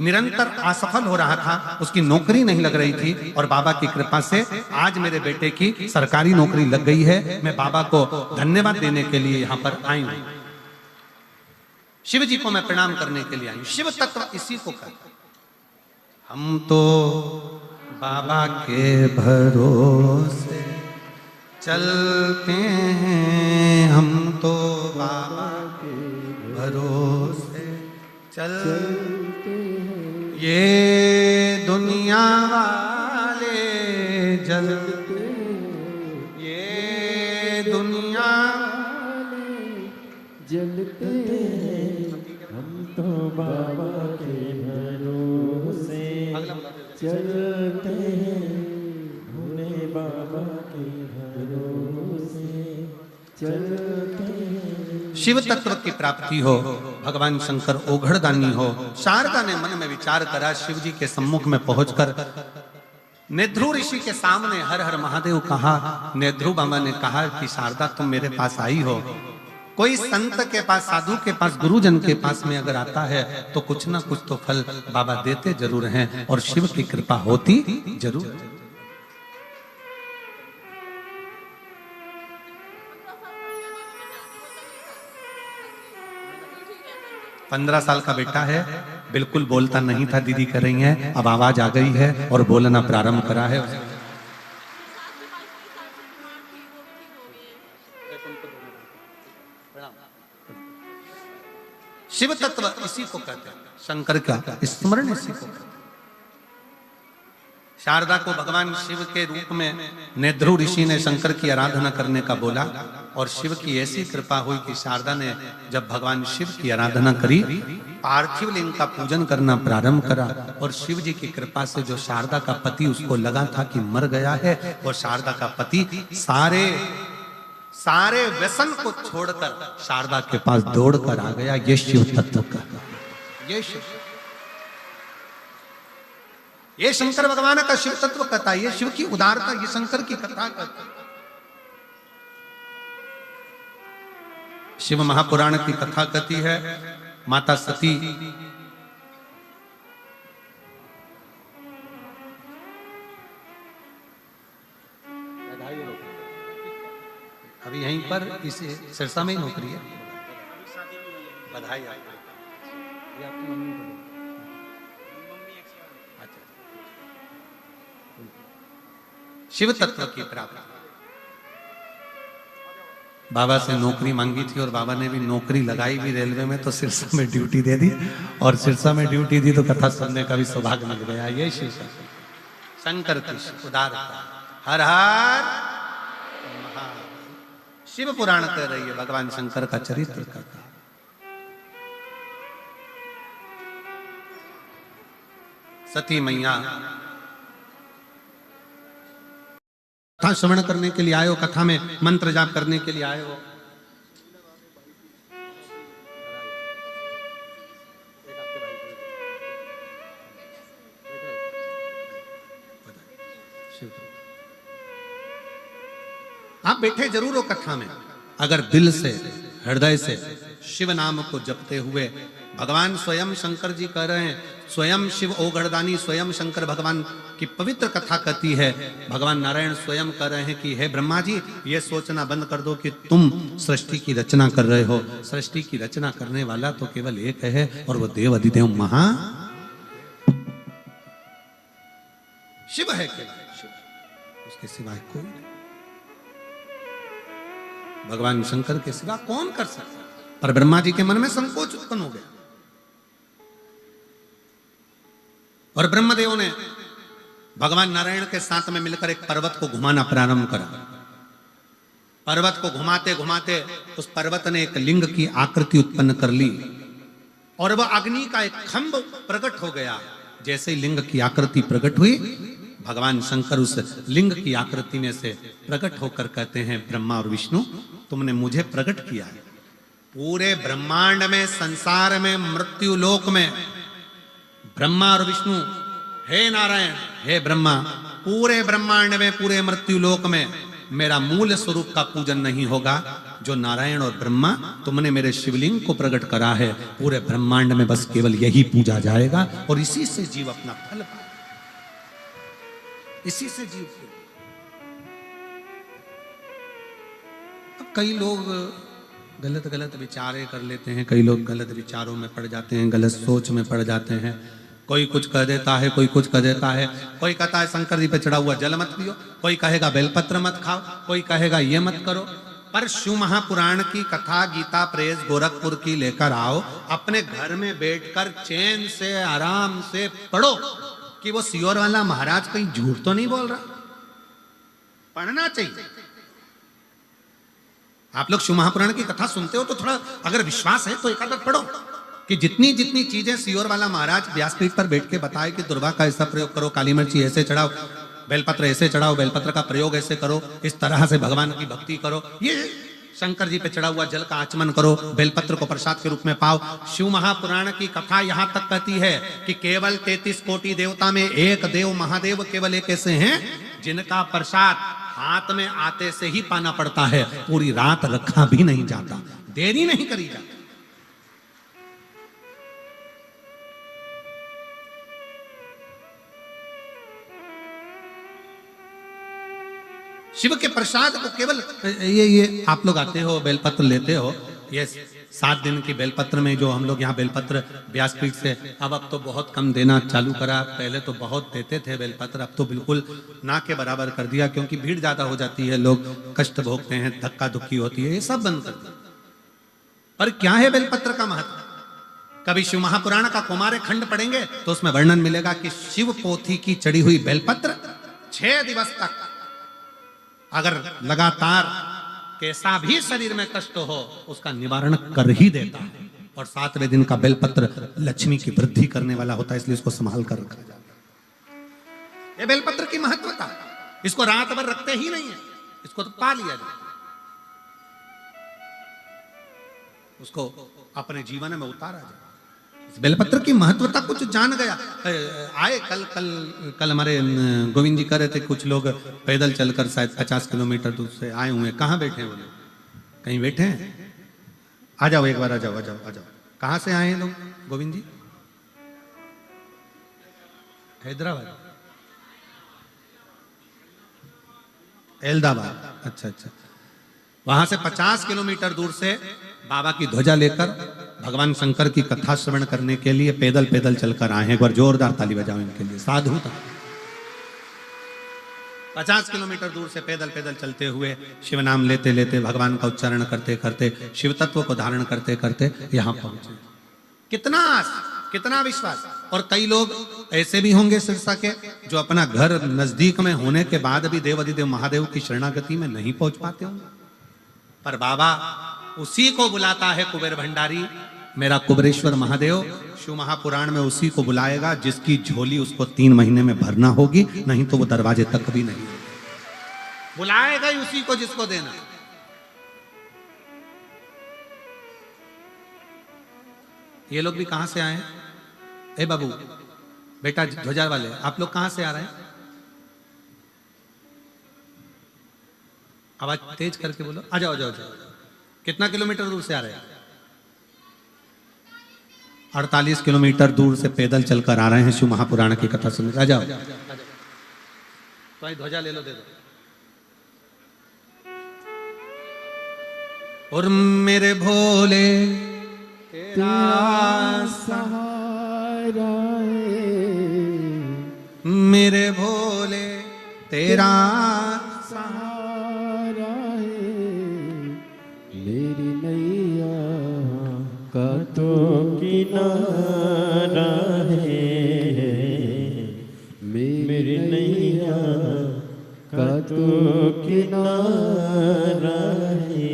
निरंतर असफल हो रहा था, उसकी नौकरी नहीं लग रही थी और बाबा की कृपा से आज मेरे बेटे की सरकारी नौकरी लग गई है। मैं बाबा को धन्यवाद देने के लिए यहाँ पर आई हूँ। शिव जी को मैं प्रणाम करने के लिए आई हूँ। शिव तत्व इसी को कहते हैं। हम तो बाबा के भरोसे चलते हैं हम तो बाबा के भरोसे, चलते हैं ये दुनिया वाले जलते, ये दुनिया जलते हैं हम तो बाबा के भरोसे, चलते हैं भोले बाबा के भरोसे, चलते हैं। शिव तत्व की प्राप्ति हो, भगवान शंकर ओघड़दानी हो। शारदा ने मन में विचार करा, शिव जी के सम्मुख में पहुंचकर नेध्रु ऋषि के सामने हर हर महादेव कहा। नेध्रु बाबा ने कहा कि शारदा तुम मेरे पास आई हो, कोई संत के पास, साधु के पास, गुरुजन के पास में अगर आता है तो कुछ ना कुछ तो फल बाबा देते जरूर हैं और शिव की कृपा होती जरूर। 15 साल का बेटा है, बिल्कुल बोलता नहीं था, दीदी कर रही है, अब आवाज आ गई है और बोलना प्रारंभ करा है। शिव तत्व इसी को कहते हैं, शंकर का स्मरण इसी को कहते हैं। शारदा को भगवान शिव के रूप में नेध्रु ऋषि ने शंकर की आराधना करने का बोला और शिव की ऐसी कृपा हुई कि शारदा ने जब भगवान शिव की आराधना करी, पार्थिव लिंग का पूजन करना प्रारंभ करा और शिव जी की कृपा से जो शारदा का पति उसको लगा था कि मर गया है, वो शारदा का पति सारे व्यसन को छोड़कर शारदा के पास दौड़कर आ गया। ये शिव तत्व का, ये शंकर भगवान का शिव तत्व कथा, ये शिव की उदारता, ये शंकर की कथा कहता। शिव महापुराण की कथा कहती है, माता सती अभी यहीं पर इस सिरसा में ही नौकरी है। बधाई आपको। ये आपकी मम्मी को। अच्छा, शिव तत्व की प्राप्ति। बाबा से नौकरी मांगी थी और बाबा ने भी नौकरी लगाई भी रेलवे में, तो सिरसा में ड्यूटी दे दी और सिरसा में ड्यूटी दी तो कथा सुनने का भी सौभाग्य मिल गया। ये शिव शंकर की उदारता। हर हर शिव पुराण कह रही है, भगवान शंकर का चरित्र करता है। सती मैया कथा श्रवण करने के लिए आए हो, कथा में मंत्र जाप करने के लिए आए हो। आप बैठे जरूर हो कथा में, अगर दिल से, हृदय से शिव नाम को जपते हुए, भगवान स्वयं शंकर जी कह रहे हैं, स्वयं शिव ओघड़दानी, स्वयं शंकर भगवान की पवित्र कथा कहती है। भगवान नारायण स्वयं कह रहे हैं कि हे ब्रह्मा जी, ये सोचना बंद कर दो कि तुम सृष्टि की रचना कर रहे हो। सृष्टि की रचना करने वाला तो केवल एक है और वो देव अधिदेव महा शिव है, केवल शिव, उसके सिवाय कोई नहीं। भगवान शंकर के सिवा कौन कर सकता? पर ब्रह्मा जी के मन में संकोच उत्पन्न हो गया और ब्रह्मदेव ने भगवान नारायण के साथ में मिलकर एक पर्वत को घुमाना प्रारंभ करा। पर्वत को घुमाते घुमाते उस पर्वत ने एक लिंग की आकृति उत्पन्न कर ली और वह अग्नि का एक खंभ प्रकट हो गया। जैसे ही लिंग की आकृति प्रकट हुई, भगवान शंकर उस लिंग की आकृति में से प्रकट होकर कहते हैं, ब्रह्मा और विष्णु, तुमने मुझे प्रकट किया है। पूरे ब्रह्मांड में, संसार में, मृत्यु लोक में ब्रह्मा और विष्णु, हे नारायण, हे ब्रह्मा, पूरे ब्रह्मांड में, पूरे मृत्यु लोक में मेरा मूल स्वरूप का पूजन नहीं होगा। जो नारायण और ब्रह्मा तुमने मेरे शिवलिंग को प्रकट करा है, पूरे ब्रह्मांड में बस केवल यही पूजा जाएगा और इसी से जीव अपना फल पाए, इसी से जीव। अब कई लोग गलत विचारे कर लेते हैं, कई लोग गलत विचारों में पड़ जाते हैं, गलत सोच में पड़ जाते हैं। कोई कुछ कह देता है, कोई कुछ कह देता है। कोई कहता है शंकर जी पे चढ़ा हुआ जल मत पियो, कोई कहेगा बेलपत्र मत खाओ, कोई कहेगा ये मत करो। पर शिव महापुराण की कथा गीता प्रेस गोरखपुर की लेकर आओ, अपने घर में बैठकर चैन से आराम से पढ़ो कि वो सियोर वाला महाराज कहीं झूठ तो नहीं बोल रहा। पढ़ना चाहिए। आप लोग शिव महापुराण की कथा सुनते हो तो थोड़ा अगर विश्वास है तो एक आदत पढ़ो कि जितनी जितनी चीजें सियोर वाला महाराज व्यासपीठ पर बैठ के बताए कि दुर्वा का ऐसा प्रयोग करो, काली मिर्ची ऐसे चढ़ाओ, बेलपत्र ऐसे चढ़ाओ, बेलपत्र का प्रयोग ऐसे करो, इस तरह से भगवान की भक्ति करो, ये शंकर जी पे चढ़ा हुआ जल का आचमन करो, बेलपत्र को प्रसाद के रूप में पाओ। शिव महापुराण की कथा यहां तक कहती है कि केवल 33 कोटि देवता में एक देव महादेव केवल एक ऐसे हैं जिनका प्रसाद हाथ में आते से ही पाना पड़ता है, पूरी रात रखा भी नहीं जाता, देरी नहीं करी जाती। शिव के प्रसाद को केवल ये आप लोग आते हो बेलपत्र लेते हो, ये 7 दिन की बेलपत्र में जो हम लोग यहाँ बेलपत्र व्यासपीठ से अब तो बहुत कम देना चालू करा। पहले तो बहुत देते थे बेलपत्र, अब तो बिल्कुल ना के बराबर कर दिया क्योंकि भीड़ ज्यादा हो जाती है, लोग कष्ट भोगते हैं, धक्का धुक्की होती है, ये सब बंद कर दिया। पर क्या है बेलपत्र का महत्व? कभी शिव महापुराण का कुमार खंड पढ़ेंगे तो उसमें वर्णन मिलेगा कि शिव पोथी की चढ़ी हुई बेलपत्र 6 दिवस तक अगर लगातार कैसा भी शरीर में कष्ट हो उसका निवारण कर ही देता है। और 7वें दिन का बेलपत्र लक्ष्मी की वृद्धि करने वाला होता है, इसलिए इसको संभाल कर रखा जाता है। ये बेलपत्र की महत्वता, इसको रात भर रखते ही नहीं है, इसको तो पा लिया जाए, उसको अपने जीवन में उतारा जाए। बेलपत्र की महत्वता कुछ जान गया। आए कल हमारे गोविंद जी कह रहे थे कुछ लोग पैदल चलकर शायद 50 किलोमीटर दूर से आए हुए हैं। कहाँ बैठे हैं वो लोग? कहीं बैठे हैं? आ जाओ एक बार, आ जाओ आ जाओ आ जाओ। कहाँ से आए हैं लोग गोविंद जी? हैदराबाद, अहमदाबाद, अच्छा अच्छा। वहां से 50 किलोमीटर दूर से बाबा की ध्वजा लेकर भगवान शंकर की कथा श्रवण करने के लिए पैदल पैदल चलकर आए हैं। एक बार जोरदार ताली बजाओ इनके लिए, साधु था। 50 किलोमीटर दूर से पैदल पैदल चलते हुए शिव नाम लेते लेते भगवान का उच्चारण करते करते शिव तत्व को धारण करते करते यहाँ पहुंचे। कितना आस, कितना विश्वास। और कई लोग ऐसे भी होंगे सिरसा के जो अपना घर नजदीक में होने के बाद भी देवाधिदेव महादेव की शरणागति में नहीं पहुंच पाते होंगे, पर बाबा उसी को बुलाता है कुबेर भंडारी, मेरा कुबेरेश्वर महादेव। शिव महापुराण में उसी को बुलाएगा जिसकी झोली उसको 3 महीने में भरना होगी, नहीं तो वो दरवाजे तक भी नहीं बुलाएगा ही उसी को जिसको देना। ये लोग भी कहां से आए हैं? ए बाबू बेटा ध्वजा वाले, आप लोग कहां से आ रहे हैं? आवाज तेज करके बोलो। आ जाओ, जाओ जाओ। कितना किलोमीटर दूर से आ रहे हैं? 48 किलोमीटर दूर से पैदल चलकर आ रहे हैं शिव महापुराण की कथा सुनने। आ जाओ, तो ध्वजा ले लो, दे दो। और मेरे भोले तेरा सहारा है, मेरे भोले तेरा सहारा है, मेरी नैया का तो किनारा है, मेरी नैया का तो किनारा है।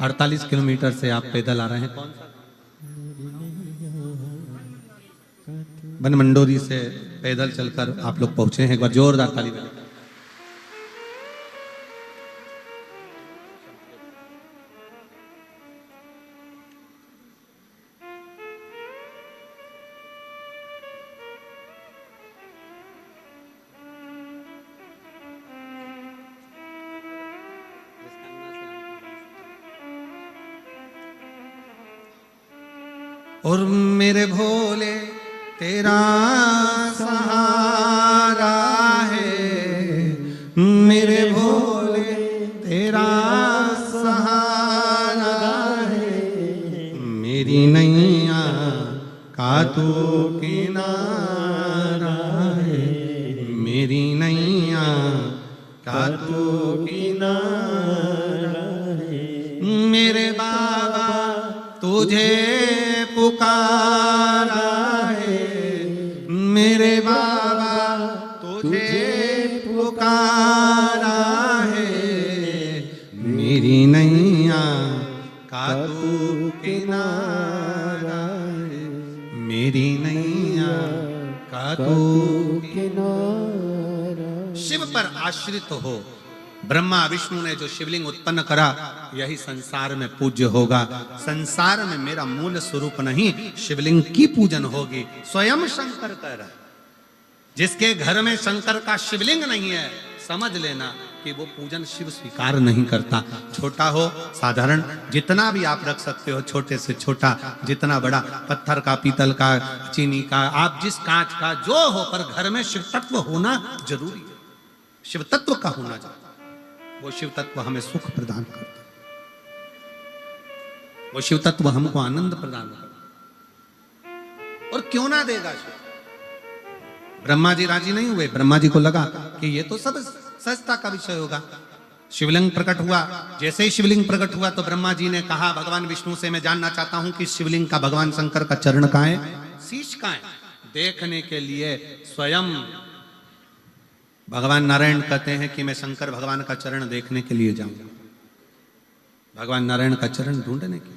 48 किलोमीटर से आप पैदल आ रहे हैं। कौन सा बनमंडोरी से पैदल चलकर आप लोग पहुंचे हैं। एक बार जोरदार ताली बजाएं। और मेरे भोले तेरा सहारा है, मेरे भोले तेरा सहारा है, मेरी नैया का तू किनारा है, मेरी नैया का तू किनारा है। मेरे बाबा तुझे पुकारा है, मेरे बाबा तुझे पुकारा है, मेरी नैया का तू किनारा है, मेरी नैया का तू किनारा। शिव पर आश्रित हो। ब्रह्मा विष्णु ने जो शिवलिंग उत्पन्न करा यही संसार में पूज्य होगा। संसार में मेरा मूल स्वरूप नहीं, शिवलिंग की पूजन होगी। स्वयं शंकर कह रहा है, जिसके घर में शंकर का शिवलिंग नहीं है समझ लेना कि वो पूजन शिव स्वीकार नहीं करता। छोटा हो साधारण जितना भी आप रख सकते हो, छोटे से छोटा जितना बड़ा, पत्थर का, पीतल का, चीनी का, आप जिस कांच का जो हो, पर घर में शिव तत्व होना जरूरी है। शिव तत्व का होना जरूरी। वो शिव तत्व हमें सुख प्रदान करता है, वो शिव तत्व हमको आनंद प्रदान करता है। और क्यों ना देगा शिव? ब्रह्मा जी राजी नहीं हुए। ब्रह्मा जी को लगा कि ये तो सब सहजता का विषय होगा। शिवलिंग प्रकट हुआ। जैसे ही शिवलिंग प्रकट हुआ तो ब्रह्मा जी ने कहा भगवान विष्णु से, मैं जानना चाहता हूं कि शिवलिंग का भगवान शंकर का चरण कहां है, शीश कहां है? देखने के लिए स्वयं भगवान नारायण कहते हैं कि मैं शंकर भगवान का चरण देखने के लिए जाऊंगा, भगवान नारायण का चरण ढूंढने के।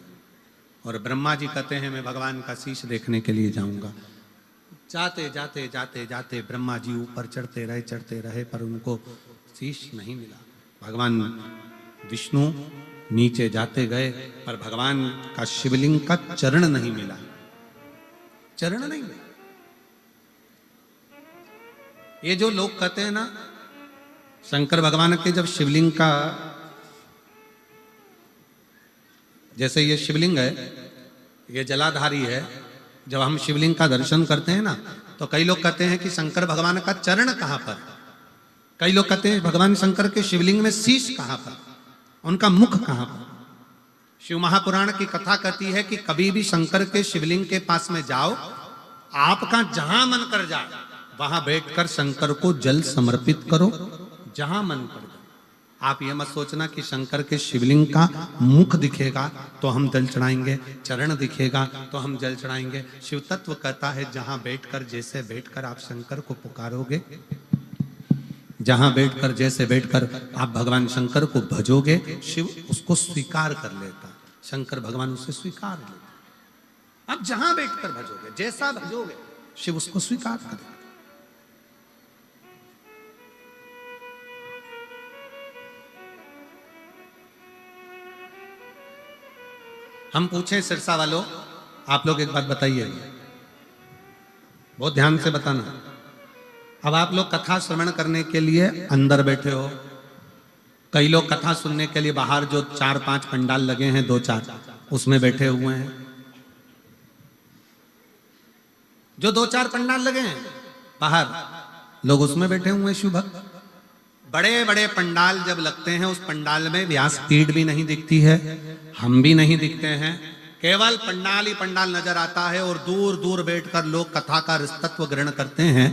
और ब्रह्मा जी कहते हैं मैं भगवान का शीश देखने के लिए जाऊंगा। जाते जाते जाते जाते ब्रह्मा जी ऊपर चढ़ते रहे, पर उनको शीश नहीं मिला। भगवान विष्णु नीचे जाते गए, पर भगवान का शिवलिंग का चरण नहीं मिला, चरण नहीं मिला। ये जो लोग कहते हैं ना, शंकर भगवान के जब शिवलिंग का, जैसे ये शिवलिंग है, ये जलाधारी है, जब हम शिवलिंग का दर्शन करते हैं ना, तो कई लोग कहते हैं कि शंकर भगवान का चरण कहां पर, कई लोग कहते हैं भगवान शंकर के शिवलिंग में शीश कहां पर, उनका मुख कहां पर। शिव महापुराण की कथा कहती है कि कभी भी शंकर के शिवलिंग के पास में जाओ, आपका जहां मन कर जाए वहां बैठकर शंकर को जल समर्पित करो, जहां मन कर जाए। आप ये मत सोचना कि शंकर के शिवलिंग का मुख दिखेगा तो हम जल चढ़ाएंगे, चरण दिखेगा तो हम जल चढ़ाएंगे। शिव तत्व कहता है जहां बैठकर, जैसे बैठकर आप शंकर को पुकारोगे, जहां बैठकर जैसे बैठकर आप भगवान शंकर को भजोगे, शिव उसको स्वीकार कर लेता, शंकर भगवान उसे स्वीकार लेता। आप जहां बैठकर भजोगे, जैसा भजोगे, शिव उसको स्वीकार करेगा। हम पूछें सिरसा वालों, आप लोग एक बात बताइए, बहुत ध्यान से बताना। अब आप लोग कथा श्रवण करने के लिए अंदर बैठे हो, कई लोग कथा सुनने के लिए बाहर जो 4-5 पंडाल लगे हैं, 2-4, उसमें बैठे हुए हैं। जो 2-4 पंडाल लगे हैं बाहर, लोग उसमें बैठे हुए हैं शिव भक्त। बड़े बड़े पंडाल जब लगते हैं, उस पंडाल में व्यासपीठ भी नहीं दिखती है, हम भी नहीं दिखते हैं, केवल पंडाल ही पंडाल नजर आता है। और दूर दूर बैठकर लोग कथा का रसतत्व ग्रहण करते हैं।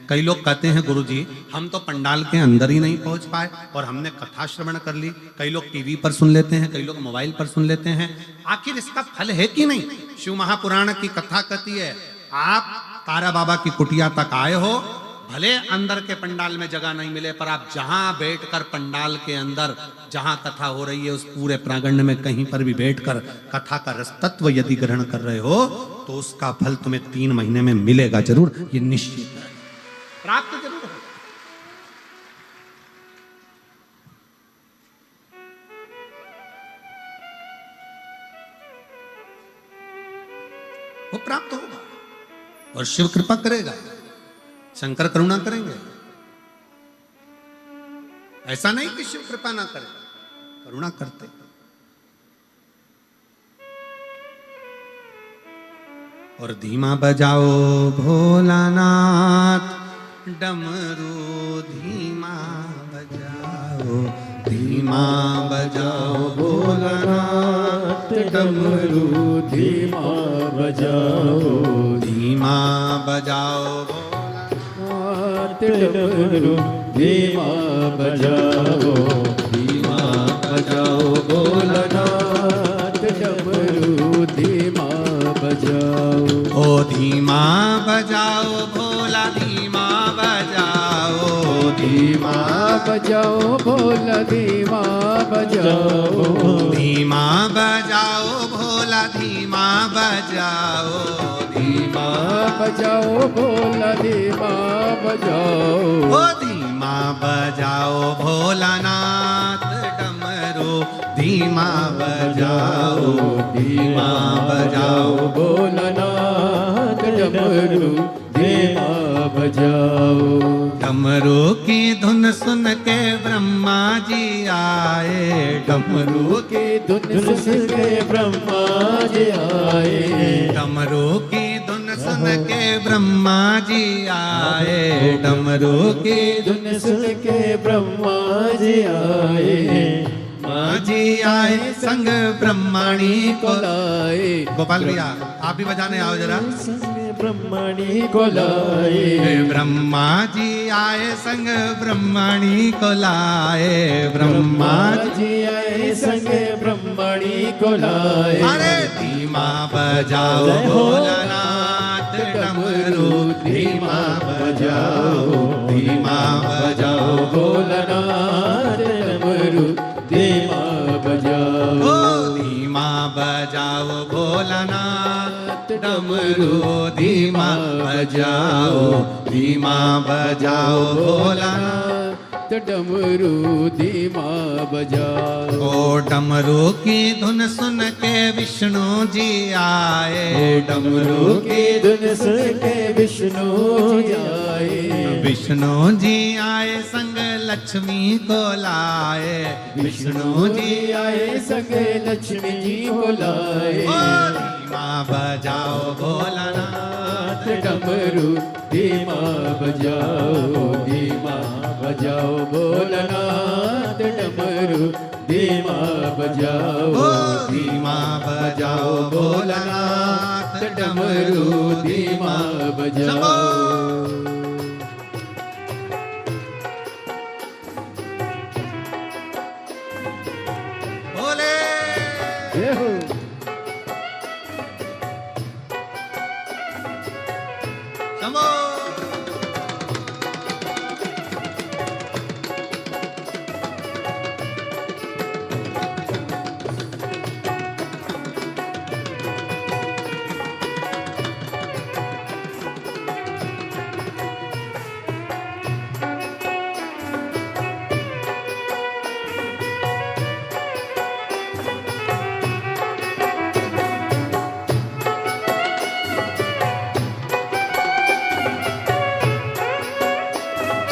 कई लोग कहते हैं गुरुजी हम तो पंडाल के अंदर ही नहीं पहुंच पाए और हमने कथा श्रवण कर ली। कई लोग टीवी पर सुन लेते हैं, कई लोग मोबाइल पर सुन लेते हैं। आखिर इसका फल है कि नहीं? शिव महापुराण की कथा कहती है, आप तारा बाबा की कुटिया तक आए हो, भले अंदर के पंडाल में जगह नहीं मिले, पर आप जहां बैठकर पंडाल के अंदर जहां कथा हो रही है उस पूरे प्रांगण में कहीं पर भी बैठकर कथा का रस तत्व यदि ग्रहण कर रहे हो तो उसका फल तुम्हें 3 महीने में मिलेगा जरूर, ये निश्चित है, प्राप्त जरूर हो। वो प्राप्त होगा और शिव कृपा करेगा, शंकर करुणा करेंगे। ऐसा नहीं कि शिव कृपा ना करे, करुणा करते। और धीमा बजाओ भोलानाथ डमरू, धीमा बजाओ, धीमा बजाओ भोलानाथ डमरू धीमा बजाओ, धीमा बजाओ डमरू धीमा बजाओ, धीमा बजाओ भोलानाथ डमरू धीमा बजाओ। ओ धीमा बजाओ भोला, धीमा बजाओ, धीमा बजाओ भोला, धीमा बजाओ, धीमा बजाओ भोला, धीमा बजाओ, धीमा बजाओ भोला, धीमा बजाओ। ओ धीमा बजाओ भोलानाथ डमरू, धीमा बजाओ, धीमा बजाओ भोलानाथ डमरू धीमा बजाओ। डमरू की धुन सुन के ब्रह्मा जी आए, डमरू की धुन सुन के ब्रह्मा जी आए, डमरू की धुन सुन के ब्रह्मा जी आए, डमरू की धुन सुन के ब्रह्मा जी आए, माँ जी आए संग ब्रह्माणी को लाए। गोपाल भैया आप भी बजाने आओ जरा। संग ब्रह्मणी को लाए, ब्रह्मा जी आए संग ब्रह्माणी को लाए, ब्रह्मा जी आए संग ब्रह्मणी को लाए। अरे धीमा बजाओ भोलानाथ डमरू, धीमा बजाओ, धीमा बजाओ भोलानाथ डमरू धीमा बजाओ। ओ धीमा बजाओ भोलानाथ डमरू, धीमा बजाओ, धीमा बजाओ भोलानाथ डमरू धीमा बजाओ। ओ डमरू की धुन सुन के विष्णु जी आए, डमरू की धुन सुन के विष्णु जी आए, विष्णु जी आए संग लक्ष्मी को लाए, विष्णु जी आए संग लक्ष्मी जी को लाए। ओ धीमा बजाओ भोलानाथ डमरू धीमा बजाओ, धीमा बजाओ भोलानाथ डमरू धीमा बजाओ, ओ धीमा बजाओ भोलानाथ डमरू धीमा बजाओ। बोले जय हो। शंभो।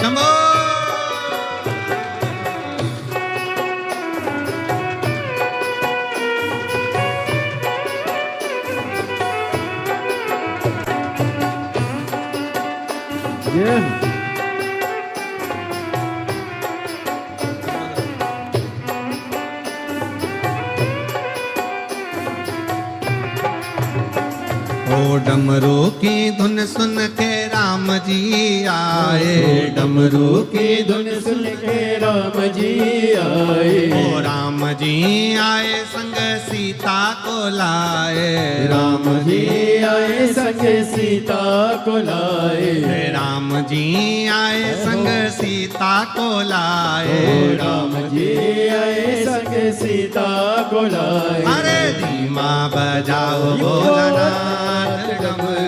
शंभो। जय हो। ओ डमरू की धुन सुन के राम राम जी आए। डमरू की धुन सुन के राम जी आए। ओ राम जी आए संग सीता को लाए। राम जी आए संग सीता को लाए। राम जी आए संग सीता को लाए। राम जी आए संग सीता को लाए। अरे धीमा बजाओ भोलानाथ डमरू